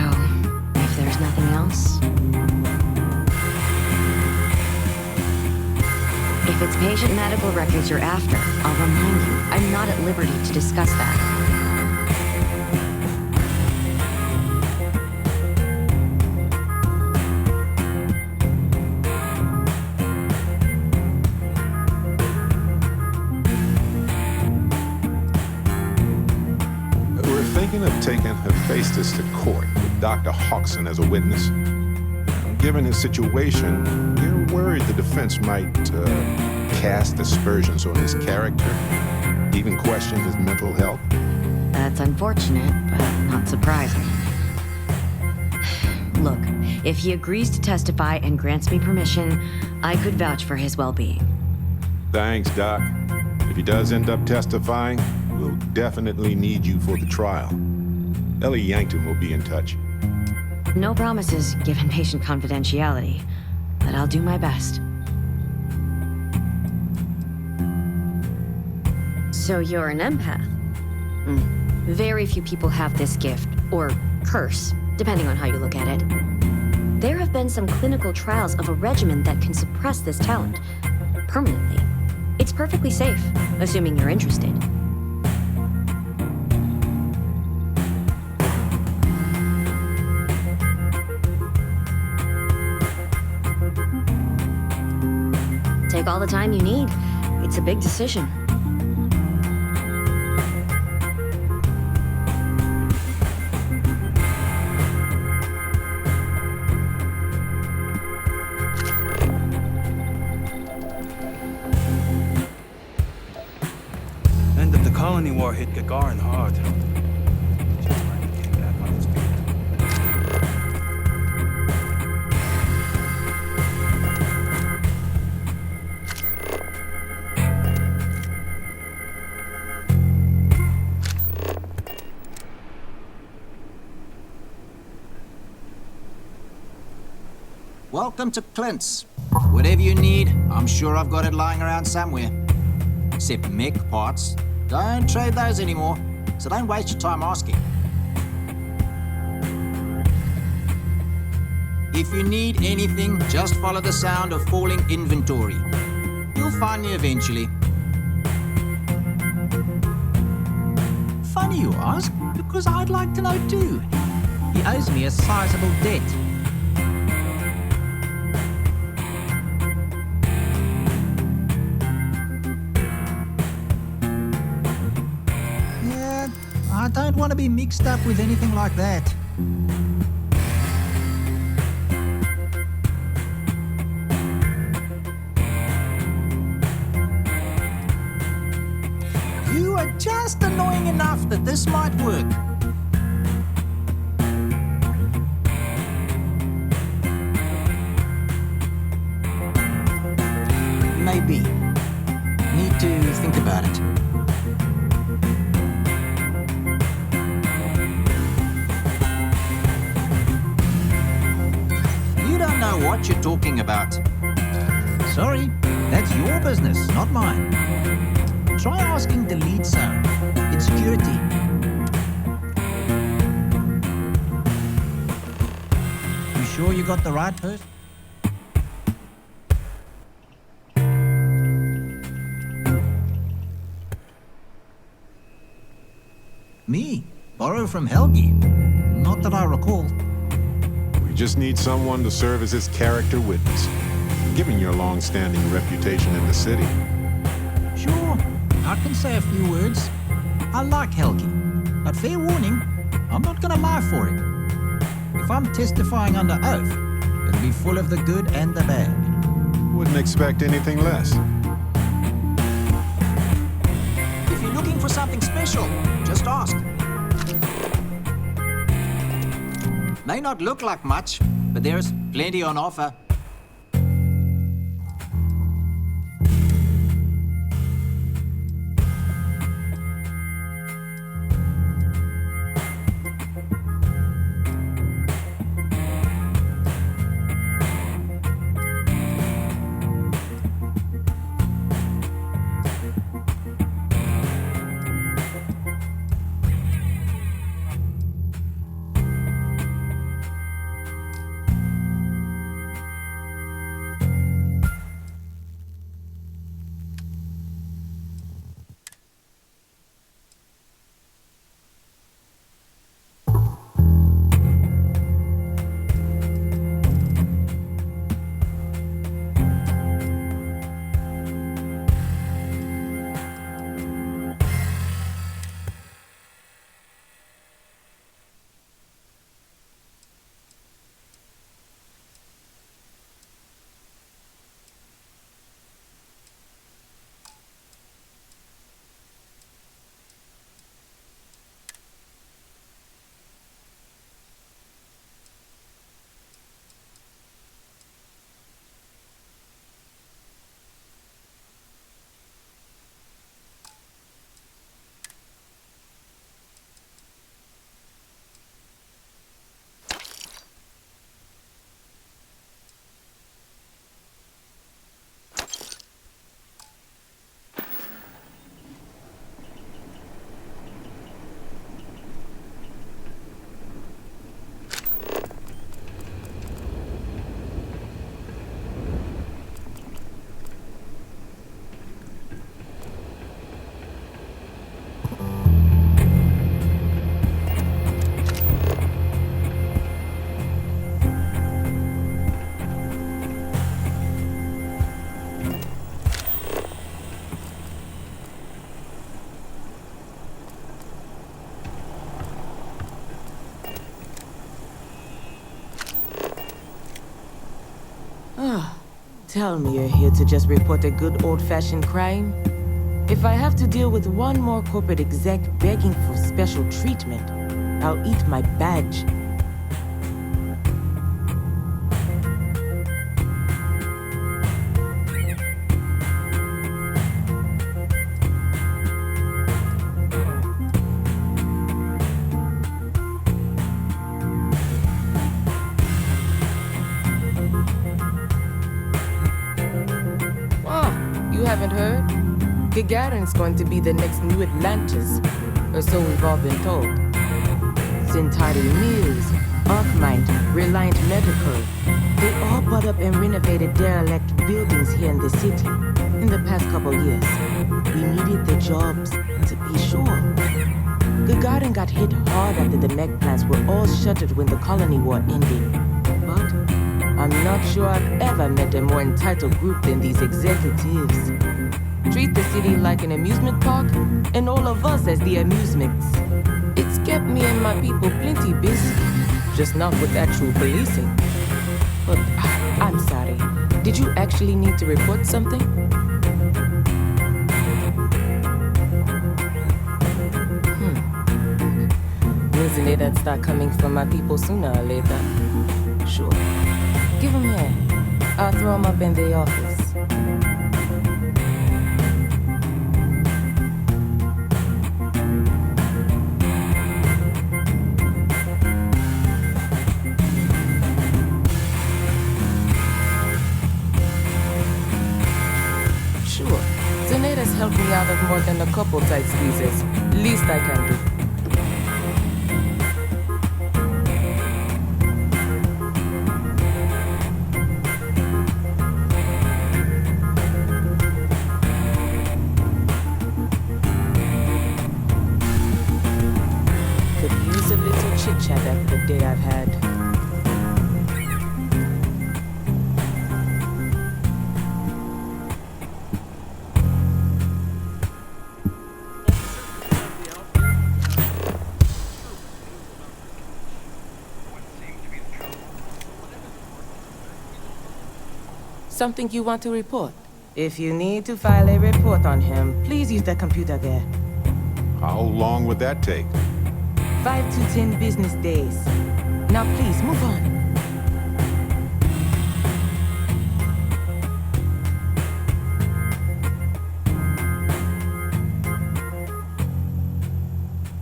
Speaker 10: if there's nothing else... If it's patient medical records you're after, I'll remind you, I'm not at liberty to discuss that.
Speaker 2: We're thinking of taking Hephaestus to court with Dr. Hodgson as a witness. Given his situation, we're worried the defense might cast aspersions on his character, even question his mental health.
Speaker 10: That's unfortunate, but not surprising. Look, if he agrees to testify and grants me permission, I could vouch for his well-being.
Speaker 2: Thanks, Doc. If he does end up testifying, we'll definitely need you for the trial. Ellie Yankton will be in touch.
Speaker 10: No promises, given patient confidentiality, but I'll do my best. So you're an empath? Very few people have this gift, or curse, depending on how you look at it. There have been some clinical trials of a regimen that can suppress this talent permanently. It's perfectly safe, assuming you're interested. Take all the time you need. It's a big decision.
Speaker 11: End of the colony war hit Gagarin hard. Just finally came back on its feet.
Speaker 20: Welcome to Clint's. Whatever you need, I'm sure I've got it lying around somewhere. Except mech parts. Don't trade those anymore, so don't waste your time asking. If you need anything, just follow the sound of falling inventory. You'll find me eventually.
Speaker 22: Funny you ask, because I'd like to know too. He owes me a sizable debt. Yeah, I don't want to be mixed up with anything like that.
Speaker 20: You are just annoying enough that this might work. Maybe. Need to think about it. You don't know what you're talking about.
Speaker 22: Sorry, that's your business, not mine. Try asking the lead zone. It's security. You sure you got the right person? Me? Borrow from Helgi? Not that I recall.
Speaker 2: We just need someone to serve as his character witness, given your long-standing reputation in the city.
Speaker 22: Sure, I can say a few words. I like Helgi, but fair warning, I'm not gonna lie for him. If I'm testifying under oath, it'll be full of the good and the bad.
Speaker 2: Wouldn't expect anything less.
Speaker 20: If you're looking for something special, just ask. May not look like much, but there's plenty on offer.
Speaker 13: Tell me you're here to just report a good old-fashioned crime? If I have to deal with one more corporate exec begging for special treatment, I'll eat my badge. You haven't heard? Gagarin's going to be the next new Atlantis, or so we've all been told. Centauri Mills, Arcmind, Reliant Medical, they all bought up and renovated derelict buildings here in the city in the past couple years. We needed the jobs, to be sure. Gagarin got hit hard after the mech plants were all shuttered when the colony war ended. But I'm not sure I've ever met a more entitled group than these executives. Treat the city like an amusement park, and all of us as the amusements. It's kept me and my people plenty busy, just not with actual policing. But I'm sorry, did you actually need to report something? Isn't it that start coming from my people sooner or later? Sure. Give them here. I'll throw them up in the office. Sure. Zenaita's helped me out of more than a couple tight squeezes. Least I can do. Chit-chat after the day I've had. Something you want to report? If you need to file a report on him, please use the computer there.
Speaker 2: How long would that take?
Speaker 13: 5 to 10 business days. Now please, move on.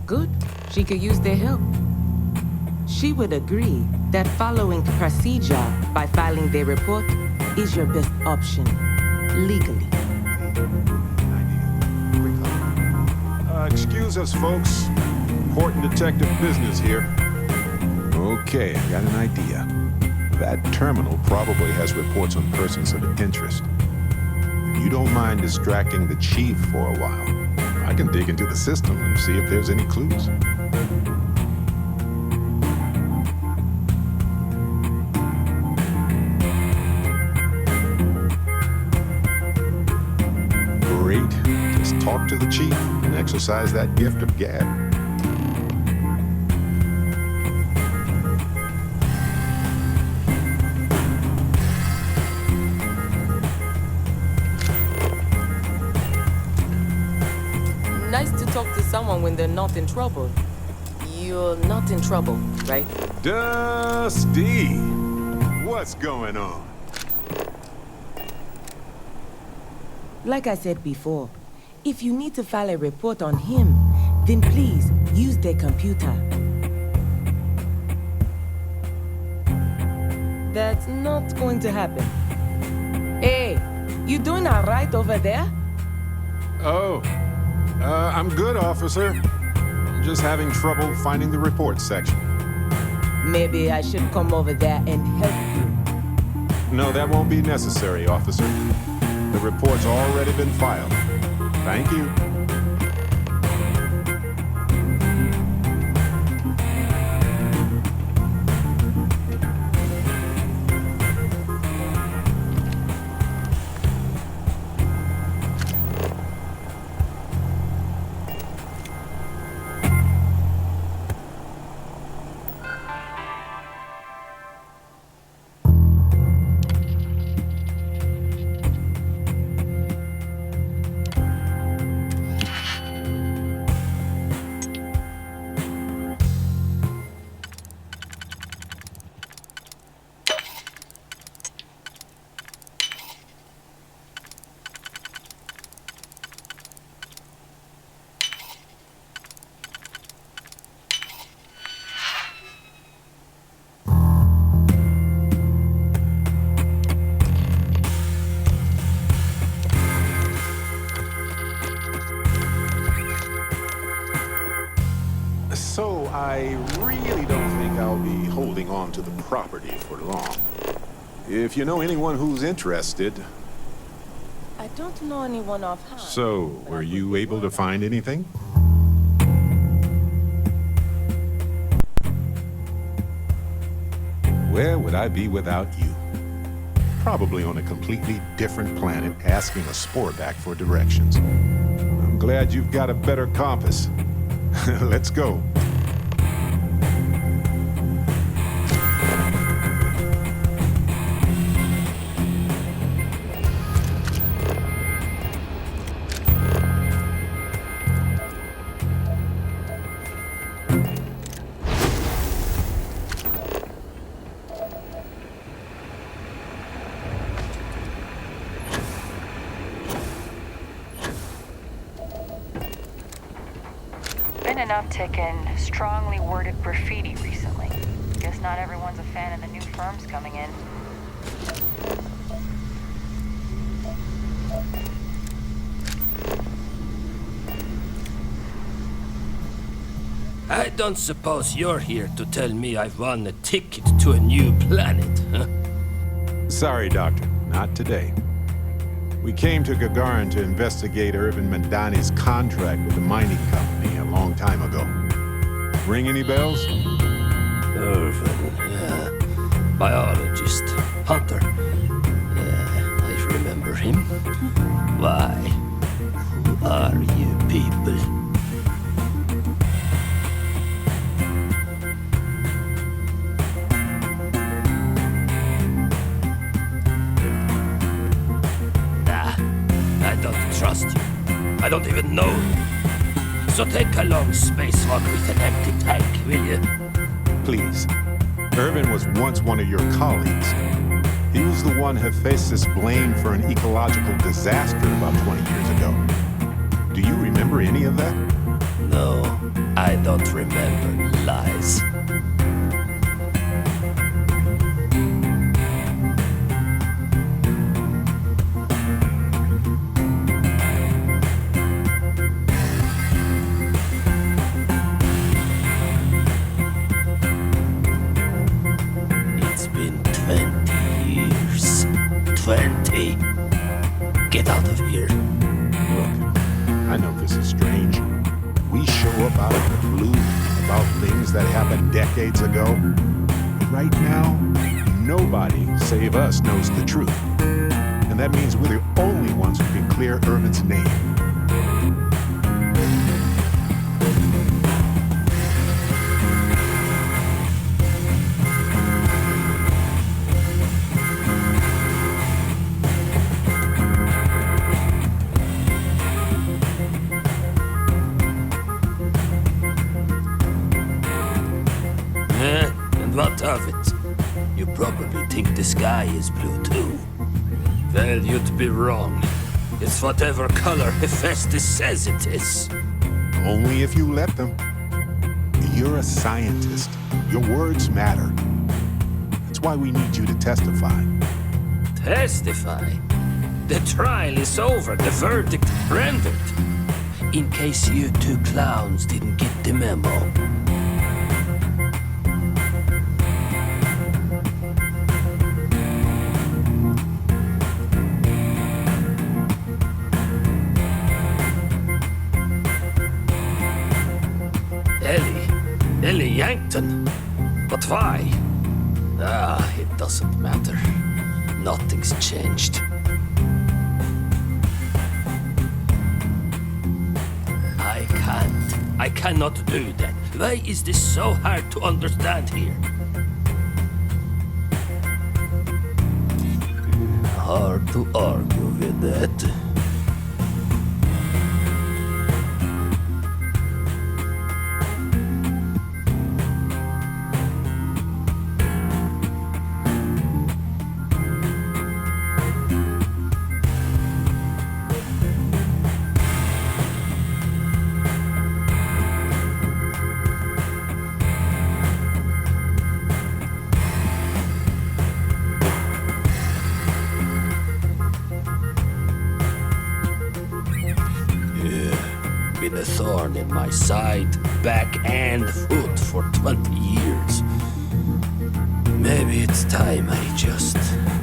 Speaker 13: Good. She could use their help. She would agree that following procedure by filing their report is your best option, legally.
Speaker 2: Excuse us, folks. Important detective business here. Okay, I got an idea. That terminal probably has reports on persons of interest. If you don't mind distracting the chief for a while, I can dig into the system and see if there's any clues. Great. Just talk to the chief and exercise that gift of gab.
Speaker 13: Nice to talk to someone when they're not in trouble. You're not in trouble, right?
Speaker 2: Dusty! What's going on?
Speaker 13: Like I said before, if you need to file a report on him, then please use their computer. That's not going to happen. Hey, you doing all right over there?
Speaker 2: Oh, I'm good, officer. Just having trouble finding the report section.
Speaker 13: Maybe I should come over there and help you.
Speaker 2: No, that won't be necessary, officer. The report's already been filed. Thank you. I really don't think I'll be holding on to the property for long. If you know anyone who's interested...
Speaker 18: I don't know anyone offhand.
Speaker 2: So, were you able to find anything? Where would I be without you? Probably on a completely different planet, asking a sportback for directions. I'm glad you've got a better compass. Let's go.
Speaker 9: Been an uptick in strongly worded graffiti recently. Guess not everyone's a fan of the new firms coming in.
Speaker 7: I don't suppose you're here to tell me I've won a ticket to a new planet, huh?
Speaker 2: Sorry, Doctor. Not today. We came to Gagarin to investigate Irvin Mandani's contract with the mining company a long time ago. Ring any bells?
Speaker 7: Irvin, yeah. Biologist, hunter. Yeah, I remember him. Why? Who are you people? Trust you. I don't even know you. So take a long spacewalk with an empty tank, will you?
Speaker 2: Please. Irvin was once one of your colleagues. He was the one Hephaestus blamed for an ecological disaster about 20 years ago. Do you remember any of that?
Speaker 7: No, I don't remember lies. Get out of here.
Speaker 2: Look, I know this is strange. We show up out of the blue about things that happened decades ago. But right now, nobody save us knows the truth. And that means we're the only ones who can clear Irvin's name.
Speaker 7: What of it? You probably think the sky is blue too. Well, you'd be wrong. It's whatever color Hephaestus says it is.
Speaker 2: Only if you let them. You're a scientist. Your words matter. That's why we need you to testify.
Speaker 7: Testify? The trial is over, the verdict rendered. In case you two clowns didn't get the memo. Ellie Yankton? But why? It doesn't matter. Nothing's changed. I cannot do that. Why is this so hard to understand here? Hard to argue with that. been a thorn in my side, back, and foot for 20 years. Maybe it's time I just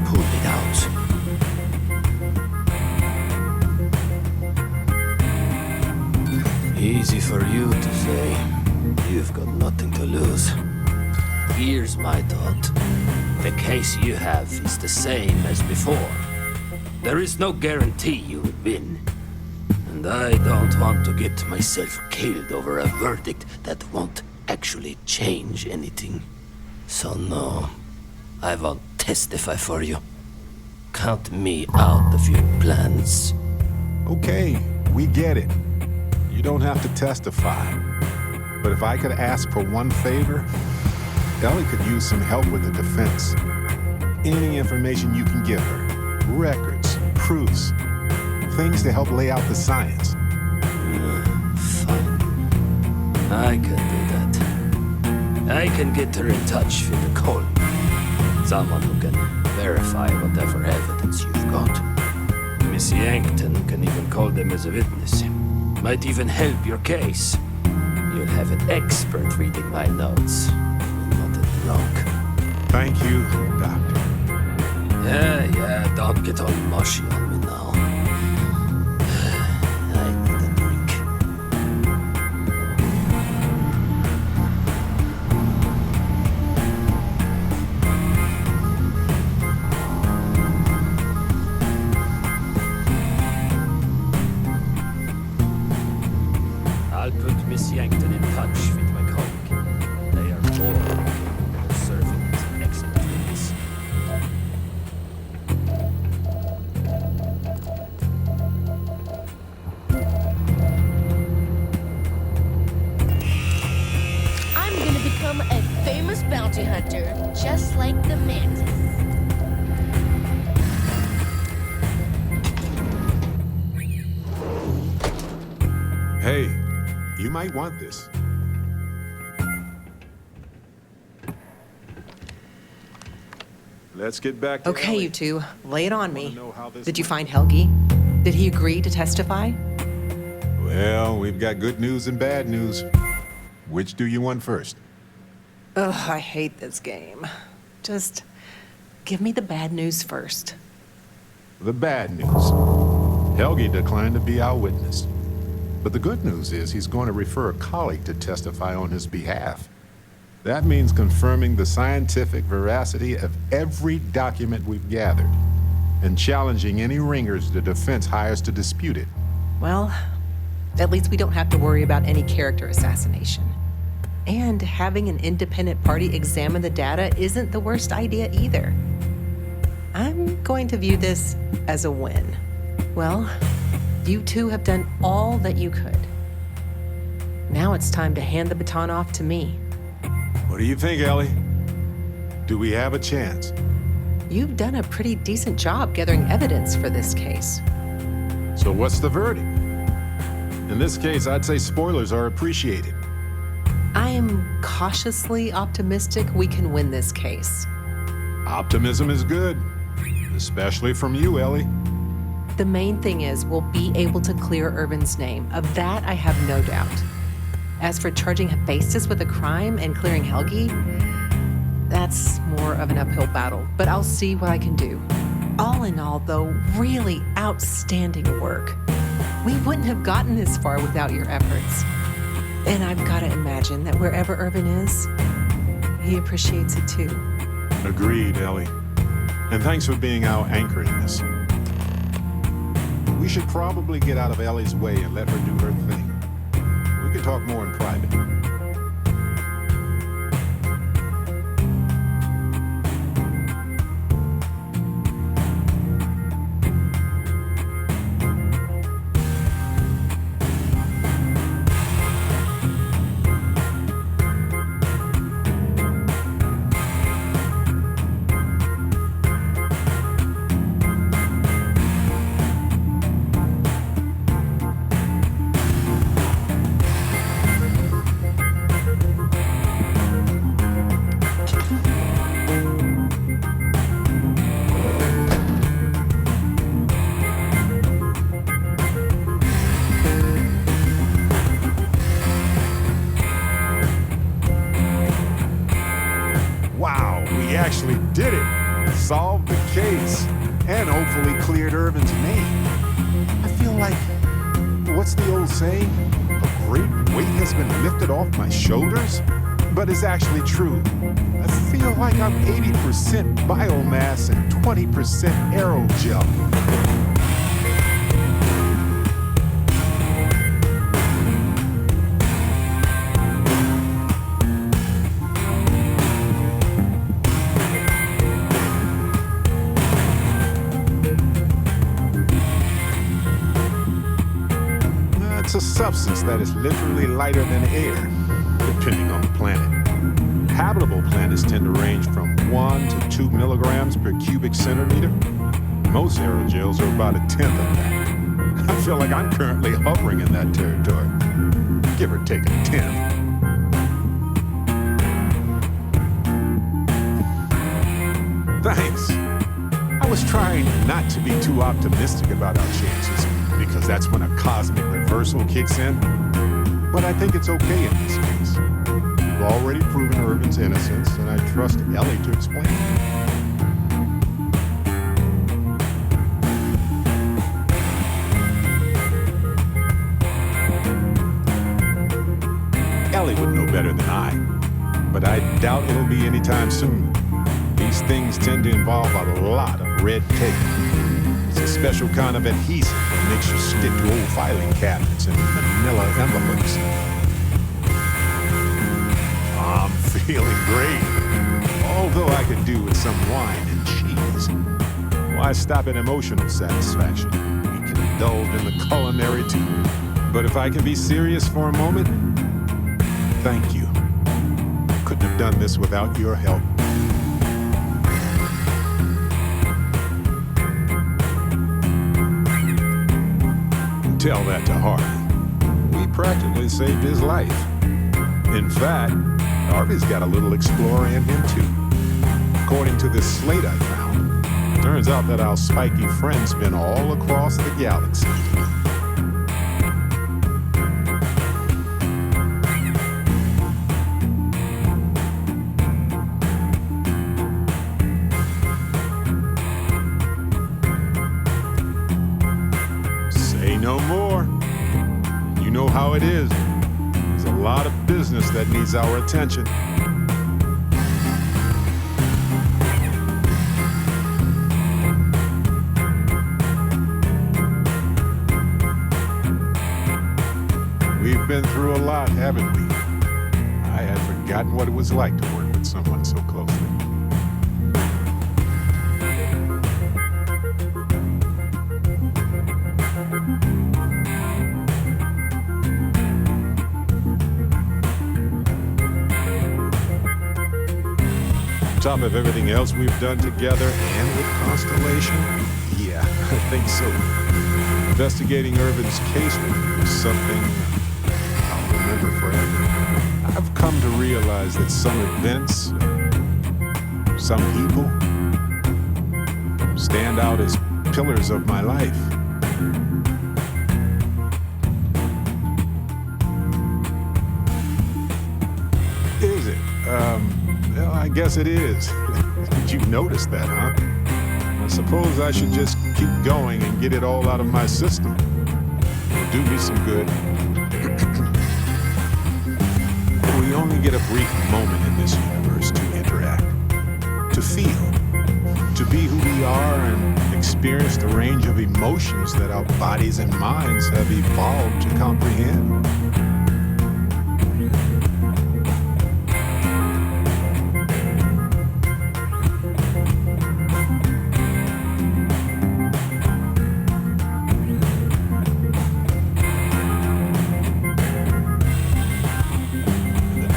Speaker 7: pulled it out. Easy for you to say. You've got nothing to lose. Here's my thought. The case you have is the same as before. There is no guarantee you will win. And I don't want to get myself killed over a verdict that won't actually change anything. So no, I won't testify for you. Count me out of your plans.
Speaker 2: Okay, we get it. You don't have to testify. But if I could ask for one favor, Ellie could use some help with the defense. Any information you can give her. Records, proofs, things to help lay out the science.
Speaker 7: Fine. I can do that. I can get her in touch with the Coleman. Someone who can verify whatever evidence you've got. Miss Yankton can even call them as a witness. Might even help your case. You'll have an expert reading my notes. Not a drunk.
Speaker 2: Thank you, Doctor.
Speaker 7: Yeah, don't get all mushy on me now. I need a drink. I'll put Miss Yankton in touch with my colleague. They are all serving as an expert witness.
Speaker 3: I'm gonna become a famous bounty hunter, just like the Mantis.
Speaker 2: Hey, you might want this. Let's get back to
Speaker 18: Okay,
Speaker 2: Ellie.
Speaker 18: you two, lay it on me.
Speaker 2: know how this
Speaker 18: Did you find Helgi? Did he agree to testify?
Speaker 2: Well, we've got good news and bad news. Which do you want first?
Speaker 18: Ugh, I hate this game. Just give me the bad news first.
Speaker 2: The bad news. Helgi declined to be our witness. But the good news is he's going to refer a colleague to testify on his behalf. That means confirming the scientific veracity of every document we've gathered and challenging any ringers the defense hires to dispute it.
Speaker 18: Well, at least we don't have to worry about any character assassination. And having an independent party examine the data isn't the worst idea either. I'm going to view this as a win. Well, you two have done all that you could. Now it's time to hand the baton off to me.
Speaker 2: What do you think, Ellie? Do we have a chance?
Speaker 18: You've done a pretty decent job gathering evidence for this case.
Speaker 2: So what's the verdict? In this case, I'd say spoilers are appreciated.
Speaker 18: I am cautiously optimistic we can win this case.
Speaker 2: Optimism is good, especially from you, Ellie.
Speaker 18: The main thing is we'll be able to clear Irvin's name. Of that, I have no doubt. As for charging Hephaestus with a crime and clearing Helgi, that's more of an uphill battle, but I'll see what I can do. All in all, though, really outstanding work. We wouldn't have gotten this far without your efforts. And I've got to imagine that wherever Irvin is, he appreciates it too.
Speaker 2: Agreed, Ellie. And thanks for being our anchor in this. We should probably get out of Ellie's way and let her do her thing. We can talk more in private. solved the case and hopefully cleared Irvin's name. I feel like, what's the old saying? A great weight has been lifted off my shoulders? But it's actually true. I feel like I'm 80% biomass and 20% aerogel. It's a substance that is literally lighter than air, depending on the planet. Habitable planets tend to range from 1 to 2 milligrams per cubic centimeter. Most aerogels are about 1/10 of that. I feel like I'm currently hovering in that territory, give or take 1/10. Thanks. I was trying not to be too optimistic about our chances, because that's when a cosmic reversal kicks in. But I think it's okay in this case. We've already proven Irvin's innocence, and I trust Ellie to explain it. Ellie would know better than I, but I doubt it'll be anytime soon. These things tend to involve a lot of red tape. It's a special kind of adhesive that makes you stick to old filing cabinets and manila envelopes. I'm feeling great. Although I could do with some wine and cheese. Why stop at emotional satisfaction? We can indulge in the culinary too. But if I can be serious for a moment, thank you. Couldn't have done this without your help. Tell that to Harvey. We practically saved his life. In fact, Harvey's got a little explorer in him too. According to this slate I found, turns out that our spiky friend's been all across the galaxy. No more. You know how it is. There's a lot of business that needs our attention. We've been through a lot, haven't we? I had forgotten what it was like to work with someone so closely. On top of everything else we've done together and with Constellation? Yeah, I think so. Investigating Irvin's case with you is something I'll remember forever. I've come to realize that some events, some people, stand out as pillars of my life. Is it? Well, I guess it is. Did you notice that, huh? I suppose I should just keep going and get it all out of my system. It'll do me some good. We only get a brief moment in this universe to interact, to feel, to be who we are and experience the range of emotions that our bodies and minds have evolved to comprehend.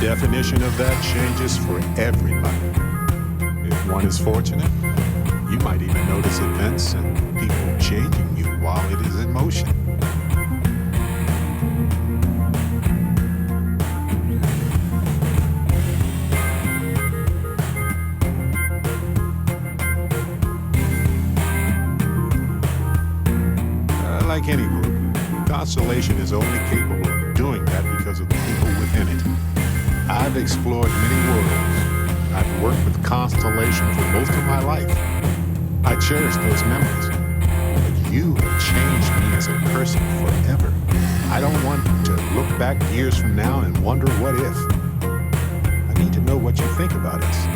Speaker 2: The definition of that changes for everybody. If one is fortunate, you might even notice events and people changing you while it is in motion. Like any group, Constellation is only capable of doing that because of the people within it. I've explored many worlds, I've worked with Constellation for most of my life. I cherish those memories. But you have changed me as a person forever. I don't want to look back years from now and wonder what if. I need to know what you think about us.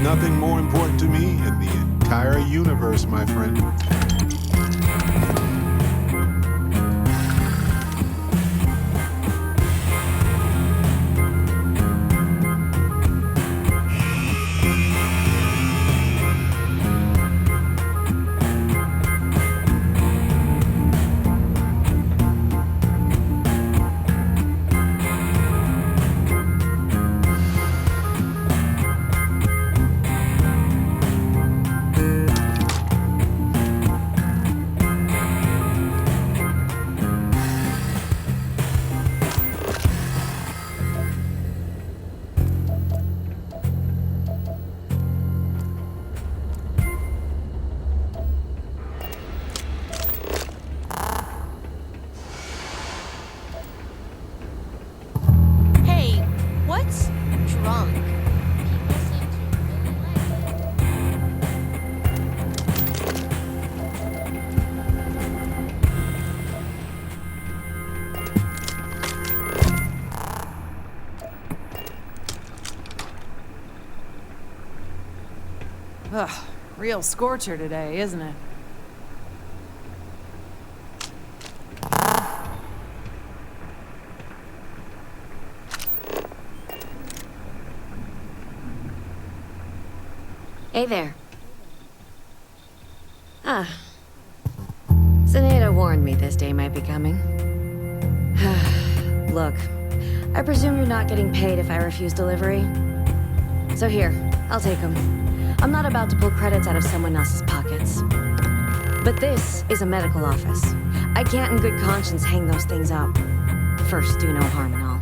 Speaker 2: Nothing more important to me in the entire universe, my friend.
Speaker 3: Hey, what's drunk?
Speaker 12: Ugh, real scorcher today, isn't it?
Speaker 10: Hey there. Zenaida warned me this day might be coming. Look, I presume you're not getting paid if I refuse delivery. So here, I'll take them. I'm not about to pull credits out of someone else's pockets. But this is a medical office. I can't in good conscience hang those things up. First, do no harm and all.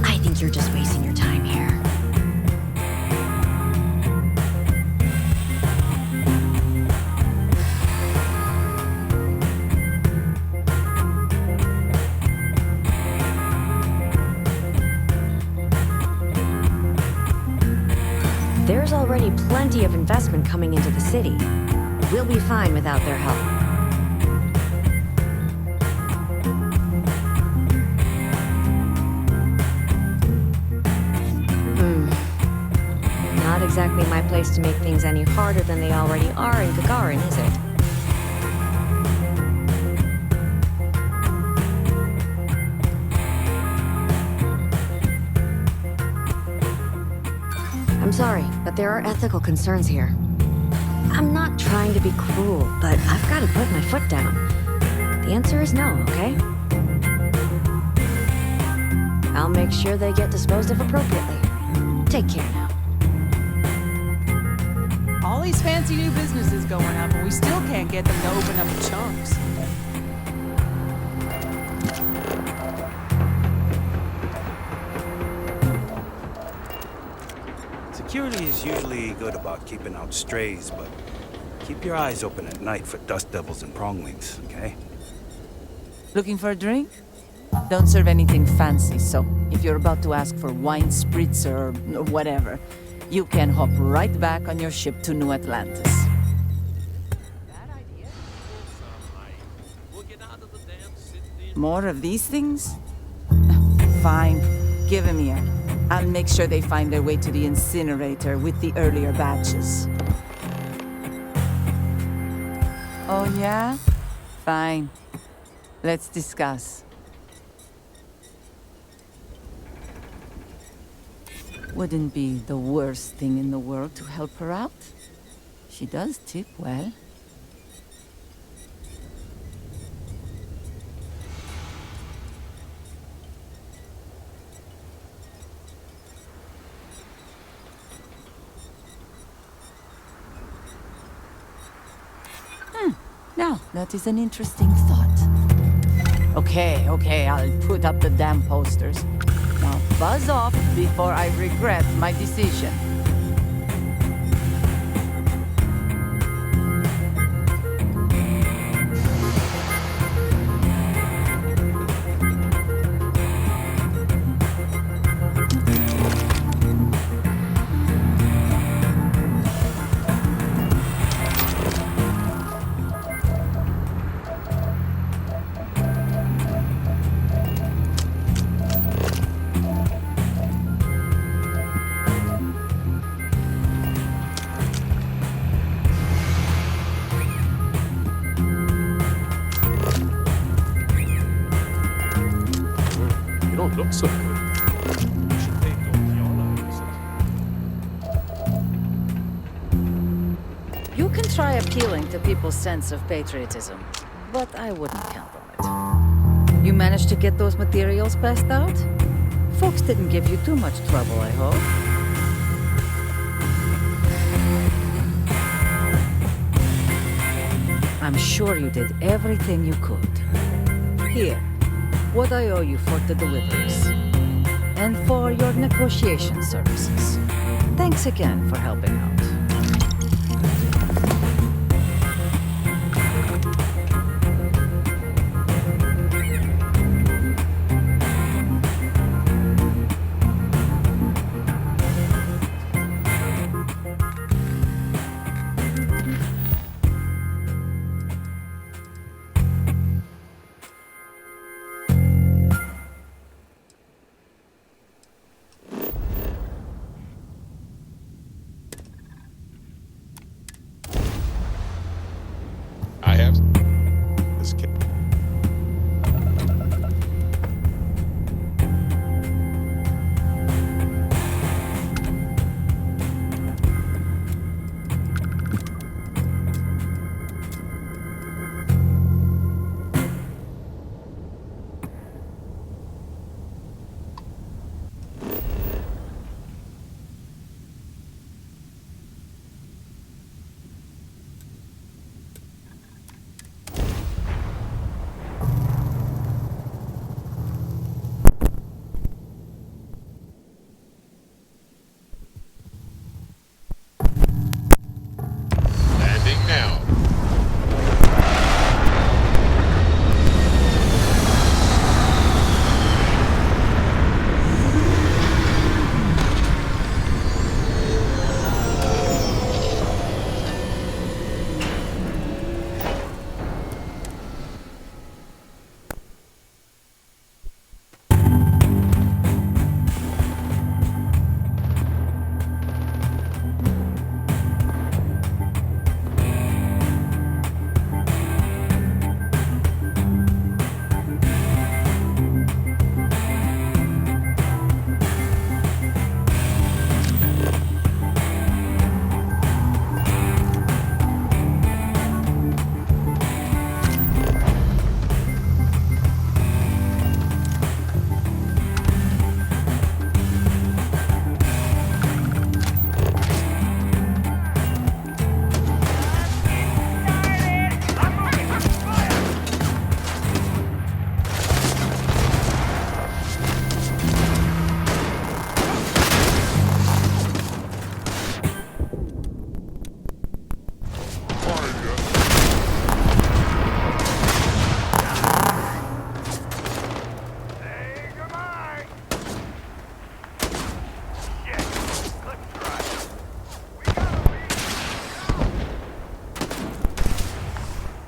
Speaker 10: I think you're just wasting your time here. There's already plenty of investment coming into the city. We'll be fine without their help. Not exactly my place to make things any harder than they already are in Gagarin, is it? I'm sorry, but there are ethical concerns here. I'm not trying to be cruel, but I've got to put my foot down. The answer is no, okay? I'll make sure they get disposed of appropriately. Take care now.
Speaker 12: All these fancy new businesses going up, and we still can't get them to open up the chunks.
Speaker 11: Security is usually good about keeping out strays, but keep your eyes open at night for dust devils and pronglings, okay?
Speaker 12: Looking for a drink? Don't serve anything fancy, so if you're about to ask for wine spritzer or whatever, you can hop right back on your ship to New Atlantis. More of these things? Fine. Give them here. I'll make sure they find their way to the incinerator with the earlier batches. Oh, yeah? Fine. Let's discuss. Wouldn't be the worst thing in the world to help her out. She does tip well. Now, that is an interesting thought. Okay, I'll put up the damn posters. Now buzz off before I regret my decision.
Speaker 14: You don't look so good. You should take
Speaker 16: You can try appealing to people's sense of patriotism, but I wouldn't count on it. You managed to get those materials passed out? Folks didn't give you too much trouble, I hope. I'm sure you did everything you could. Here, what I owe you for the deliveries. And for your negotiation services. Thanks again for helping out.
Speaker 2: I have this kid. Landing now.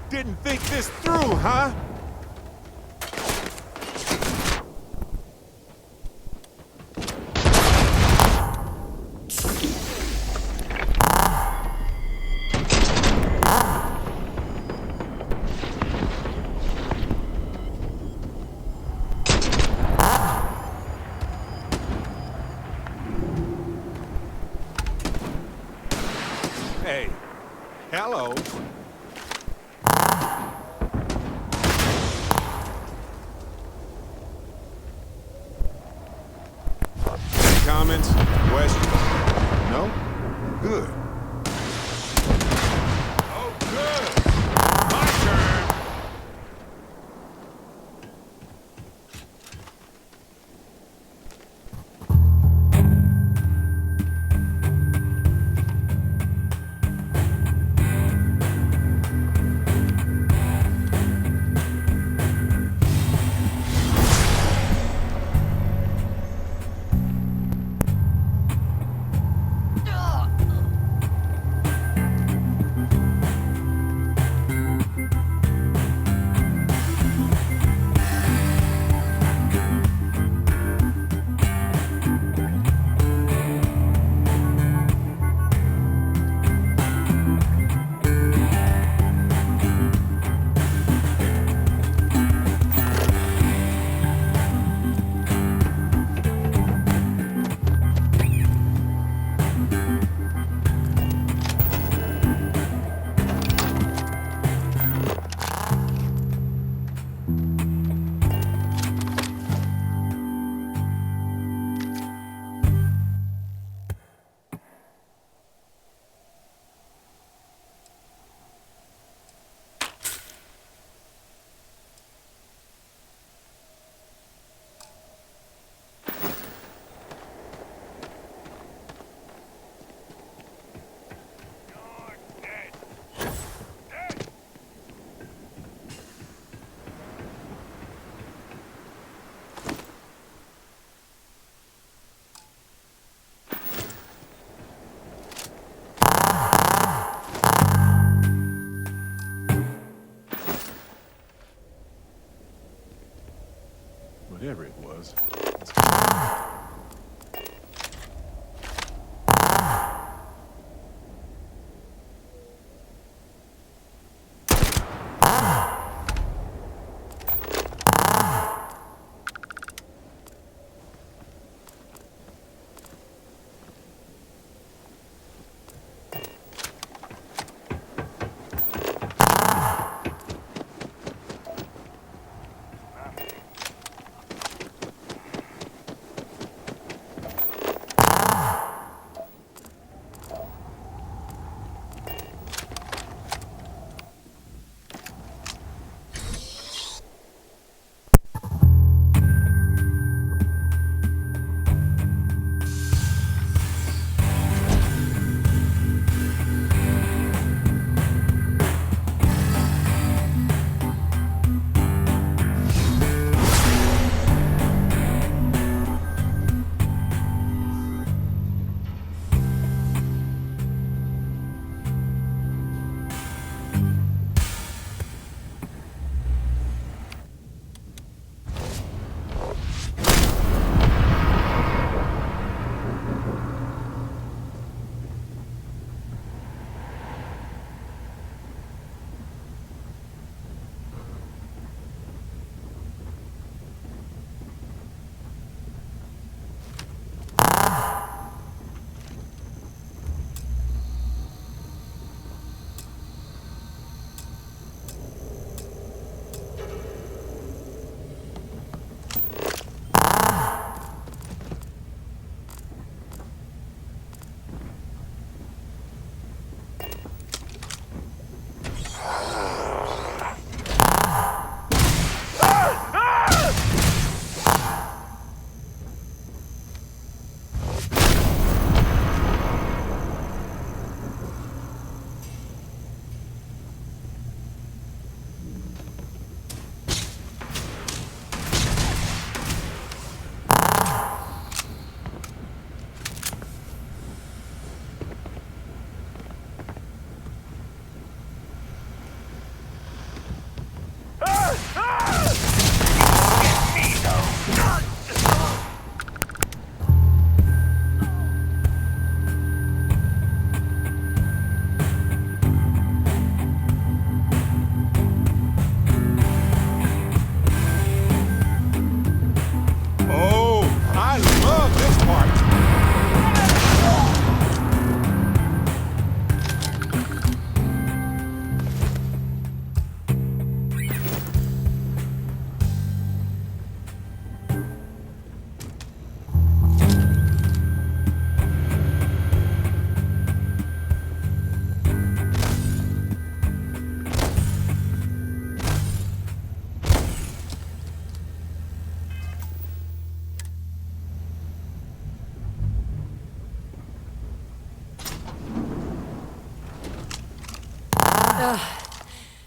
Speaker 2: Didn't think this through, huh? Hey, hello. Comments? Questions? No? Good. Oh, good. My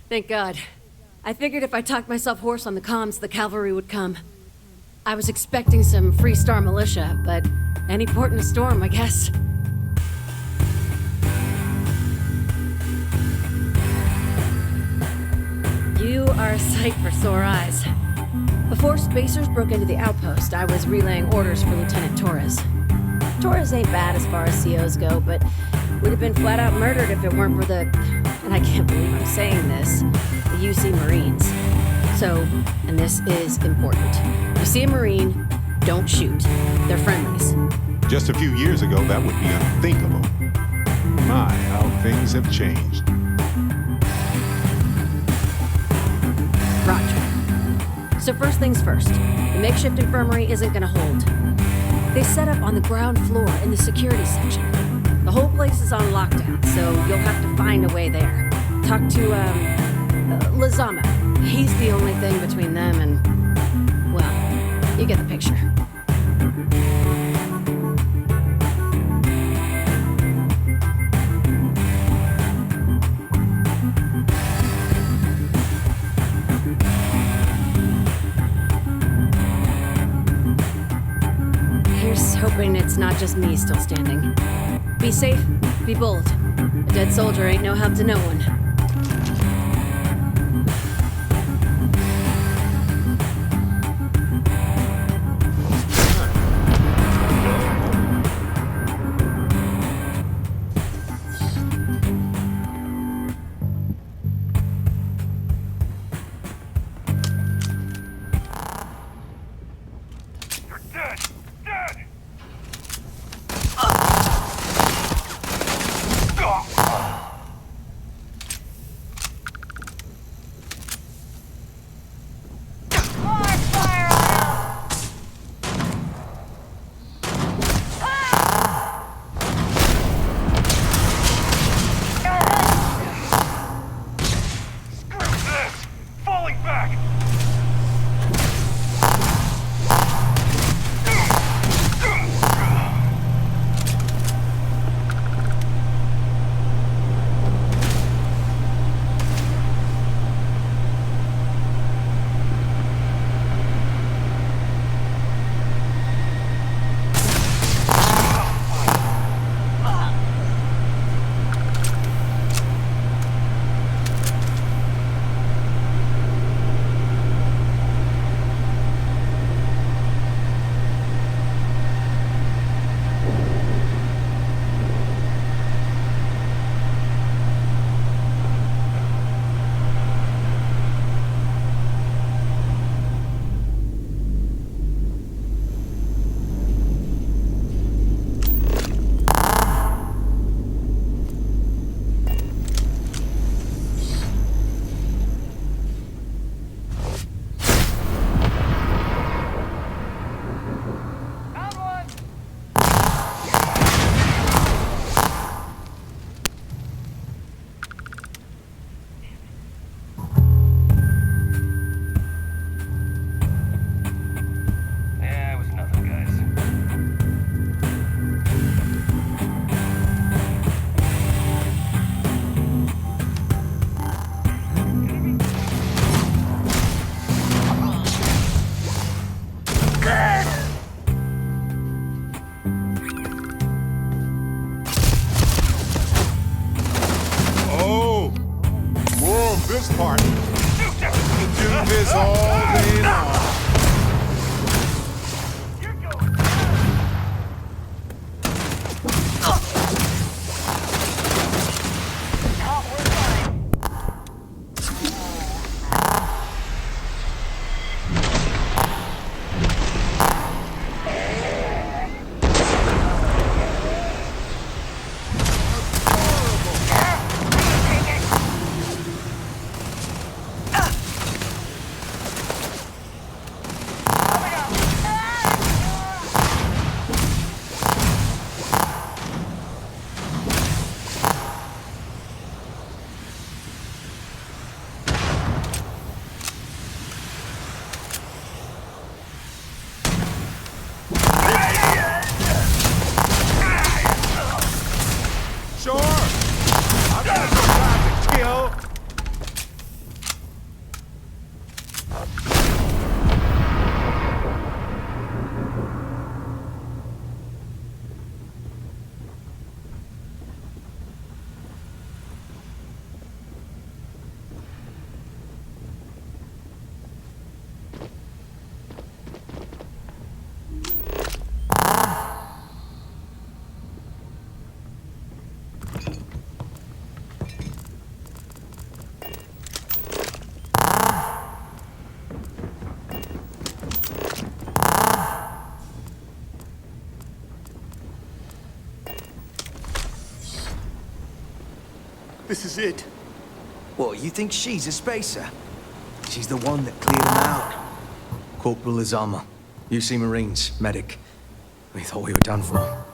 Speaker 4: Thank God. I figured if I talked myself hoarse on the comms, the cavalry would come. I was expecting some Free Star militia, but any port in a storm, I guess. You are a sight for sore eyes. Before Spacers broke into the outpost, I was relaying orders for Lieutenant Torres. Torres ain't bad as far as COs go, but would have been flat out murdered if it weren't for the, and I can't believe I'm saying this, the UC Marines. So, and this is important. You see a Marine, don't shoot. They're friendlies.
Speaker 2: Just a few years ago, that would be unthinkable. My, how things have changed.
Speaker 4: Roger. So first things first, the makeshift infirmary isn't gonna hold. They set up on the ground floor in the security section. The whole place is on lockdown, so you'll have to find a way there. Talk to, Lazama. He's the only thing between them and, well, you get the picture. Here's hoping it's not just me still standing. Be safe, be bold. A dead soldier ain't no help to no one.
Speaker 2: this part. Do this all day long.
Speaker 8: This is it.
Speaker 19: What, you think she's a spacer? She's the one that cleared him out. Corporal Azama, UC Marines, medic. We thought we were done for.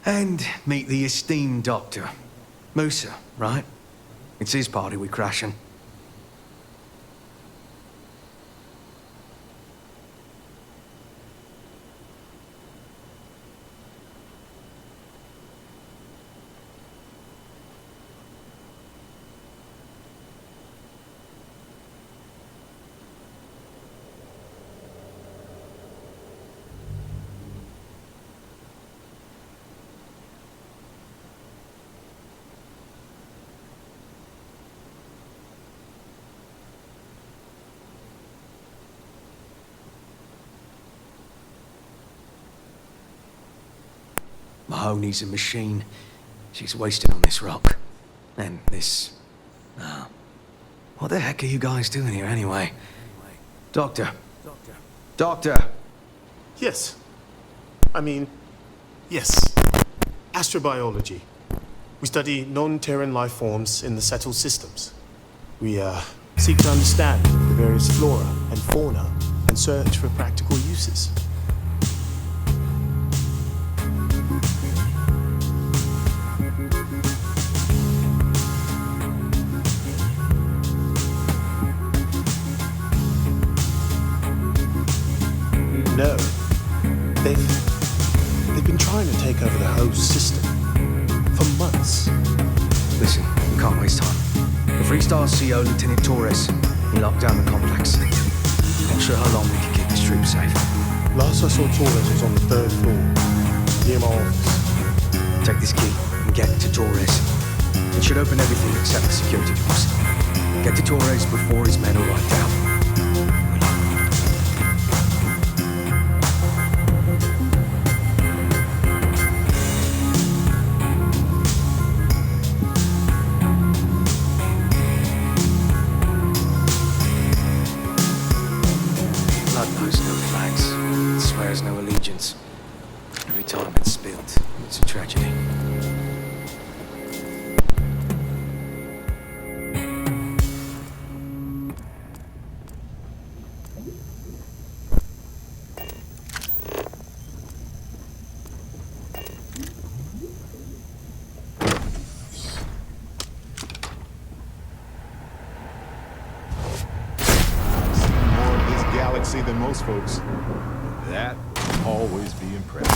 Speaker 19: And meet the esteemed doctor. Musa, right? It's his party we're crashing. Mahoney's a machine. She's wasted on this rock. And this... what the heck are you guys doing here anyway? Doctor. Doctor!
Speaker 8: Yes. Yes. Astrobiology. We study non-Terran life forms in the settled systems. We, seek to understand the various flora and fauna and search for practical uses. No. They've been trying to take over the whole system for months.
Speaker 19: Listen, we can't waste time. The Freestar CO, Lieutenant Torres, he locked down the complex. Not sure how long we can keep this trip safe.
Speaker 8: Last I saw Torres was on the 3rd floor, near my office.
Speaker 19: Take this key and get to Torres. It should open everything except the security doors. Get to Torres before his men are wiped out. No allegiance. Every time it's spilled, it's a tragedy.
Speaker 2: More of this galaxy than most folks. That will always be impressive.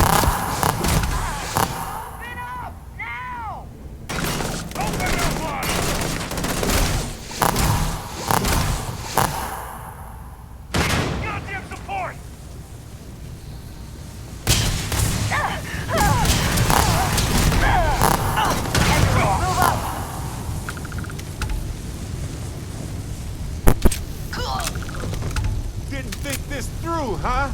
Speaker 2: Didn't think this through, huh?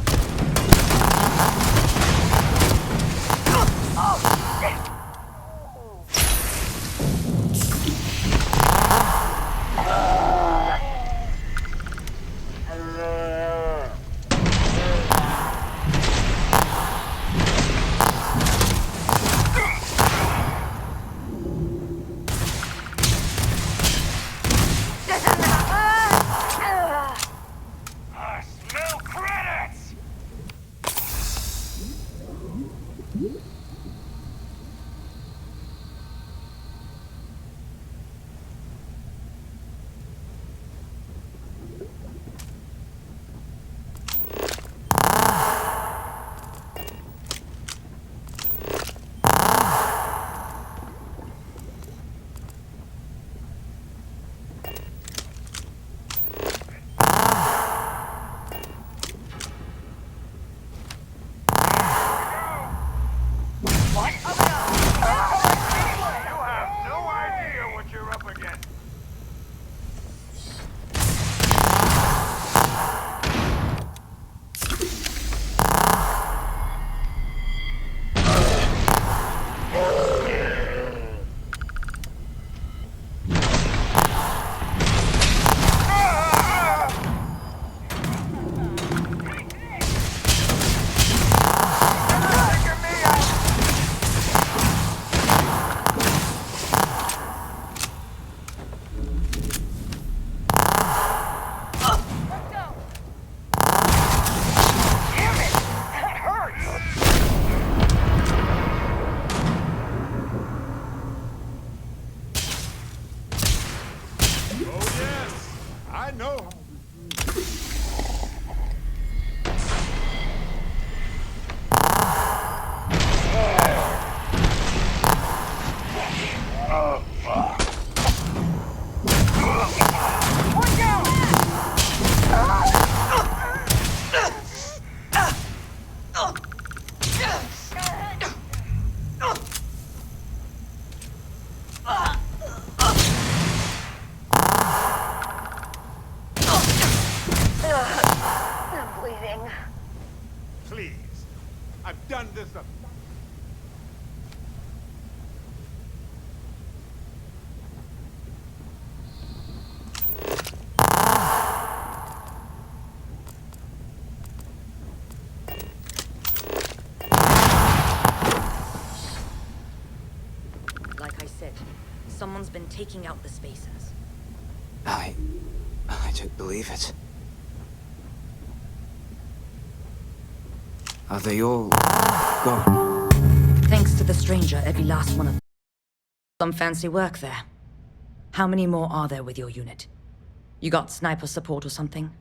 Speaker 2: Please. I've done this a...
Speaker 16: Like I said, someone's been taking out the spacers.
Speaker 19: I don't believe it. Are they all gone?
Speaker 16: Thanks to the stranger, every last one of them. Some fancy work there. How many more are there with your unit? You got sniper support or something?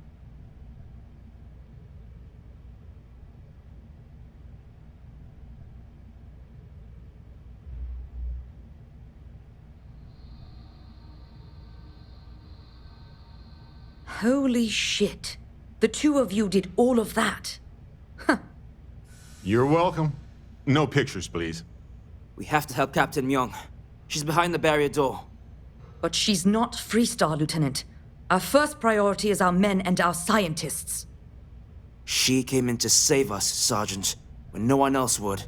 Speaker 16: Holy shit. The two of you did all of that.
Speaker 2: You're welcome. No pictures, please.
Speaker 1: We have to help Captain Myung. She's behind the barrier door.
Speaker 16: But she's not Freestar, Lieutenant. Our first priority is our men and our scientists.
Speaker 1: She came in to save us, Sergeant, when no one else would.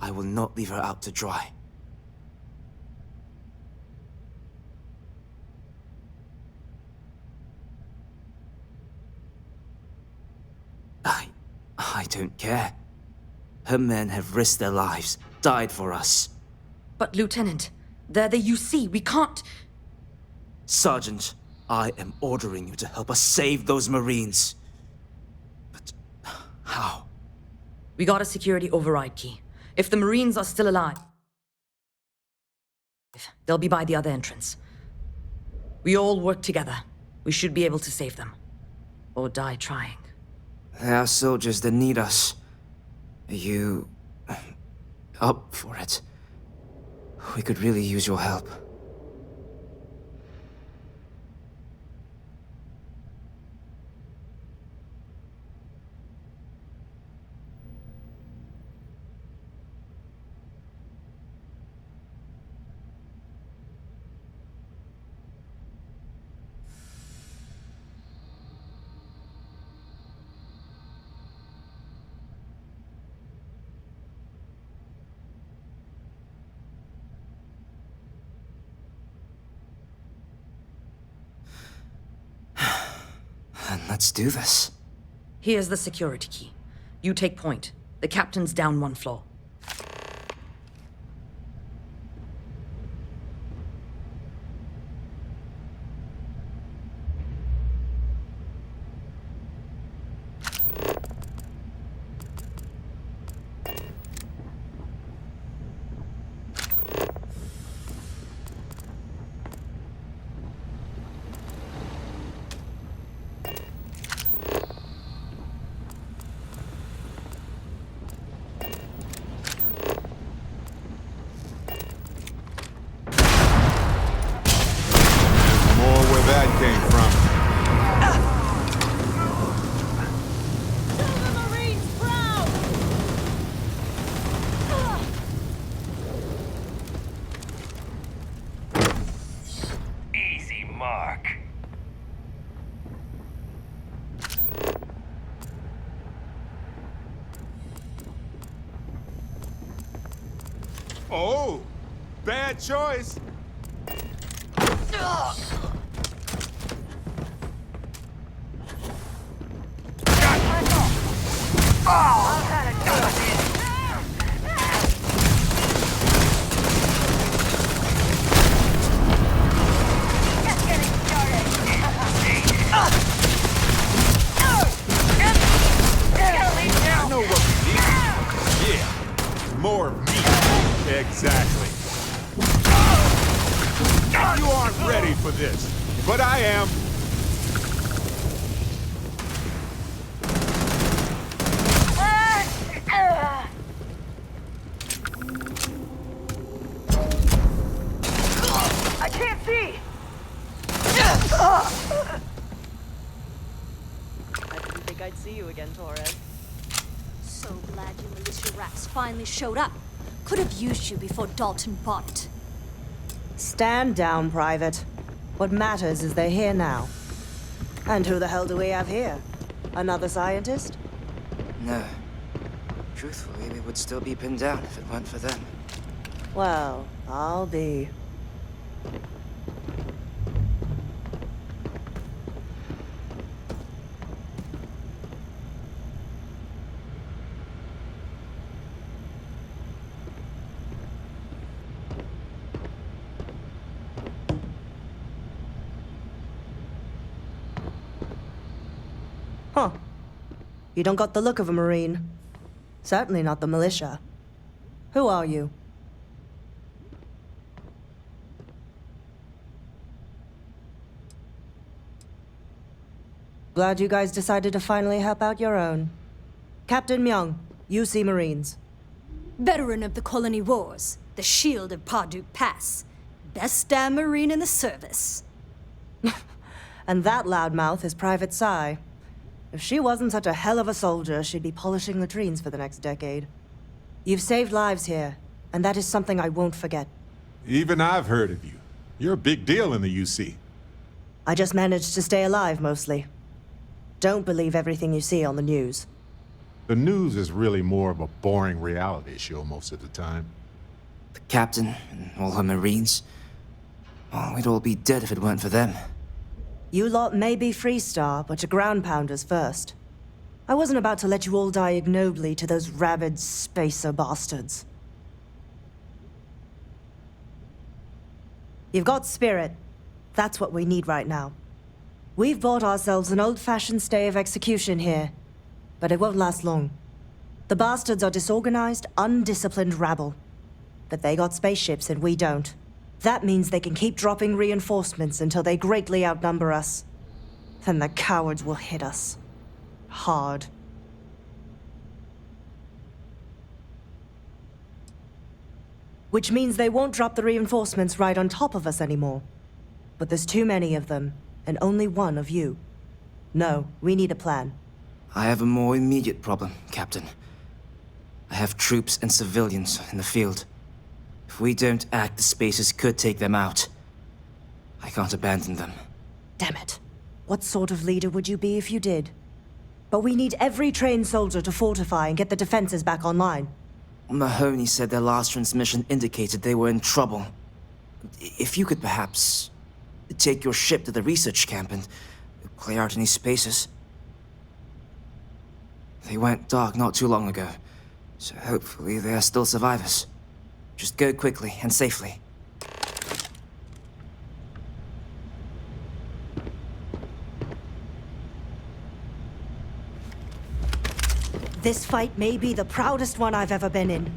Speaker 1: I will not leave her out to dry. I don't care. Her men have risked their lives, died for us.
Speaker 16: But, Lieutenant, they're the UC. We can't...
Speaker 1: Sergeant, I am ordering you to help us save those Marines. But how?
Speaker 16: We got a security override key. If the Marines are still alive, they'll be by the other entrance. We all work together. We should be able to save them. Or die trying.
Speaker 1: There are soldiers that need us. Are you... up for it? We could really use your help. Let's do this.
Speaker 16: Here's the security key. You take point. The captain's down one floor.
Speaker 2: Oh, bad choice. I know what we need. Yeah, more of me. Exactly. You aren't ready for this, but I am.
Speaker 17: I can't see!
Speaker 6: I didn't think I'd see you again, Torres.
Speaker 23: So glad you militia rats finally showed up. Could have used you before Dalton bombed.
Speaker 6: Stand down, Private. What matters is they're here now. And who the hell do we have here? Another scientist?
Speaker 1: No, Truthfully, we would still be pinned down if it weren't for them.
Speaker 6: Well, I'll be. Huh. You don't got the look of a Marine. Certainly not the militia. Who are you? Glad you guys decided to finally help out your own. Captain Myung, UC Marines.
Speaker 23: Veteran of the Colony Wars, the Shield of Parduk Pass. Best damn Marine in the service.
Speaker 6: And that loudmouth is Private Psy. If she wasn't such a hell of a soldier, she'd be polishing latrines for the next decade. You've saved lives here, and that is something I won't forget.
Speaker 2: Even I've heard of you. You're a big deal in the UC.
Speaker 6: I just managed to stay alive, mostly. Don't believe everything you see on the news.
Speaker 2: The news is really more of a boring reality show most of the time.
Speaker 1: The captain and all her Marines. Well, we'd all be dead if it weren't for them.
Speaker 6: You lot may be Freestar, but you're ground pounders first. I wasn't about to let you all die ignobly to those rabid spacer bastards. You've got spirit. That's what we need right now. We've bought ourselves an old-fashioned stay of execution here, but it won't last long. The bastards are disorganized, undisciplined rabble. But they got spaceships and we don't. That means they can keep dropping reinforcements until they greatly outnumber us. Then the cowards will hit us. Hard. Which means they won't drop the reinforcements right on top of us anymore. But there's too many of them, and only one of you. No, we need a plan.
Speaker 1: I have a more immediate problem, Captain. I have troops and civilians in the field. If we don't act, the Spacers could take them out. I can't abandon them.
Speaker 6: Damn it. What sort of leader would you be if you did? But we need every trained soldier to fortify and get the defenses back online.
Speaker 1: Mahoney said their last transmission indicated they were in trouble. If you could perhaps take your ship to the research camp and clear out any Spacers. They went dark not too long ago, so hopefully they are still survivors. Just go quickly and safely.
Speaker 6: This fight may be the proudest one I've ever been in.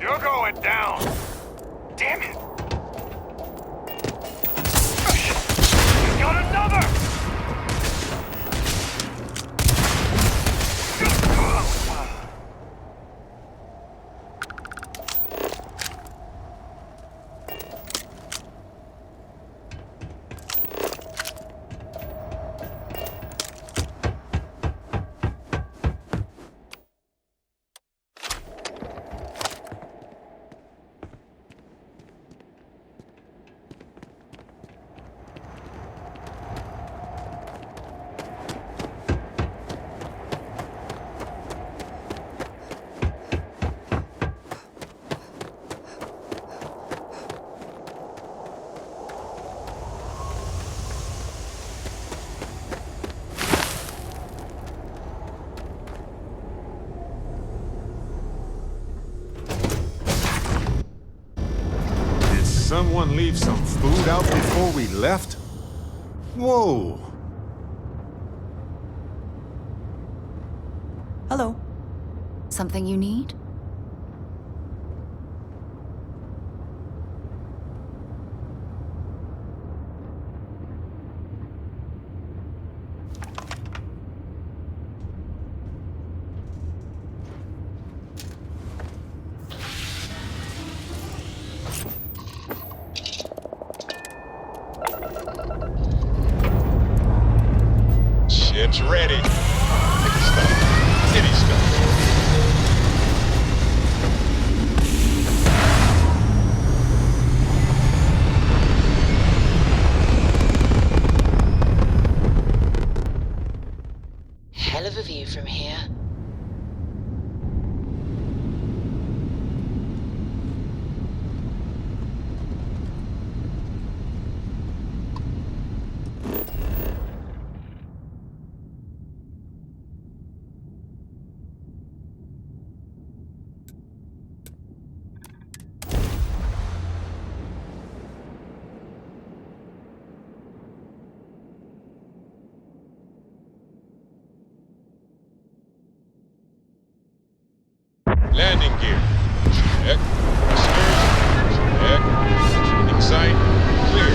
Speaker 17: You're going down! Damn it! You got another!
Speaker 2: leave some food out before we left? Whoa!
Speaker 5: Hello. Something you need?
Speaker 14: Ship's ready. City stuff.
Speaker 15: Hell of a view from here.
Speaker 14: Landing gear. Check. Thrusters. Check. Landing site. Clear.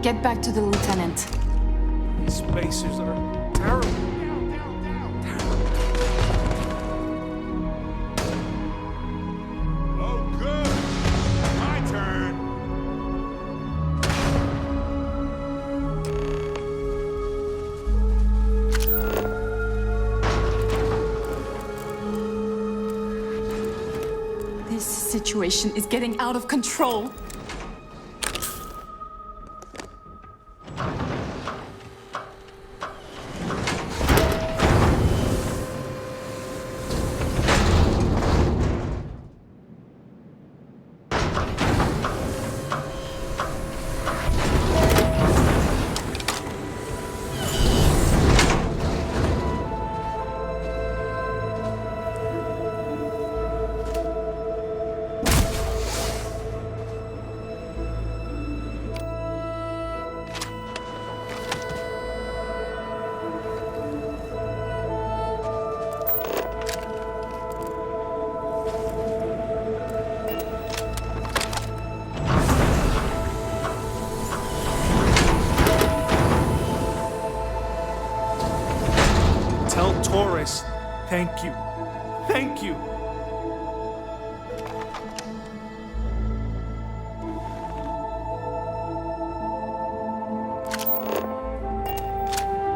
Speaker 20: Get back to the lieutenant.
Speaker 14: These spacers are terrible.
Speaker 2: Oh, good. My turn.
Speaker 20: This situation is getting out of control.
Speaker 14: Tell Torres, thank you. Thank you.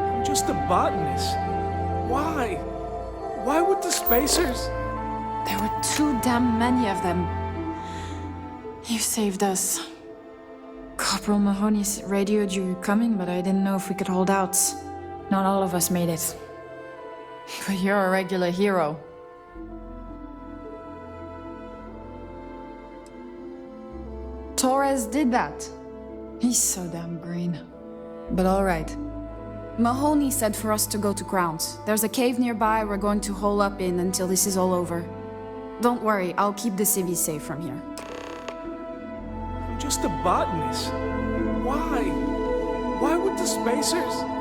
Speaker 14: I'm just a botanist. Why? Why would the spacers?
Speaker 20: There were too damn many of them. You saved us. Corporal Mahoney radioed you coming, but I didn't know if we could hold out. Not all of us made it. But you're a regular hero. Torres did that. He's so damn green. But all right. Mahoney said for us to go to grounds. There's a cave nearby we're going to hole up in until this is all over. Don't worry, I'll keep the civvies safe from here.
Speaker 14: I'm just a botanist. Why? Why would the spacers?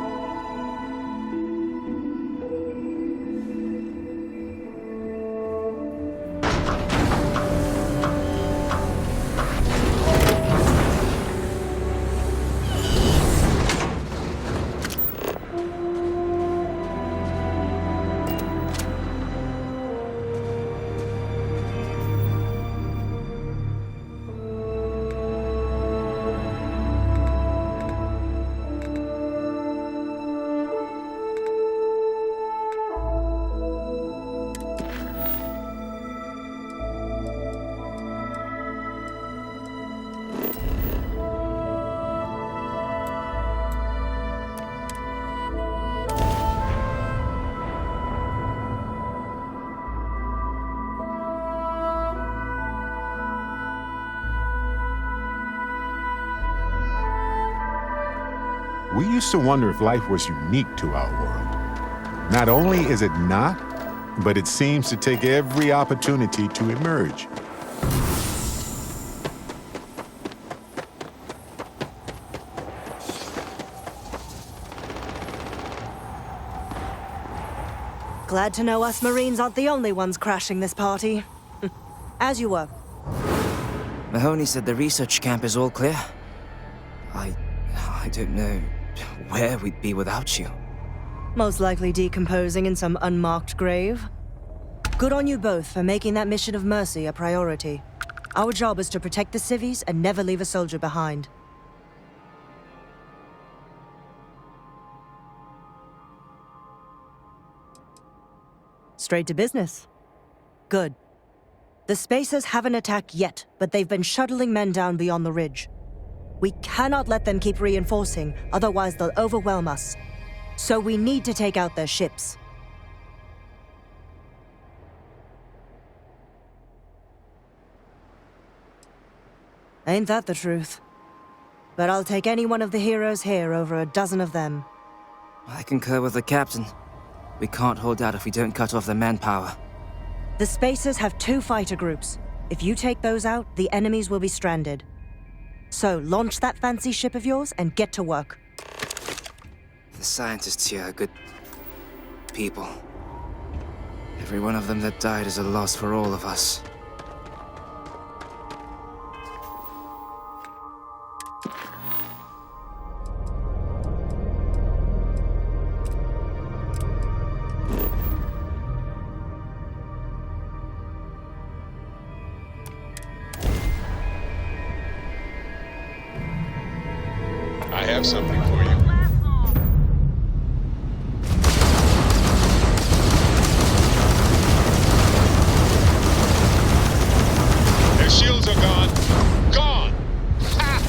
Speaker 2: We used to wonder if life was unique to our world. Not only is it not, but it seems to take every opportunity to emerge.
Speaker 6: Glad to know us Marines aren't the only ones crashing this party. As you were.
Speaker 1: Mahoney said the research camp is all clear. I don't know where we'd be without you.
Speaker 6: Most likely decomposing in some unmarked grave. Good on you both for making that mission of mercy a priority. Our job is to protect the civvies and never leave a soldier behind. Straight to business. Good. The Spacers haven't attacked yet, but they've been shuttling men down beyond the ridge. We cannot let them keep reinforcing, otherwise they'll overwhelm us. So we need to take out their ships. Ain't that the truth? But I'll take any one of the heroes here over a dozen of them.
Speaker 1: I concur with the captain. We can't hold out if we don't cut off their manpower.
Speaker 6: The Spacers have 2 fighter groups. If you take those out, the enemies will be stranded. So, launch that fancy ship of yours and get to work.
Speaker 1: The scientists here are good people. Every one of them that died is a loss for all of us.
Speaker 2: something for you. Their shields are gone. Gone! Ha!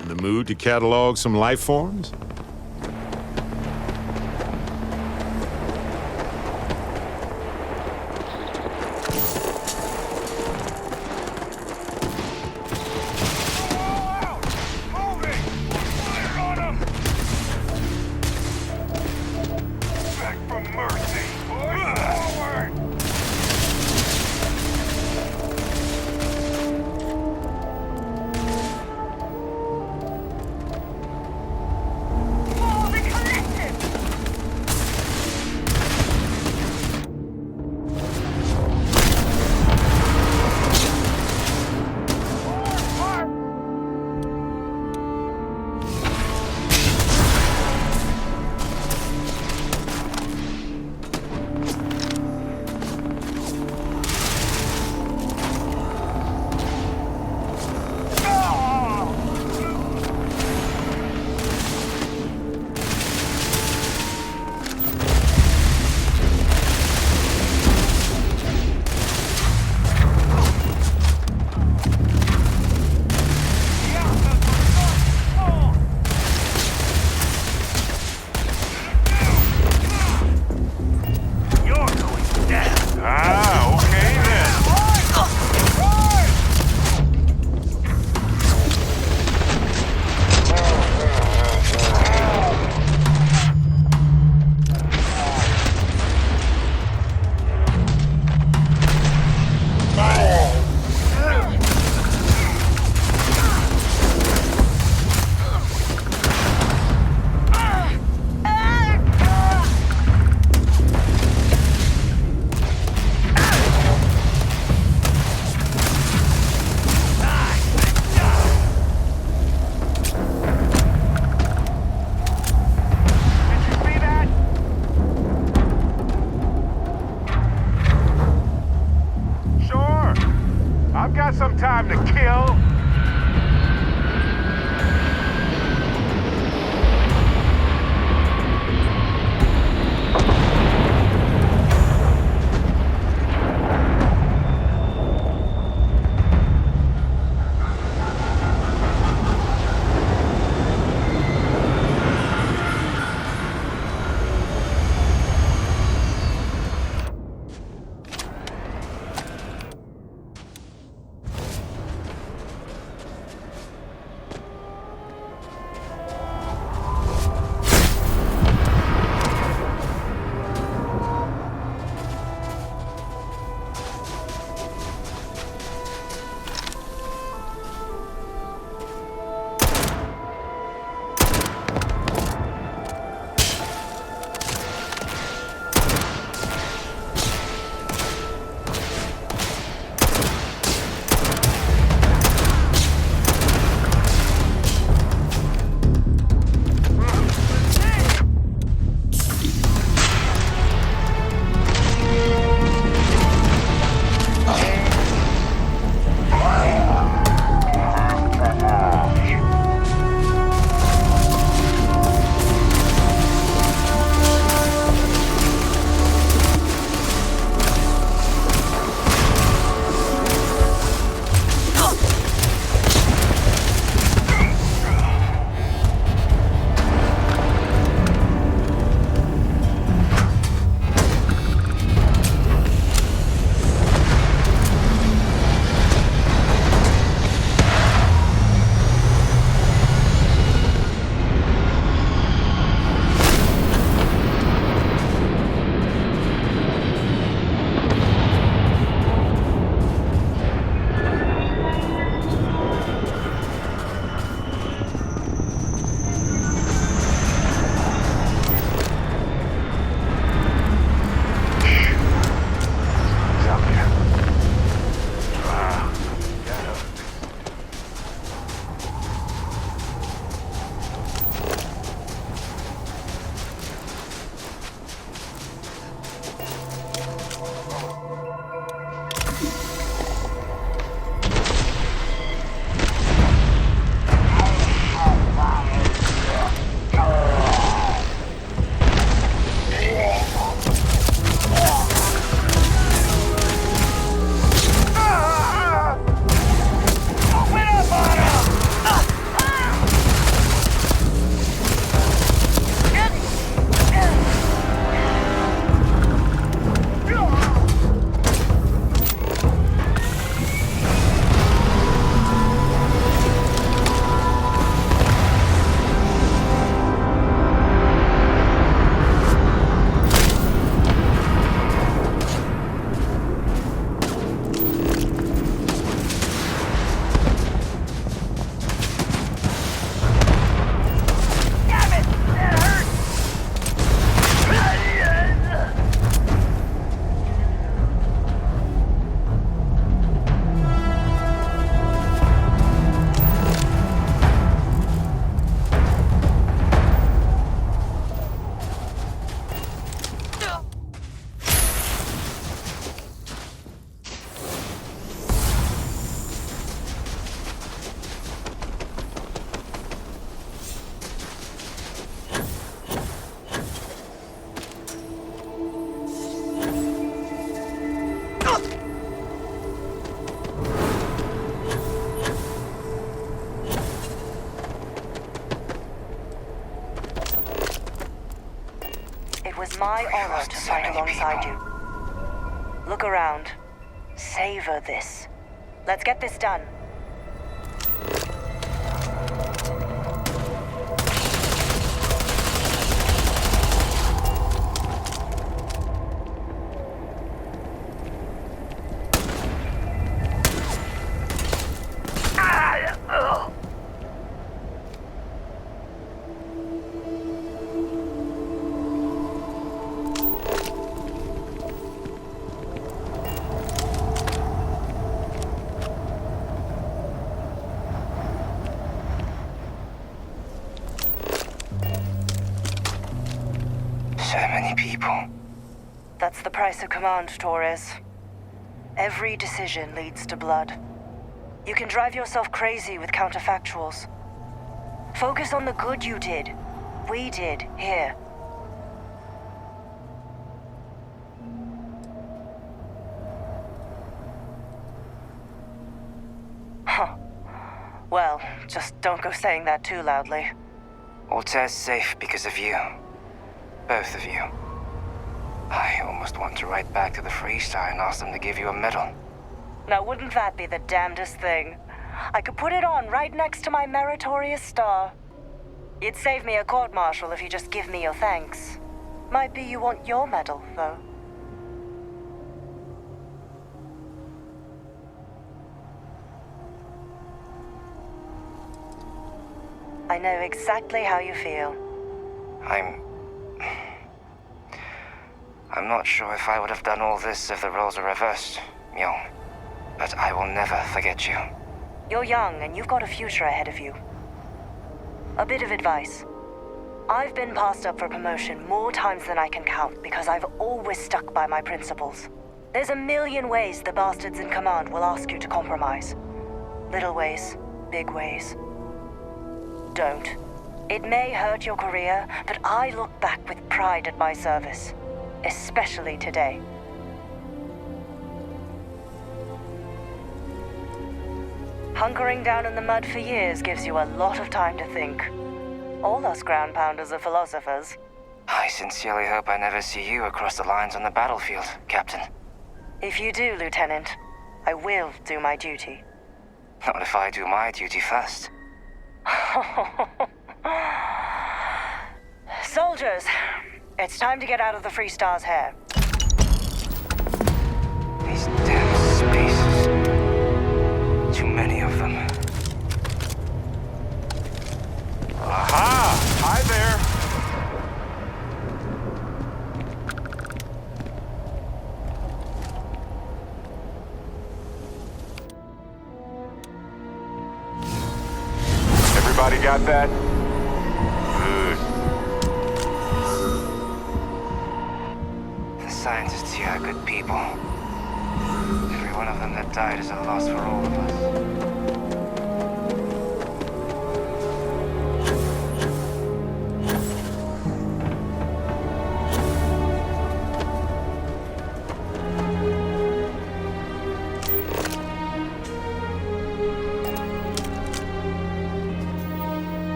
Speaker 2: In the mood to catalog some life forms?
Speaker 6: was my honor to fight alongside you. Look around. Savor this. Let's get this done.
Speaker 1: So many people.
Speaker 6: That's the price of command, Torres. Every decision leads to blood. You can drive yourself crazy with counterfactuals. Focus on the good you did. We did, here. Huh. Well, just don't go saying that too loudly.
Speaker 1: Altair's safe because of you. Both of you. I almost want to write back to the Freestar and ask them to give you a medal.
Speaker 6: Now, wouldn't that be the damnedest thing? I could put it on right next to my meritorious star. You'd save me a court-martial if you just give me your thanks. Might be you want your medal, though. I know exactly how you feel.
Speaker 1: I'm not sure if I would have done all this if the roles were reversed, Myung. But I will never forget you.
Speaker 6: You're young, and you've got a future ahead of you. A bit of advice. I've been passed up for promotion more times than I can count because I've always stuck by my principles. There's a million ways the bastards in command will ask you to compromise. Little ways, big ways. Don't. It may hurt your career, but I look back with pride at my service. Especially today. Hunkering down in the mud for years gives you a lot of time to think. All us ground pounders are philosophers.
Speaker 1: I sincerely hope I never see you across the lines on the battlefield, Captain.
Speaker 6: If you do, Lieutenant, I will do my duty.
Speaker 1: Not if I do my duty first.
Speaker 6: Soldiers, it's time to get out of the Freestar's hair.
Speaker 1: These damn spaces. Too many of them.
Speaker 2: Aha! Hi there! Everybody got that? Good.
Speaker 1: The scientists here are good people. Every one of them that died is a loss for all of us.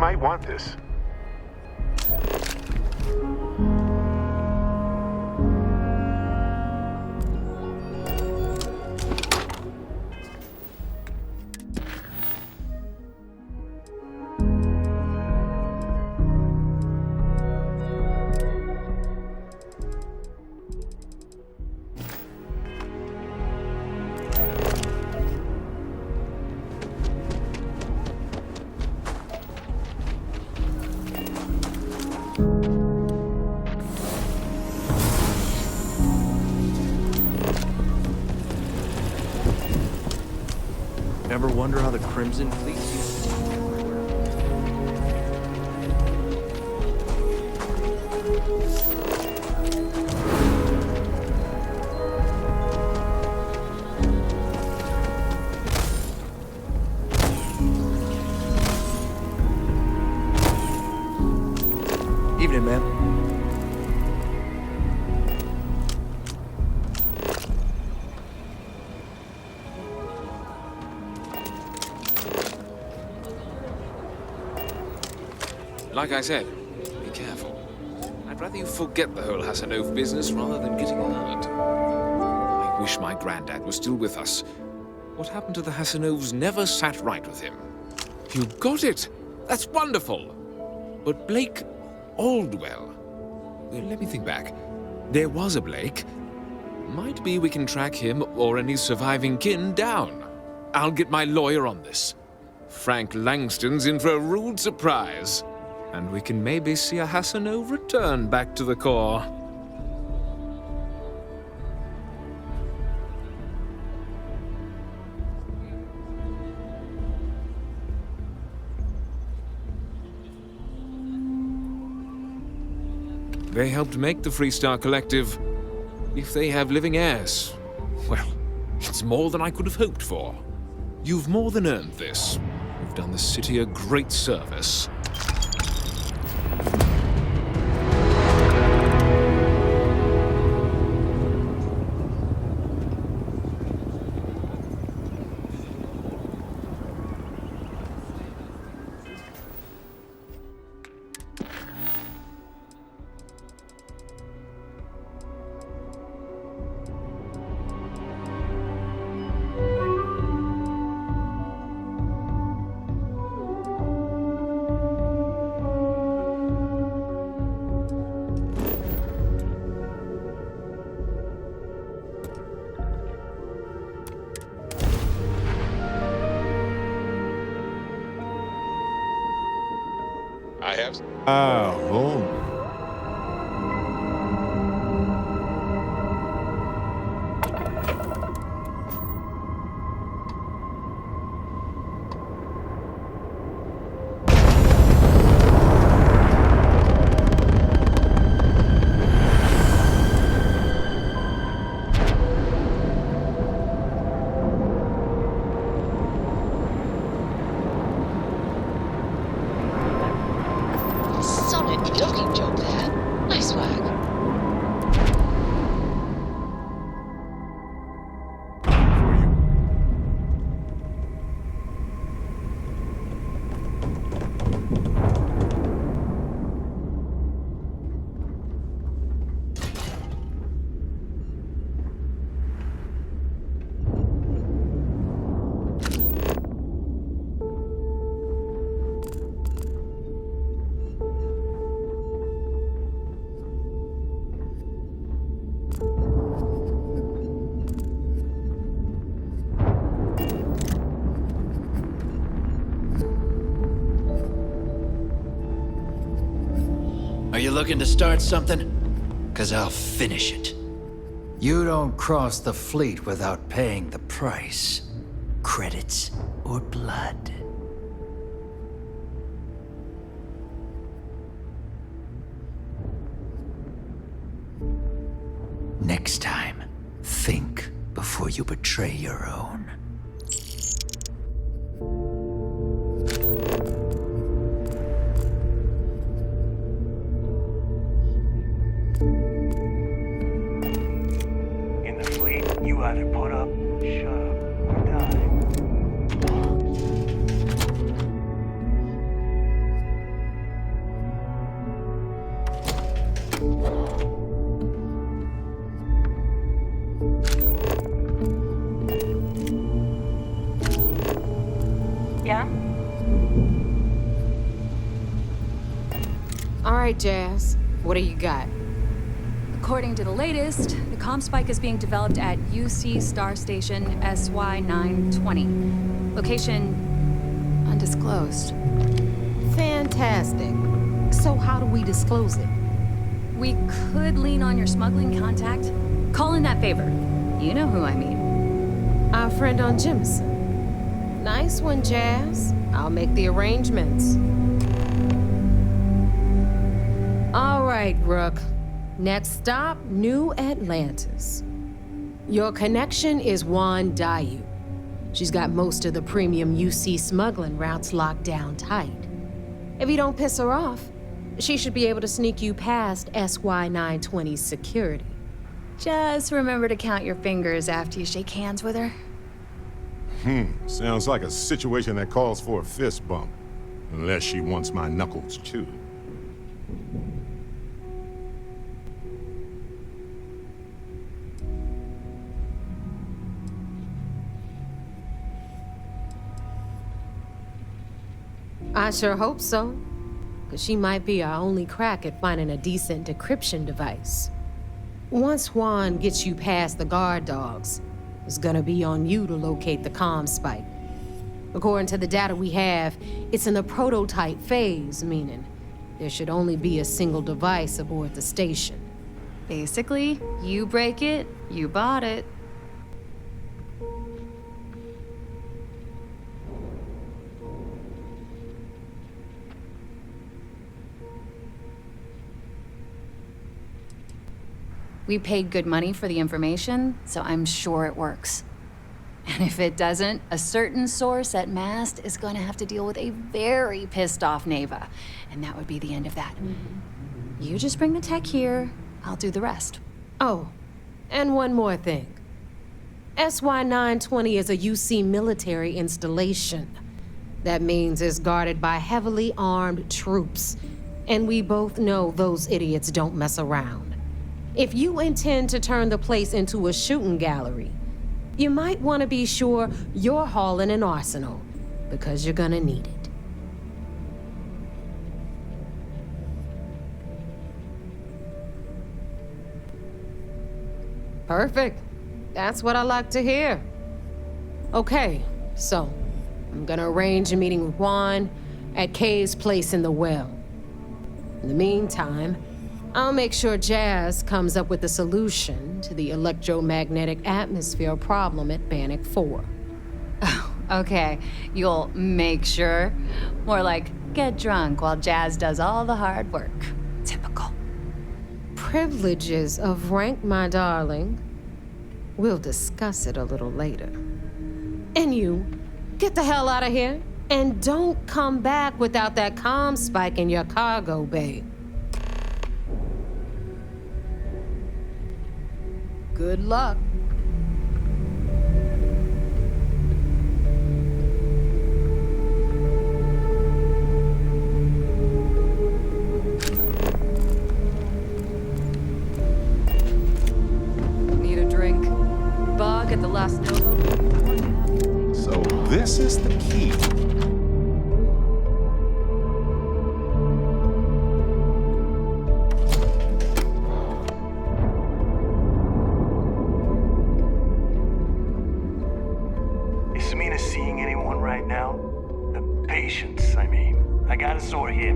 Speaker 2: might want this.
Speaker 13: Ever wonder how the Crimson Fleet used to... Evening, ma'am.
Speaker 21: Like I said, be careful. I'd rather you forget the whole Hassanov business rather than getting hurt. I wish my granddad was still with us. What happened to the Hassanovs never sat right with him. You got it! That's wonderful! But Blake Aldwell... Well, let me think back. There was a Blake. Might be we can track him or any surviving kin down. I'll get my lawyer on this. Frank Langston's in for a rude surprise. And we can maybe see a Hassanov return back to the core. They helped make the Freestar Collective. If they have living heirs, well, it's more than I could have hoped for. You've more than earned this. You've done the city a great service.
Speaker 2: Oh.
Speaker 15: Looking job there. Nice work.
Speaker 22: Are you looking to start something? 'Cause I'll finish it. You don't cross the fleet without paying the price. Credits or blood. Next time, think before you betray your own.
Speaker 17: In the fleet, you either put up, shut up, or die.
Speaker 7: right, Jazz. What do you got?
Speaker 23: According to the latest, the comm spike is being developed at UC Star Station SY920. Location undisclosed.
Speaker 7: Fantastic. So how do we disclose it?
Speaker 23: We could lean on your smuggling contact. Call in that favor. You know who I mean.
Speaker 7: Our friend on Jimson. Nice one, Jazz. I'll make the arrangements. All right, Rook. Next stop, New Atlantis. Your connection is Juan Dayu. She's got most of the premium UC smuggling routes locked down tight. If you don't piss her off, she should be able to sneak you past SY920's security.
Speaker 23: Just remember to count your fingers after you shake hands with her.
Speaker 2: Sounds like a situation that calls for a fist bump. Unless she wants my knuckles, too.
Speaker 7: I sure hope so. Because she might be our only crack at finding a decent decryption device. Once Juan gets you past the guard dogs, it's gonna be on you to locate the comm spike. According to the data we have, it's in the prototype phase, meaning there should only be a single device aboard the station.
Speaker 23: Basically, you break it, you bought it. We paid good money for the information, so I'm sure it works. And if it doesn't, a certain source at Mast is going to have to deal with a very pissed off Neva. And that would be the end of that. You just bring the tech here, I'll do the rest.
Speaker 7: Oh, and one more thing. SY920 is a UC military installation. That means it's guarded by heavily armed troops. And we both know those idiots don't mess around. If you intend to turn the place into a shooting gallery, you might want to be sure you're hauling an arsenal, because you're gonna need it. Perfect. That's what I like to hear. Okay, so I'm gonna arrange a meeting with Juan at Kay's place in the well. In the meantime, I'll make sure Jazz comes up with a solution to the electromagnetic atmosphere problem at Bannock 4.
Speaker 23: Oh, okay. You'll make sure. More like, get drunk while Jazz does all the hard work. Typical.
Speaker 7: Privileges of rank, my darling. We'll discuss it a little later. And you, get the hell out of here. And don't come back without that comm spike in your cargo bay. Good luck.
Speaker 23: Need a drink? Bug at the last Novo?
Speaker 2: So this is the key.
Speaker 9: Seeing anyone right now? The patients, I mean. I got a sore hip.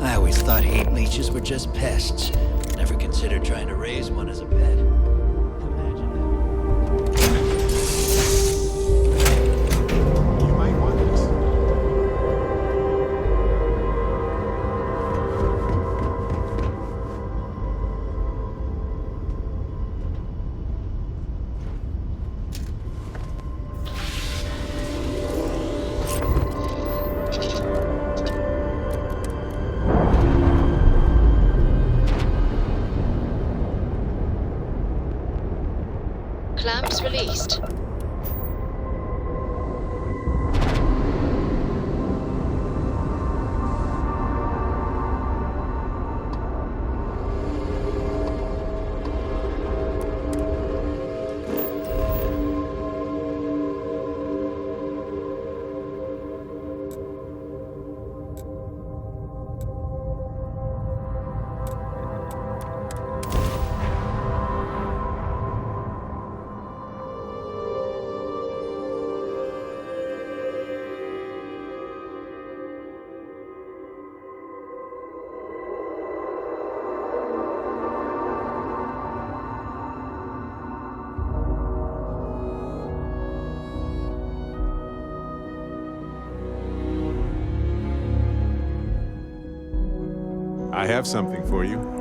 Speaker 22: I always thought hate leeches were just pests. Never considered trying to raise one as a pet.
Speaker 2: You might want this.
Speaker 15: Clamps released.
Speaker 2: I have something for you.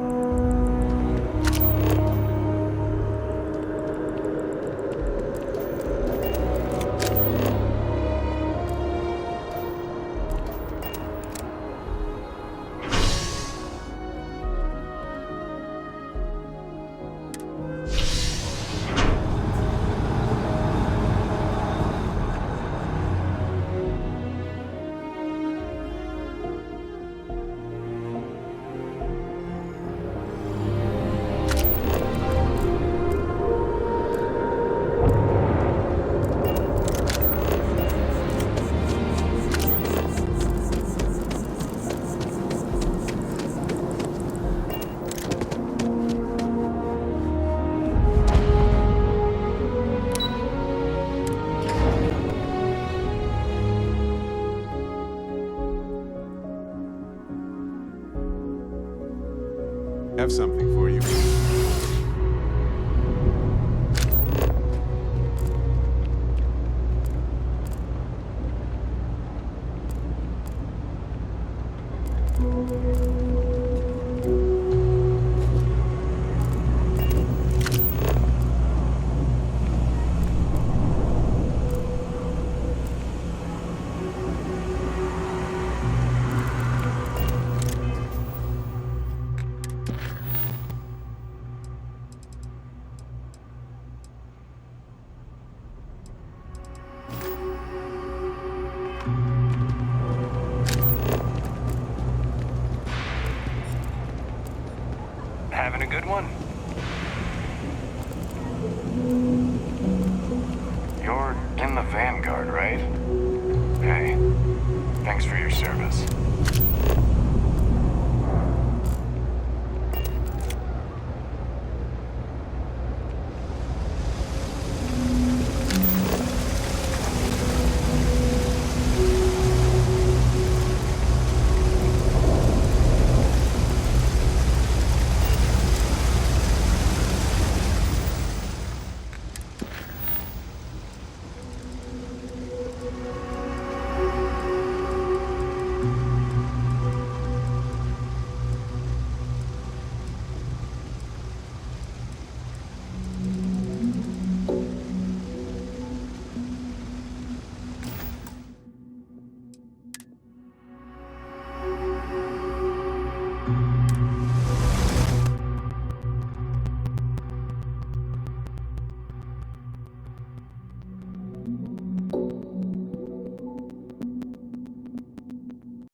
Speaker 2: I have something for you.